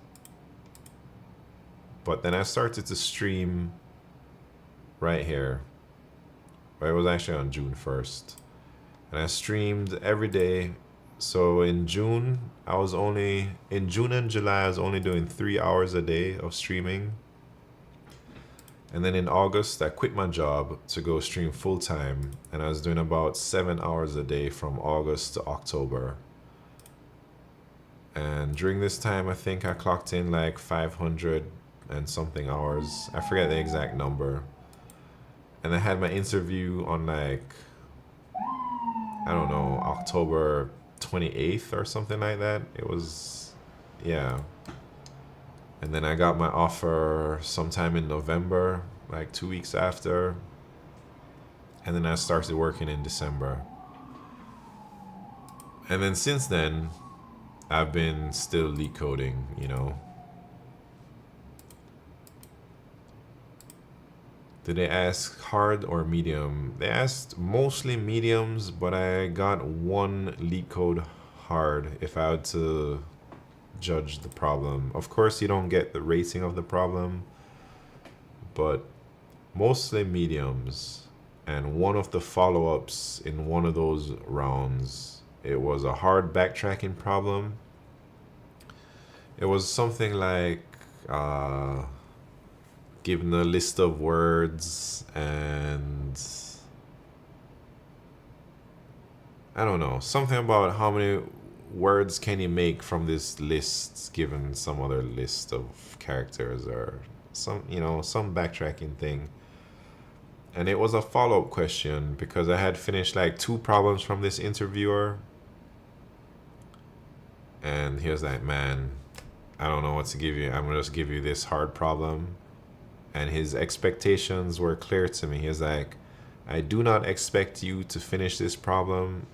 But then I started to stream right here. It was actually on June 1st. And I streamed every day. So in June and July, I was only doing 3 hours a day of streaming. And then in August, I quit my job to go stream full time. And I was doing about 7 hours a day from August to October. And during this time, I think I clocked in like 500 and something hours. I forget the exact number. And I had my interview on like, I don't know, October 28th or something like that. It was, yeah. And then I got my offer sometime in November, like 2 weeks after. And then I started working in December. And then since then, I've been still leak coding, you know. Did they ask hard or medium? They asked mostly mediums, but I got one LeetCode hard if I had to judge the problem. Of course, you don't get the rating of the problem, but mostly mediums. And one of the follow-ups in one of those rounds, it was a hard backtracking problem. It was something like given a list of words and I don't know, something about how many words can you make from this list given some other list of characters or some, you know, some backtracking thing. And it was a follow-up question because I had finished like 2 problems from this interviewer. And he was like, man, I don't know what to give you. I'm gonna just give you this hard problem. And his expectations were clear to me. He was like, I do not expect you to finish this problem,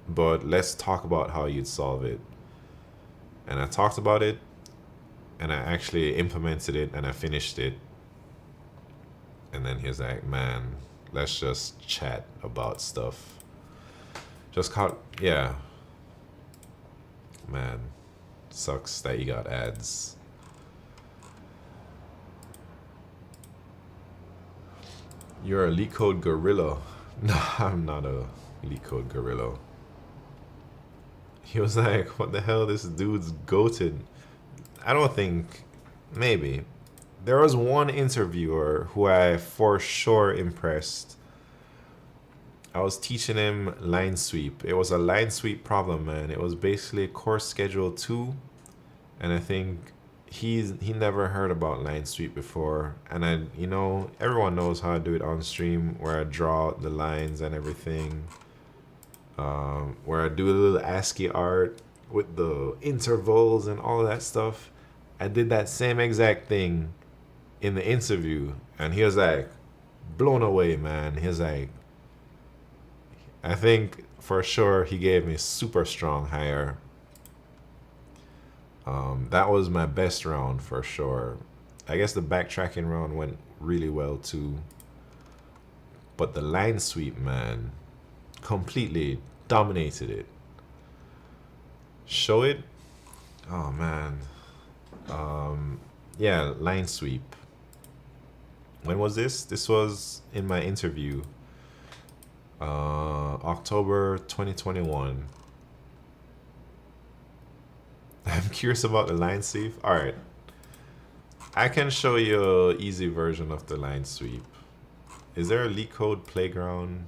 but let's talk about how you'd solve it. And I talked about it, and I actually implemented it, and I finished it. And then he was like, man, let's just chat about stuff. Yeah. Man, sucks that you got ads. You're a LeetCode gorilla. No, I'm not a LeetCode gorilla. He was like, what the hell, this dude's goated. I don't think, maybe. There was one interviewer who I for sure impressed. I was teaching him line sweep. It was a line sweep problem, man. It was basically course schedule 2. And I think he never heard about line sweep before. And you know, everyone knows how I do it on stream, where I draw the lines and everything. Where I do a little ASCII art with the intervals and all of that stuff. I did that same exact thing in the interview. And he was like, blown away, man. He was like, I think for sure he gave me super strong higher. That was my best round for sure. I guess the backtracking round went really well too. But the line sweep, man, completely dominated it. Show it? Oh man. Yeah, line sweep. When was this? This was in my interview. October 2021. I'm curious about the line sweep. Alright. I can show you an easy version of the line sweep. Is there a LeetCode playground?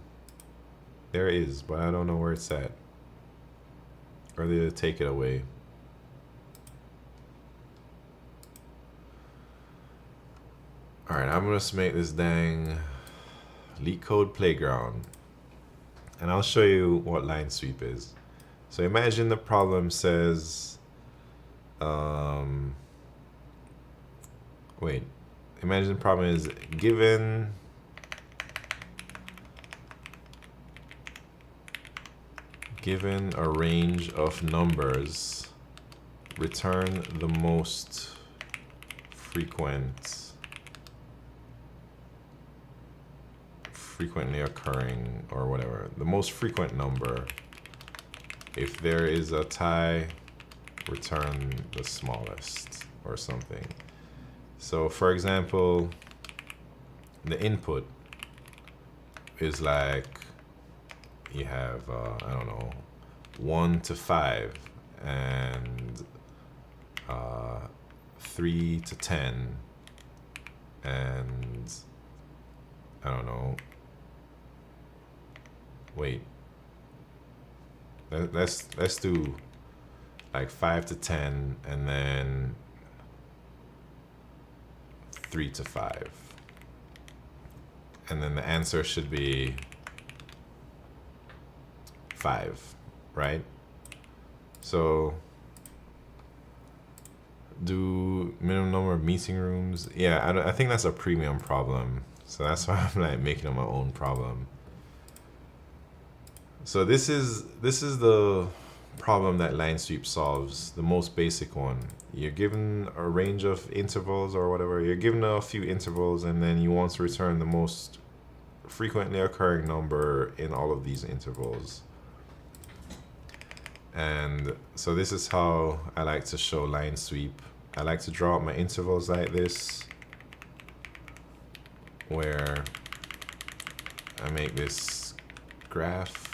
There is, but I don't know where it's at. Or they take it away. Alright, I'm gonna make this dang LeetCode playground. And I'll show you what line sweep is. So imagine the problem says, wait, imagine the problem is given a range of numbers, return the most frequently occurring, or whatever, the most frequent number. If there is a tie, return the smallest, or something. So for example, the input is like, you have, I don't know, 1 to 5, and 3 to 10, and I don't know, wait, let's do like 5 to 10, and then 3 to 5, and then the answer should be 5, right? So do minimum number of meeting rooms. Yeah, I think that's a premium problem, so that's why I'm like making it my own problem. So this is the problem that line sweep solves, the most basic one. You're given a range of intervals or whatever, you're given a few intervals, and then you want to return the most frequently occurring number in all of these intervals. And so this is how I like to show line sweep. I like to draw out my intervals like this, where I make this graph,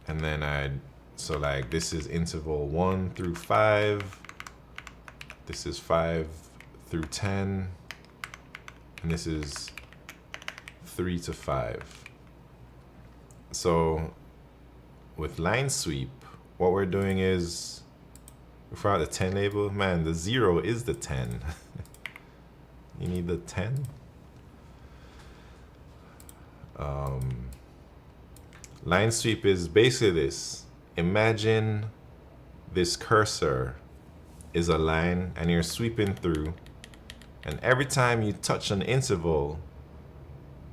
and then so like this is interval 1 through 5, this is 5 through 10, and this is 3 to 5. So with line sweep, what we're doing is, without the 10 label, man, the 0 is the 10. You need the 10. Line sweep is basically this. Imagine this cursor is a line and you're sweeping through, and every time you touch an interval,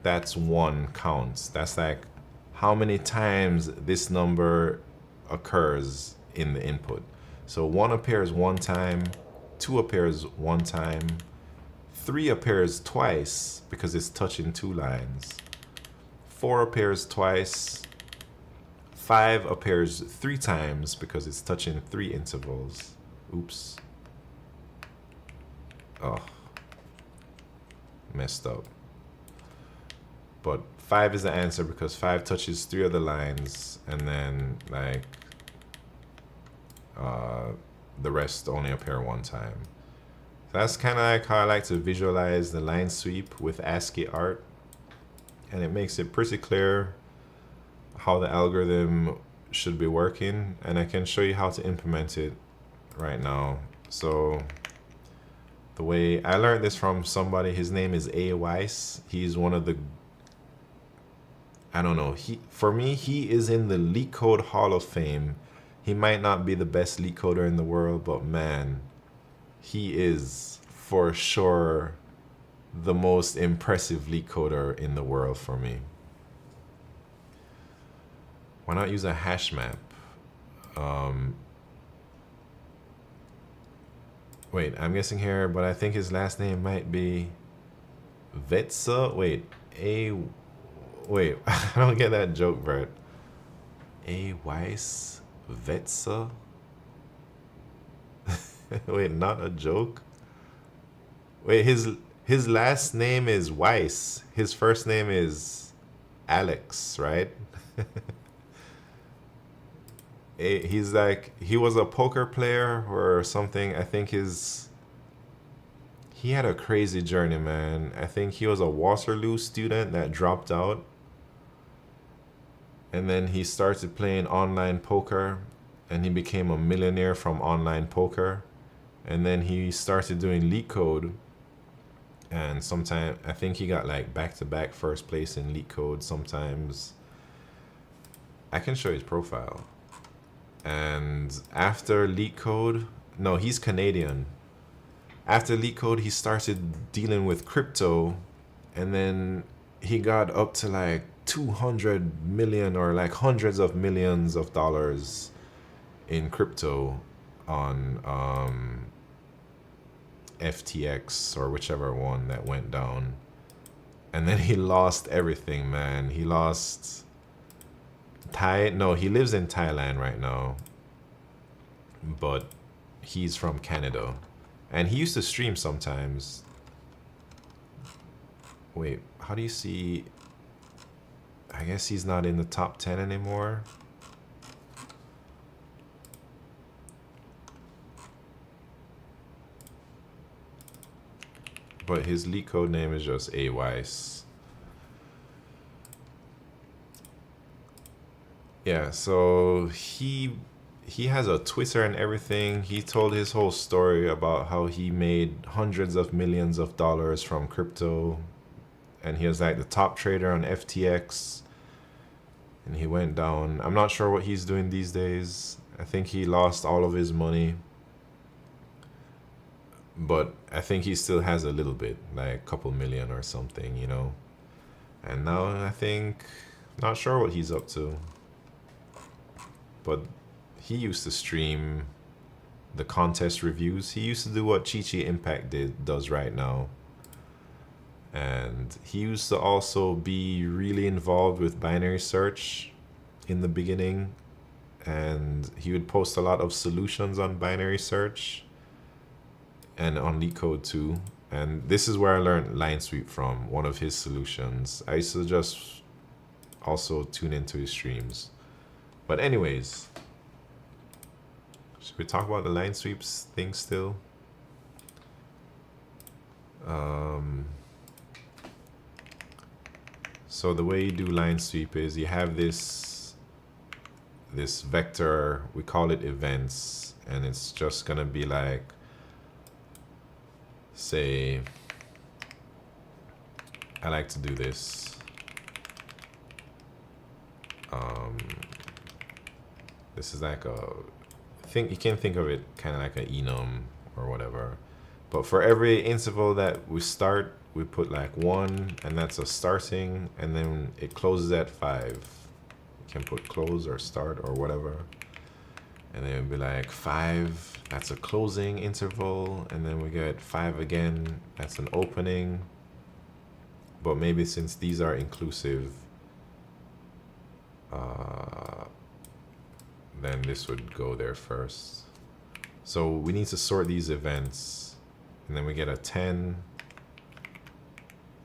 that's 1 counts. That's like how many times this number occurs in the input. So 1 appears 1 time, 2 appears 1 time, 3 appears twice because it's touching 2 lines, 4 appears twice, 5 appears 3 times because it's touching 3 intervals. Oops. Oh, messed up. But 5 is the answer because 5 touches 3 other lines, and then like the rest only appear 1 time. So that's kind of like how I like to visualize the line sweep with ASCII art, and it makes it pretty clear how the algorithm should be working, and I can show you how to implement it right now. So the way I learned this from somebody, his name is A. Weiss. He's one of the, I don't know, for me, he is in the LeetCode Hall of Fame. He might not be the best LeetCoder in the world, but man, he is for sure the most impressive LeetCoder in the world for me. Why not use a hash map? Wait, I'm guessing here, but I think his last name might be Vetsa. Wait, I don't get that joke, Bert. A Weiss Vetsa. Wait, not a joke. Wait, his last name is Weiss. His first name is Alex, right? He's like, he was a poker player or something. I think he had a crazy journey, man. I think he was a Waterloo student that dropped out. And then he started playing online poker and he became a millionaire from online poker. And then he started doing LeetCode. And sometime I think he got like back-to-back first place in LeetCode sometimes. I can show his profile. And after LeetCode, no, he's Canadian. After LeetCode, he started dealing with crypto, and then he got up to like 200 million or like hundreds of millions of dollars in crypto on FTX or whichever one that went down. And then he lost everything, man. He lost he lives in Thailand right now, but he's from Canada, and he used to stream sometimes. Wait, how do you see? I guess he's not in the top 10 anymore. But his LeetCode name is just A Weiss. Yeah, so he has a Twitter and everything. He told his whole story about how he made hundreds of millions of dollars from crypto, and he was like the top trader on FTX, and he went down. I'm not sure what he's doing these days. I think he lost all of his money, but I think he still has a little bit, like a couple million or something, you know. And now I think, not sure what he's up to. But he used to stream the contest reviews. He used to do what Chi Impact does right now. And he used to also be really involved with binary search in the beginning. And he would post a lot of solutions on binary search and on LeetCode too. And this is where I learned line sweep from, one of his solutions. I used to just also tune into his streams. But anyways, should we talk about the line sweeps thing still? So the way you do line sweep is you have this vector, we call it events, and it's just gonna be like, say, I like to do this. This is like you can think of it kind of like an enum or whatever. But for every interval that we start, we put like 1, and that's a starting, and then it closes at 5. You can put close or start or whatever. And then it'd be like 5, that's a closing interval, and then we get 5 again, that's an opening. But maybe since these are inclusive, then this would go there first. So we need to sort these events, and then we get a 10,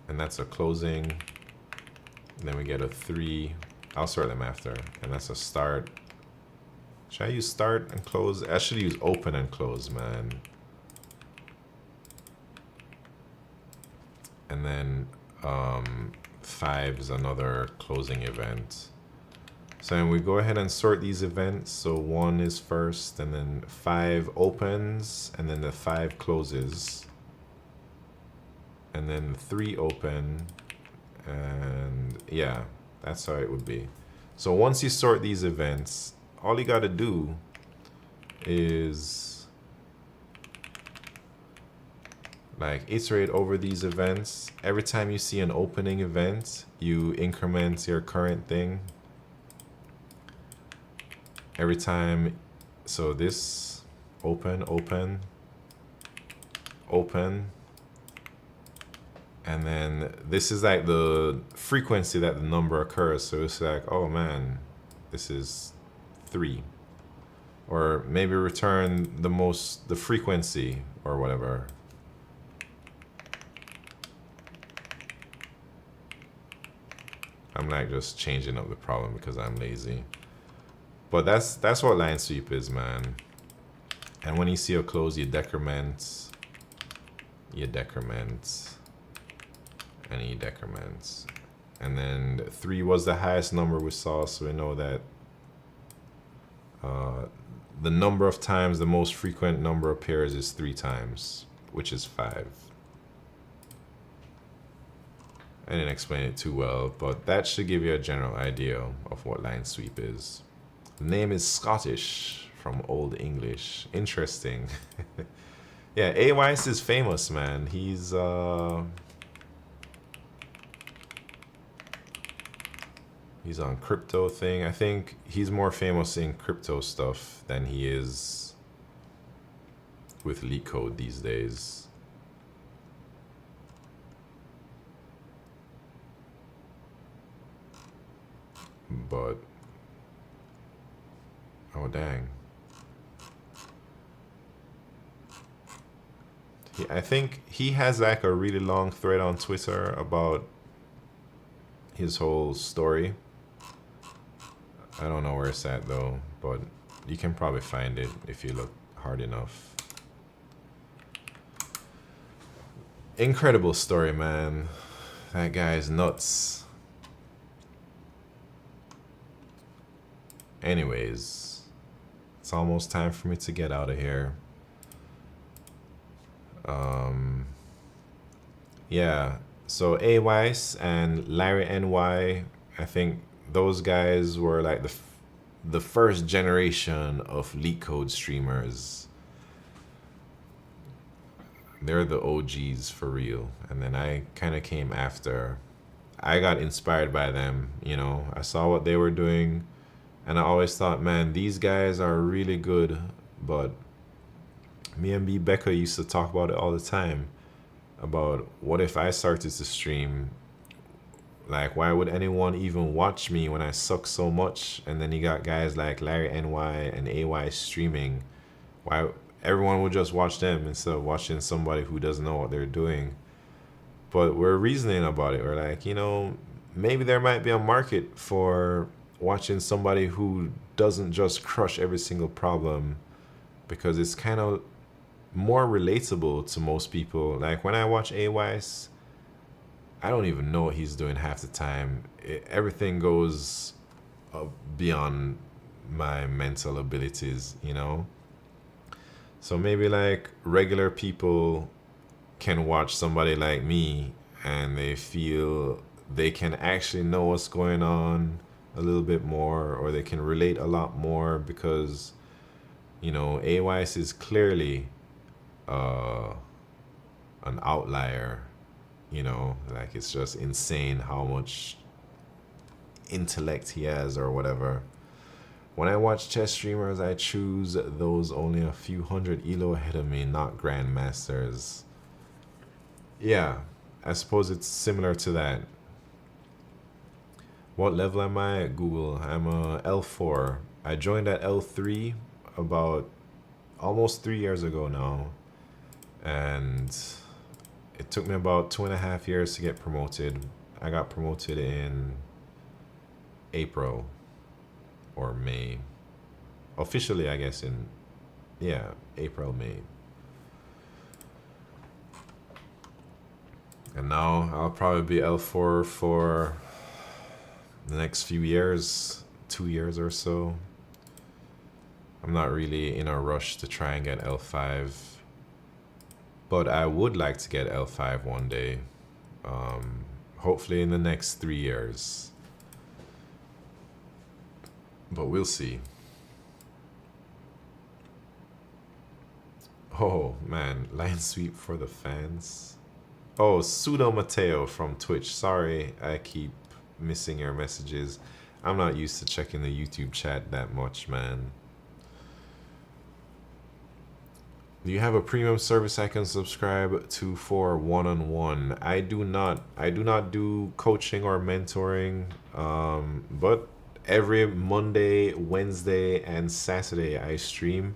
and that's a closing, and then we get a 3. I'll sort them after, and that's a start. Should I use start and close? I should use open and close, man. And then 5 is another closing event. So then we go ahead and sort these events. So 1 is first, and then 5 opens, and then the 5 closes. And then 3 open, and yeah, that's how it would be. So once you sort these events, all you gotta do is like iterate over these events. Every time you see an opening event, you increment your current thing. every time. So this open, open, open, and then this is like the frequency that the number occurs. So it's like, oh man, this is 3. Or maybe return the frequency or whatever. I'm like just changing up the problem because I'm lazy. But that's what line sweep is, man. And when you see a close, you decrement, and you decrement. And then 3 was the highest number we saw, so we know that the number of times the most frequent number appears is 3 times, which is 5. I didn't explain it too well, but that should give you a general idea of what line sweep is. The name is Scottish from Old English. Interesting. Yeah, A. Weiss is famous, man. He's on crypto thing. I think he's more famous in crypto stuff than he is with LeetCode these days. But oh dang. I think he has like a really long thread on Twitter about his whole story. I don't know where it's at though, but you can probably find it if you look hard enough. Incredible story, man. That guy is nuts. Anyways, it's almost time for me to get out of here. Yeah, so A. Weiss and Larry NY, I think those guys were like the first generation of LeetCode streamers. They're the OGs for real. And then I kind of came after. I got inspired by them, you know. I saw what they were doing, and I always thought, man, these guys are really good. But me and B. Becca used to talk about it all the time, about what if I started to stream. Like, why would anyone even watch me when I suck so much? And then you got guys like Larry NY and AY streaming. Why everyone would just watch them instead of watching somebody who doesn't know what they're doing? But we're reasoning about it. We're like, you know, maybe there might be a market for watching somebody who doesn't just crush every single problem, because it's kind of more relatable to most people. Like when I watch AYS, I don't even know what he's doing half the time. Everything goes beyond my mental abilities, you know? So maybe like regular people can watch somebody like me and they feel they can actually know what's going on a little bit more, or they can relate a lot more because, you know, AYS is clearly an outlier, you know, like it's just insane how much intellect he has or whatever. When I watch chess streamers, I choose those only a few hundred elo ahead of me, not grandmasters. Yeah, I suppose it's similar to that. What level am I at Google? I'm a L4. I joined at L3 about almost 3 years ago now. And it took me about 2.5 years to get promoted. I got promoted in April or May. Officially, I guess in, yeah, April, May. And now I'll probably be L4 for the next few years, 2 years or so. I'm not really in a rush to try and get L5, but I would like to get L5 one day, hopefully in the next 3 years, but we'll see. Oh man, line sweep for the fans. Oh, Pseudo Mateo from Twitch. Sorry, I keep missing your messages. I'm not used to checking the YouTube chat that much, man. Do you have a premium service I can subscribe to for one-on-one? I do not. I do not do coaching or mentoring. But every Monday, Wednesday, and Saturday I stream,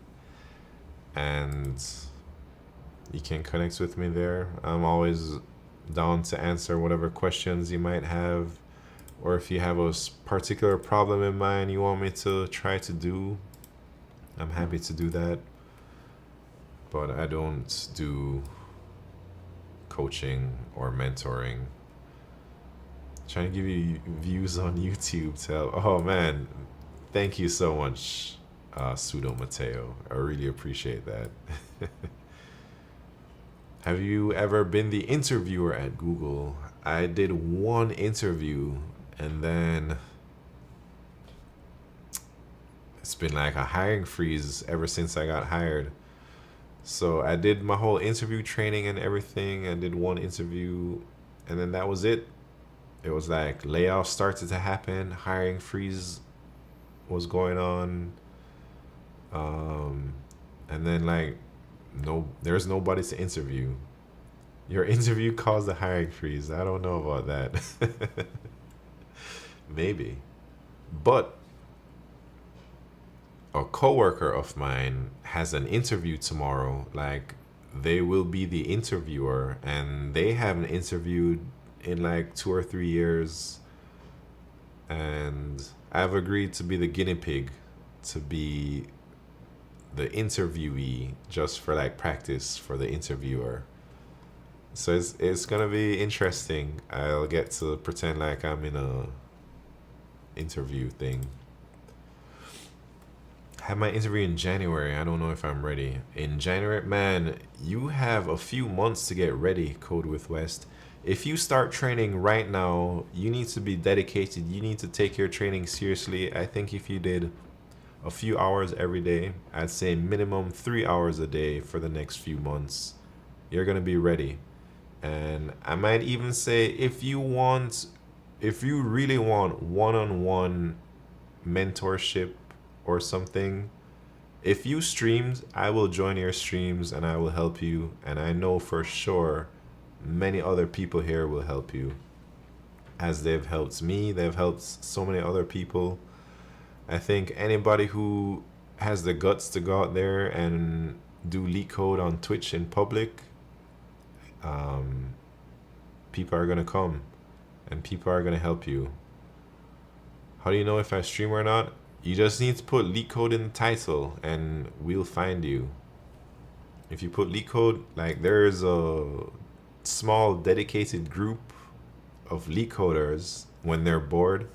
and you can connect with me there. I'm always down to answer whatever questions you might have, or if you have a particular problem in mind you want me to try to do, I'm happy to do that. But I don't do coaching or mentoring. Trying to give you views on YouTube. Oh man, thank you so much, Pseudo Mateo. I really appreciate that. Have you ever been the interviewer at Google? I did one interview, and then it's been like a hiring freeze ever since I got hired. So I did my whole interview training and everything. I did one interview, and then that was it. It was like layoffs started to happen, hiring freeze was going on, and then like there's nobody to interview. Your interview caused a hiring freeze. I don't know about that. Maybe, but a coworker of mine has an interview tomorrow. Like, they will be the interviewer, and they haven't interviewed in like 2 or 3 years, and I've agreed to be the guinea pig, to be the interviewee, just for like practice for the interviewer. So it's gonna be interesting. I'll get to pretend like I'm in a interview thing. Have my interview in January. I don't know if I'm ready. In January, man, you have a few months to get ready, Code with West. If you start training right now, you need to be dedicated. You need to take your training seriously. I think if you did a few hours every day, I'd say minimum 3 hours a day for the next few months, you're gonna be ready. And I might even say, if you really want one-on-one mentorship or something, if you streamed, I will join your streams and I will help you. And I know for sure many other people here will help you. As they've helped me, they've helped so many other people. I think anybody who has the guts to go out there and do LeetCode on Twitch in public, people are gonna come and people are gonna help you. How do you know if I stream or not? You just need to put LeetCode in the title and we'll find you. If you put LeetCode, like, there's a small dedicated group of LeetCoders. When they're bored,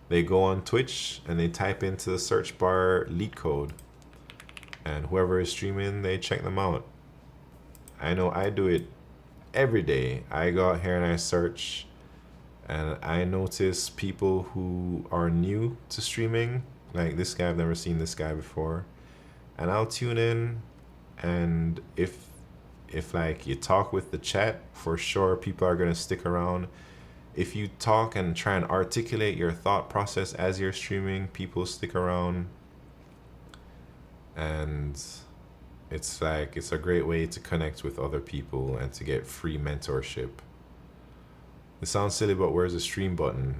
they go on Twitch and they type into the search bar LeetCode, and whoever is streaming, they check them out. I know I do it every day. I go out here and I search, and I notice people who are new to streaming. Like this guy, I've never seen this guy before, and I'll tune in. And if like you talk with the chat, for sure people are gonna stick around. If you talk and try and articulate your thought process as you're streaming, people stick around. And it's like, it's a great way to connect with other people and to get free mentorship. It sounds silly, but where's the stream button?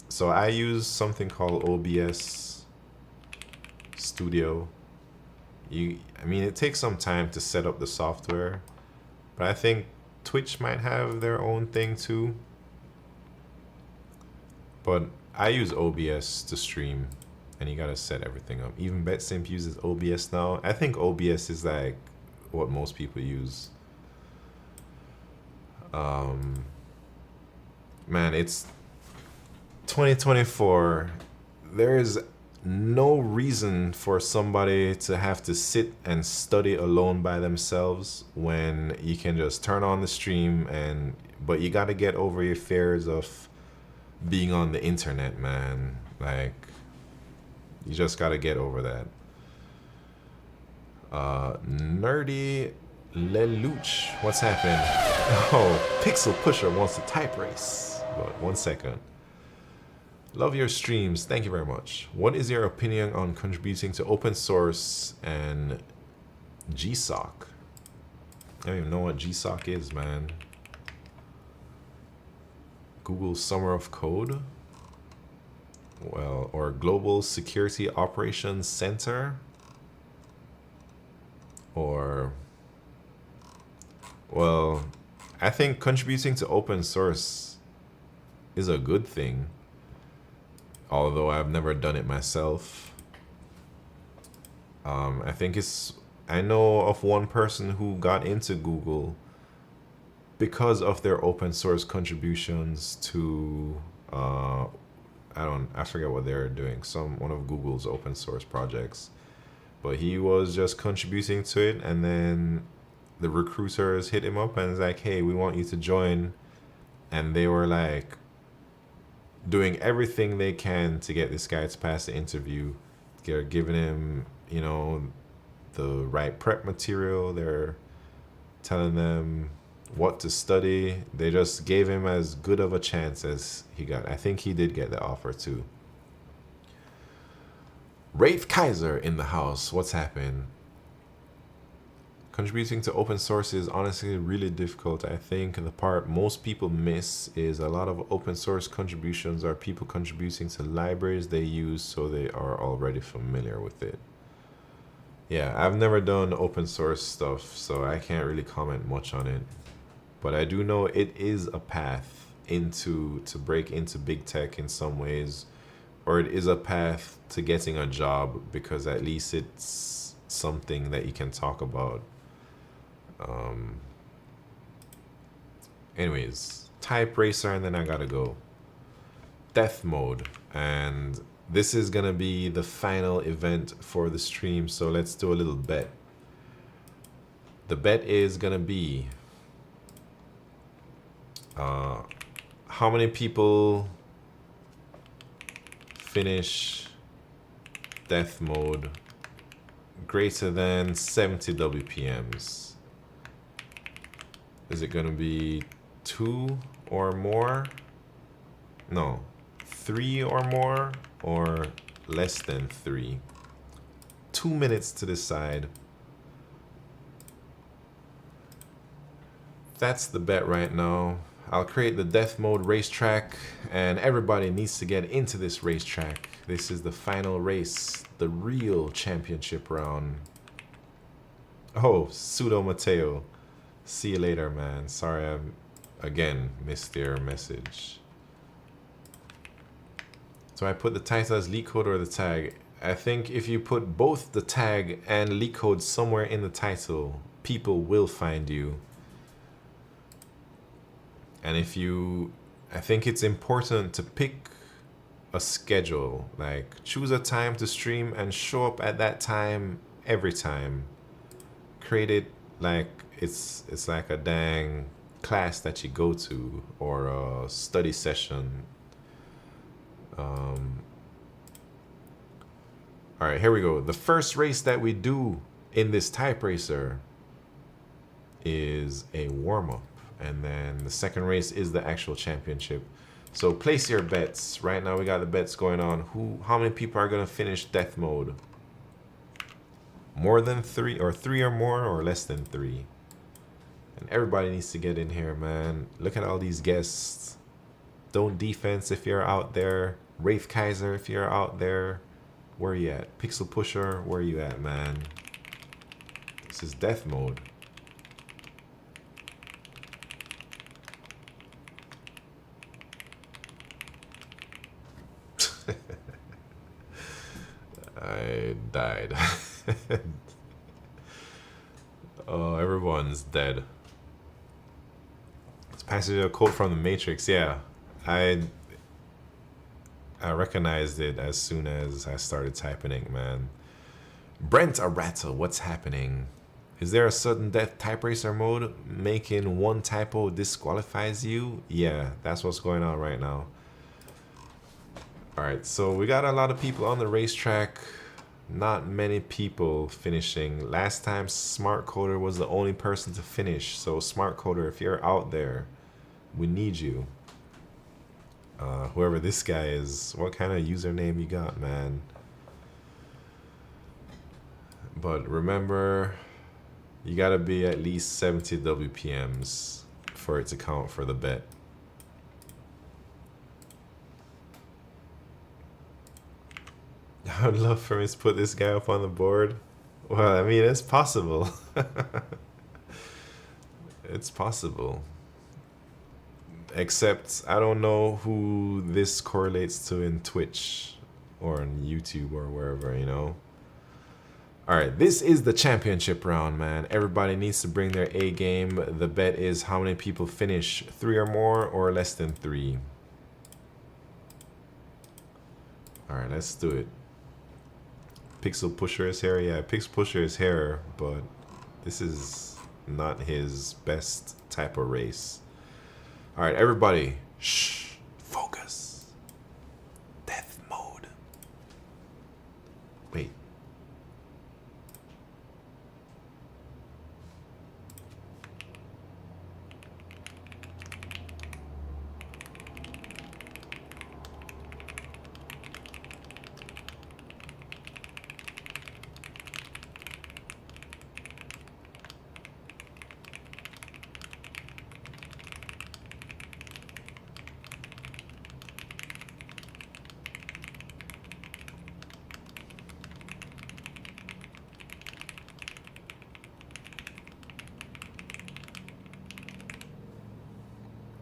So I use something called OBS Studio. I mean, it takes some time to set up the software, but I think Twitch might have their own thing too. But I use OBS to stream, and you gotta set everything up. Even BetSimp uses OBS now. I think OBS is like what most people use. Man, it's 2024. There is no reason for somebody to have to sit and study alone by themselves when you can just turn on the stream. But you got to get over your fears of being on the internet, man. Like, you just got to get over that. Nerdy Lelouch, what's happening? Oh, Pixel Pusher wants a type race. But 1 second. Love your streams. Thank you very much. What is your opinion on contributing to open source and GSOC? I don't even know what GSOC is, man. Google Summer of Code? Well, or Global Security Operations Center? Or, well, I think contributing to open source is a good thing, although I've never done it myself. I know of one person who got into Google because of their open source contributions to, I forget what they're doing, one of Google's open source projects. But he was just contributing to it, and then the recruiters hit him up and was like, hey, we want you to join. And they were like doing everything they can to get this guy to pass the interview. They're giving him, you know, the right prep material. They're telling them what to study. They just gave him as good of a chance as he got. I think he did get the offer too. Rafe Kaiser in the house. What's happened? Contributing to open source is honestly really difficult. I think the part most people miss is a lot of open source contributions are people contributing to libraries they use, so they are already familiar with it. Yeah, I've never done open source stuff, so I can't really comment much on it. But I do know it is a path to break into big tech in some ways, or it is a path to getting a job, because at least it's something that you can talk about. Anyways, type racer, and then I gotta go. Death mode, and this is gonna be the final event for the stream, so let's do a little bet. The bet is gonna be how many people finish death mode greater than 70 WPMs. Is it gonna be 2 or more? No, 3 or more, or less than 3? 2 minutes to decide. That's the bet right now. I'll create the death mode racetrack, and everybody needs to get into this racetrack. This is the final race, the real championship round. Oh, Pseudo Mateo. See you later, man. Sorry I again missed your message. So I put the title as LeetCode or the tag. I think if you put both the tag and LeetCode somewhere in the title, people will find you. And I think it's important to pick a schedule, like choose a time to stream and show up at that time every time. Create it like it's like a dang class that you go to, or a study session. All right, here we go. The first race that we do in this type racer is a warm-up, and then the second race is the actual championship. So place your bets. Right now we got the bets going on. How many people are gonna finish death mode? More than 3, or 3 or more, or less than 3? And everybody needs to get in here, man. Look at all these guests. Don't Defense if you're out there. Rafe Kaiser if you're out there. Where you at? Pixel Pusher, where you at, man? This is death mode. I died. Oh, everyone's dead. It's passage a quote from the Matrix. Yeah, I recognized it as soon as I started typing it, man. Brent Arata, what's happening? Is there a sudden death type racer mode? Making one typo disqualifies you? Yeah, that's what's going on right now. All right, so we got a lot of people on the racetrack. Not many people finishing. Last time Smart Coder was the only person to finish. So Smart Coder, if you're out there, we need you. Whoever this guy is, what kind of username you got, man? But remember, you gotta be at least 70 WPMs for it to count for the bet. I would love for me to put this guy up on the board. Well, I mean, it's possible. It's possible. Except I don't know who this correlates to in Twitch or on YouTube or wherever, you know. Alright, this is the championship round, man. Everybody needs to bring their A game. The bet is how many people finish 3 or more or less than 3. Alright, let's do it. Pixel Pusher is here. Yeah, Pixel Pusher is here, but this is not his best type of race. Alright, everybody. Shh. Focus. Death mode. Wait.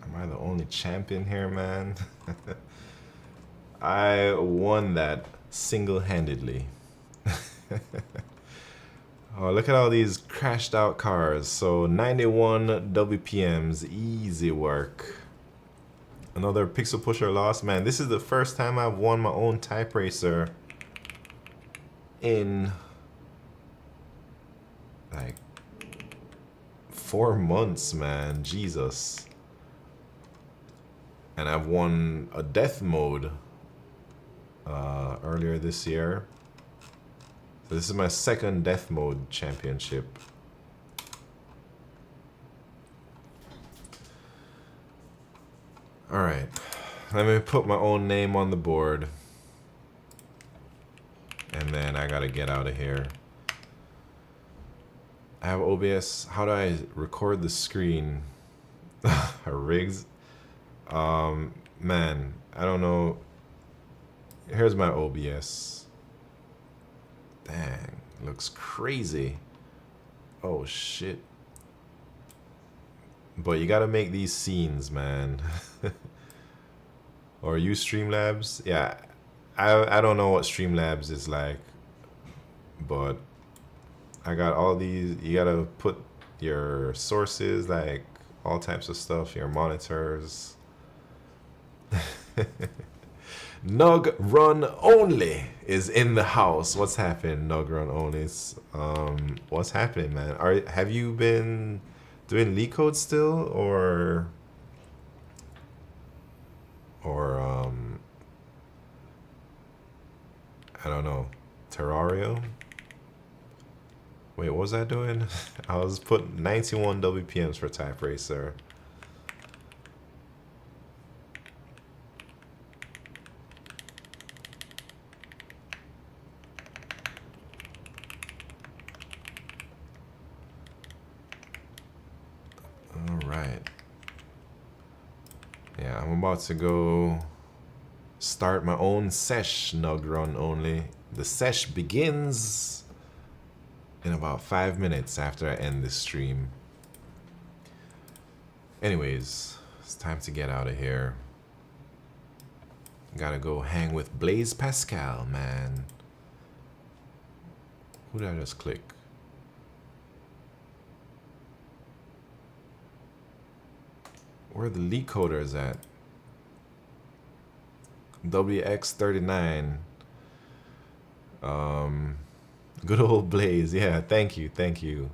Am I the only champion here, man? I won that single-handedly. Oh, look at all these crashed out cars. So 91 WPMs, easy work. Another Pixel Pusher loss. Man, this is the first time I've won my own type racer in like 4 months, man. Jesus. And I've won a death mode earlier this year. So this is my second death mode championship. Alright, let me put my own name on the board. And then I gotta get out of here. I have OBS. How do I record the screen? Rigs? Man, I don't know. Here's my OBS. Dang, looks crazy. Oh shit. But you gotta make these scenes, man. Or use Streamlabs. Yeah, I don't know what Streamlabs is like, but I got all these. You gotta put your sources, like all types of stuff, your monitors. Nug Run Only is in the house. What's happening, Nug Run Only? What's happening, man? Have you been doing LeetCode still, or I don't know, Terrario? Wait, what was I doing? I was putting 91 WPMs for Type Racer. Alright. Yeah, I'm about to go start my own sesh, Nug Run Only. The sesh begins in about 5 minutes after I end this stream. Anyways, it's time to get out of here. Gotta go hang with Blaze Pascal, man. Who did I just click? Where are the LeetCoders at? WX39. Good old Blaze. Yeah, thank you, thank you.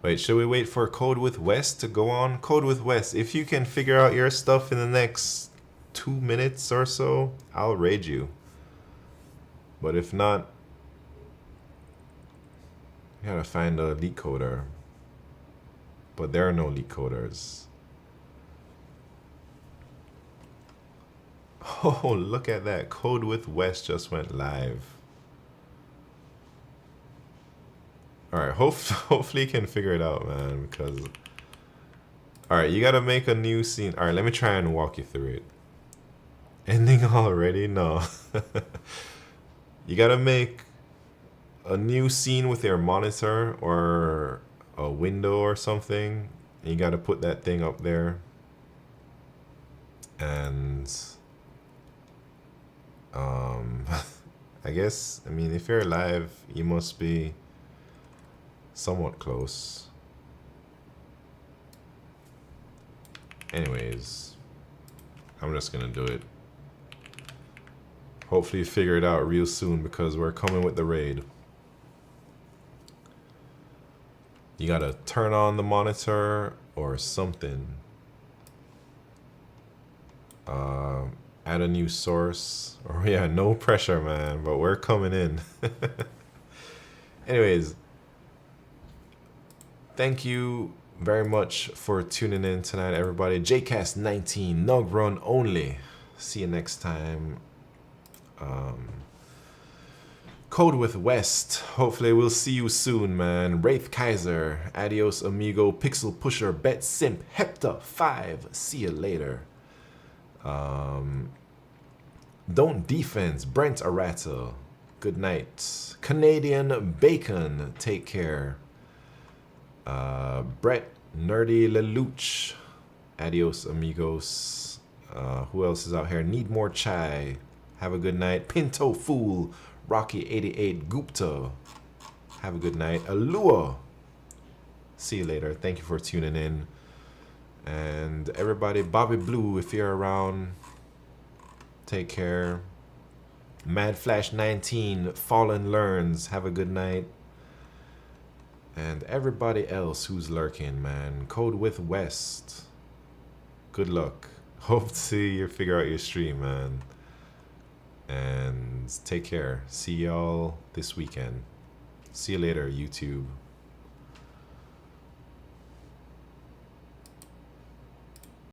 Wait, should we wait for Code with West to go on? Code with West, if you can figure out your stuff in the next 2 minutes or so, I'll raid you. But if not, you gotta find a LeetCoder. But there are no LeetCoders. Oh, look at that. Code with West just went live. Alright, hopefully you can figure it out, man, because... Alright, you gotta make a new scene. Alright, let me try and walk you through it. Ending already? No. You gotta make a new scene with your monitor or a window or something. You gotta put that thing up there. And... I guess, I mean, if you're live, you must be somewhat close. Anyways, I'm just gonna do it. Hopefully you figure it out real soon because we're coming with the raid. You gotta turn on the monitor or something. Add a new source. Or yeah, no pressure, man, but we're coming in. Anyways, thank you very much for tuning in tonight, everybody. JCast 19, Nug Run only. See you next time. Code with West. Hopefully we'll see you soon, man. Wraith Kaiser, adios amigo, Pixel Pusher, Bet Simp, Hepta 5. See you later. Don't Defense, Brent Arata. Good night. Canadian Bacon, take care. Brett Nerdy Lelouch, adios amigos. Who else is out here? Need more chai. Have a good night. Pinto Fool, Rocky 88 Gupta. Have a good night. Alua. See you later. Thank you for tuning in. And everybody, Bobby Blue, if you're around, take care. Mad Flash 19, Fallen Learns. Have a good night. And everybody else who's lurking, man. Code with West. Good luck. Hope to see you figure out your stream, man. And take care. See y'all this weekend. See you later, YouTube.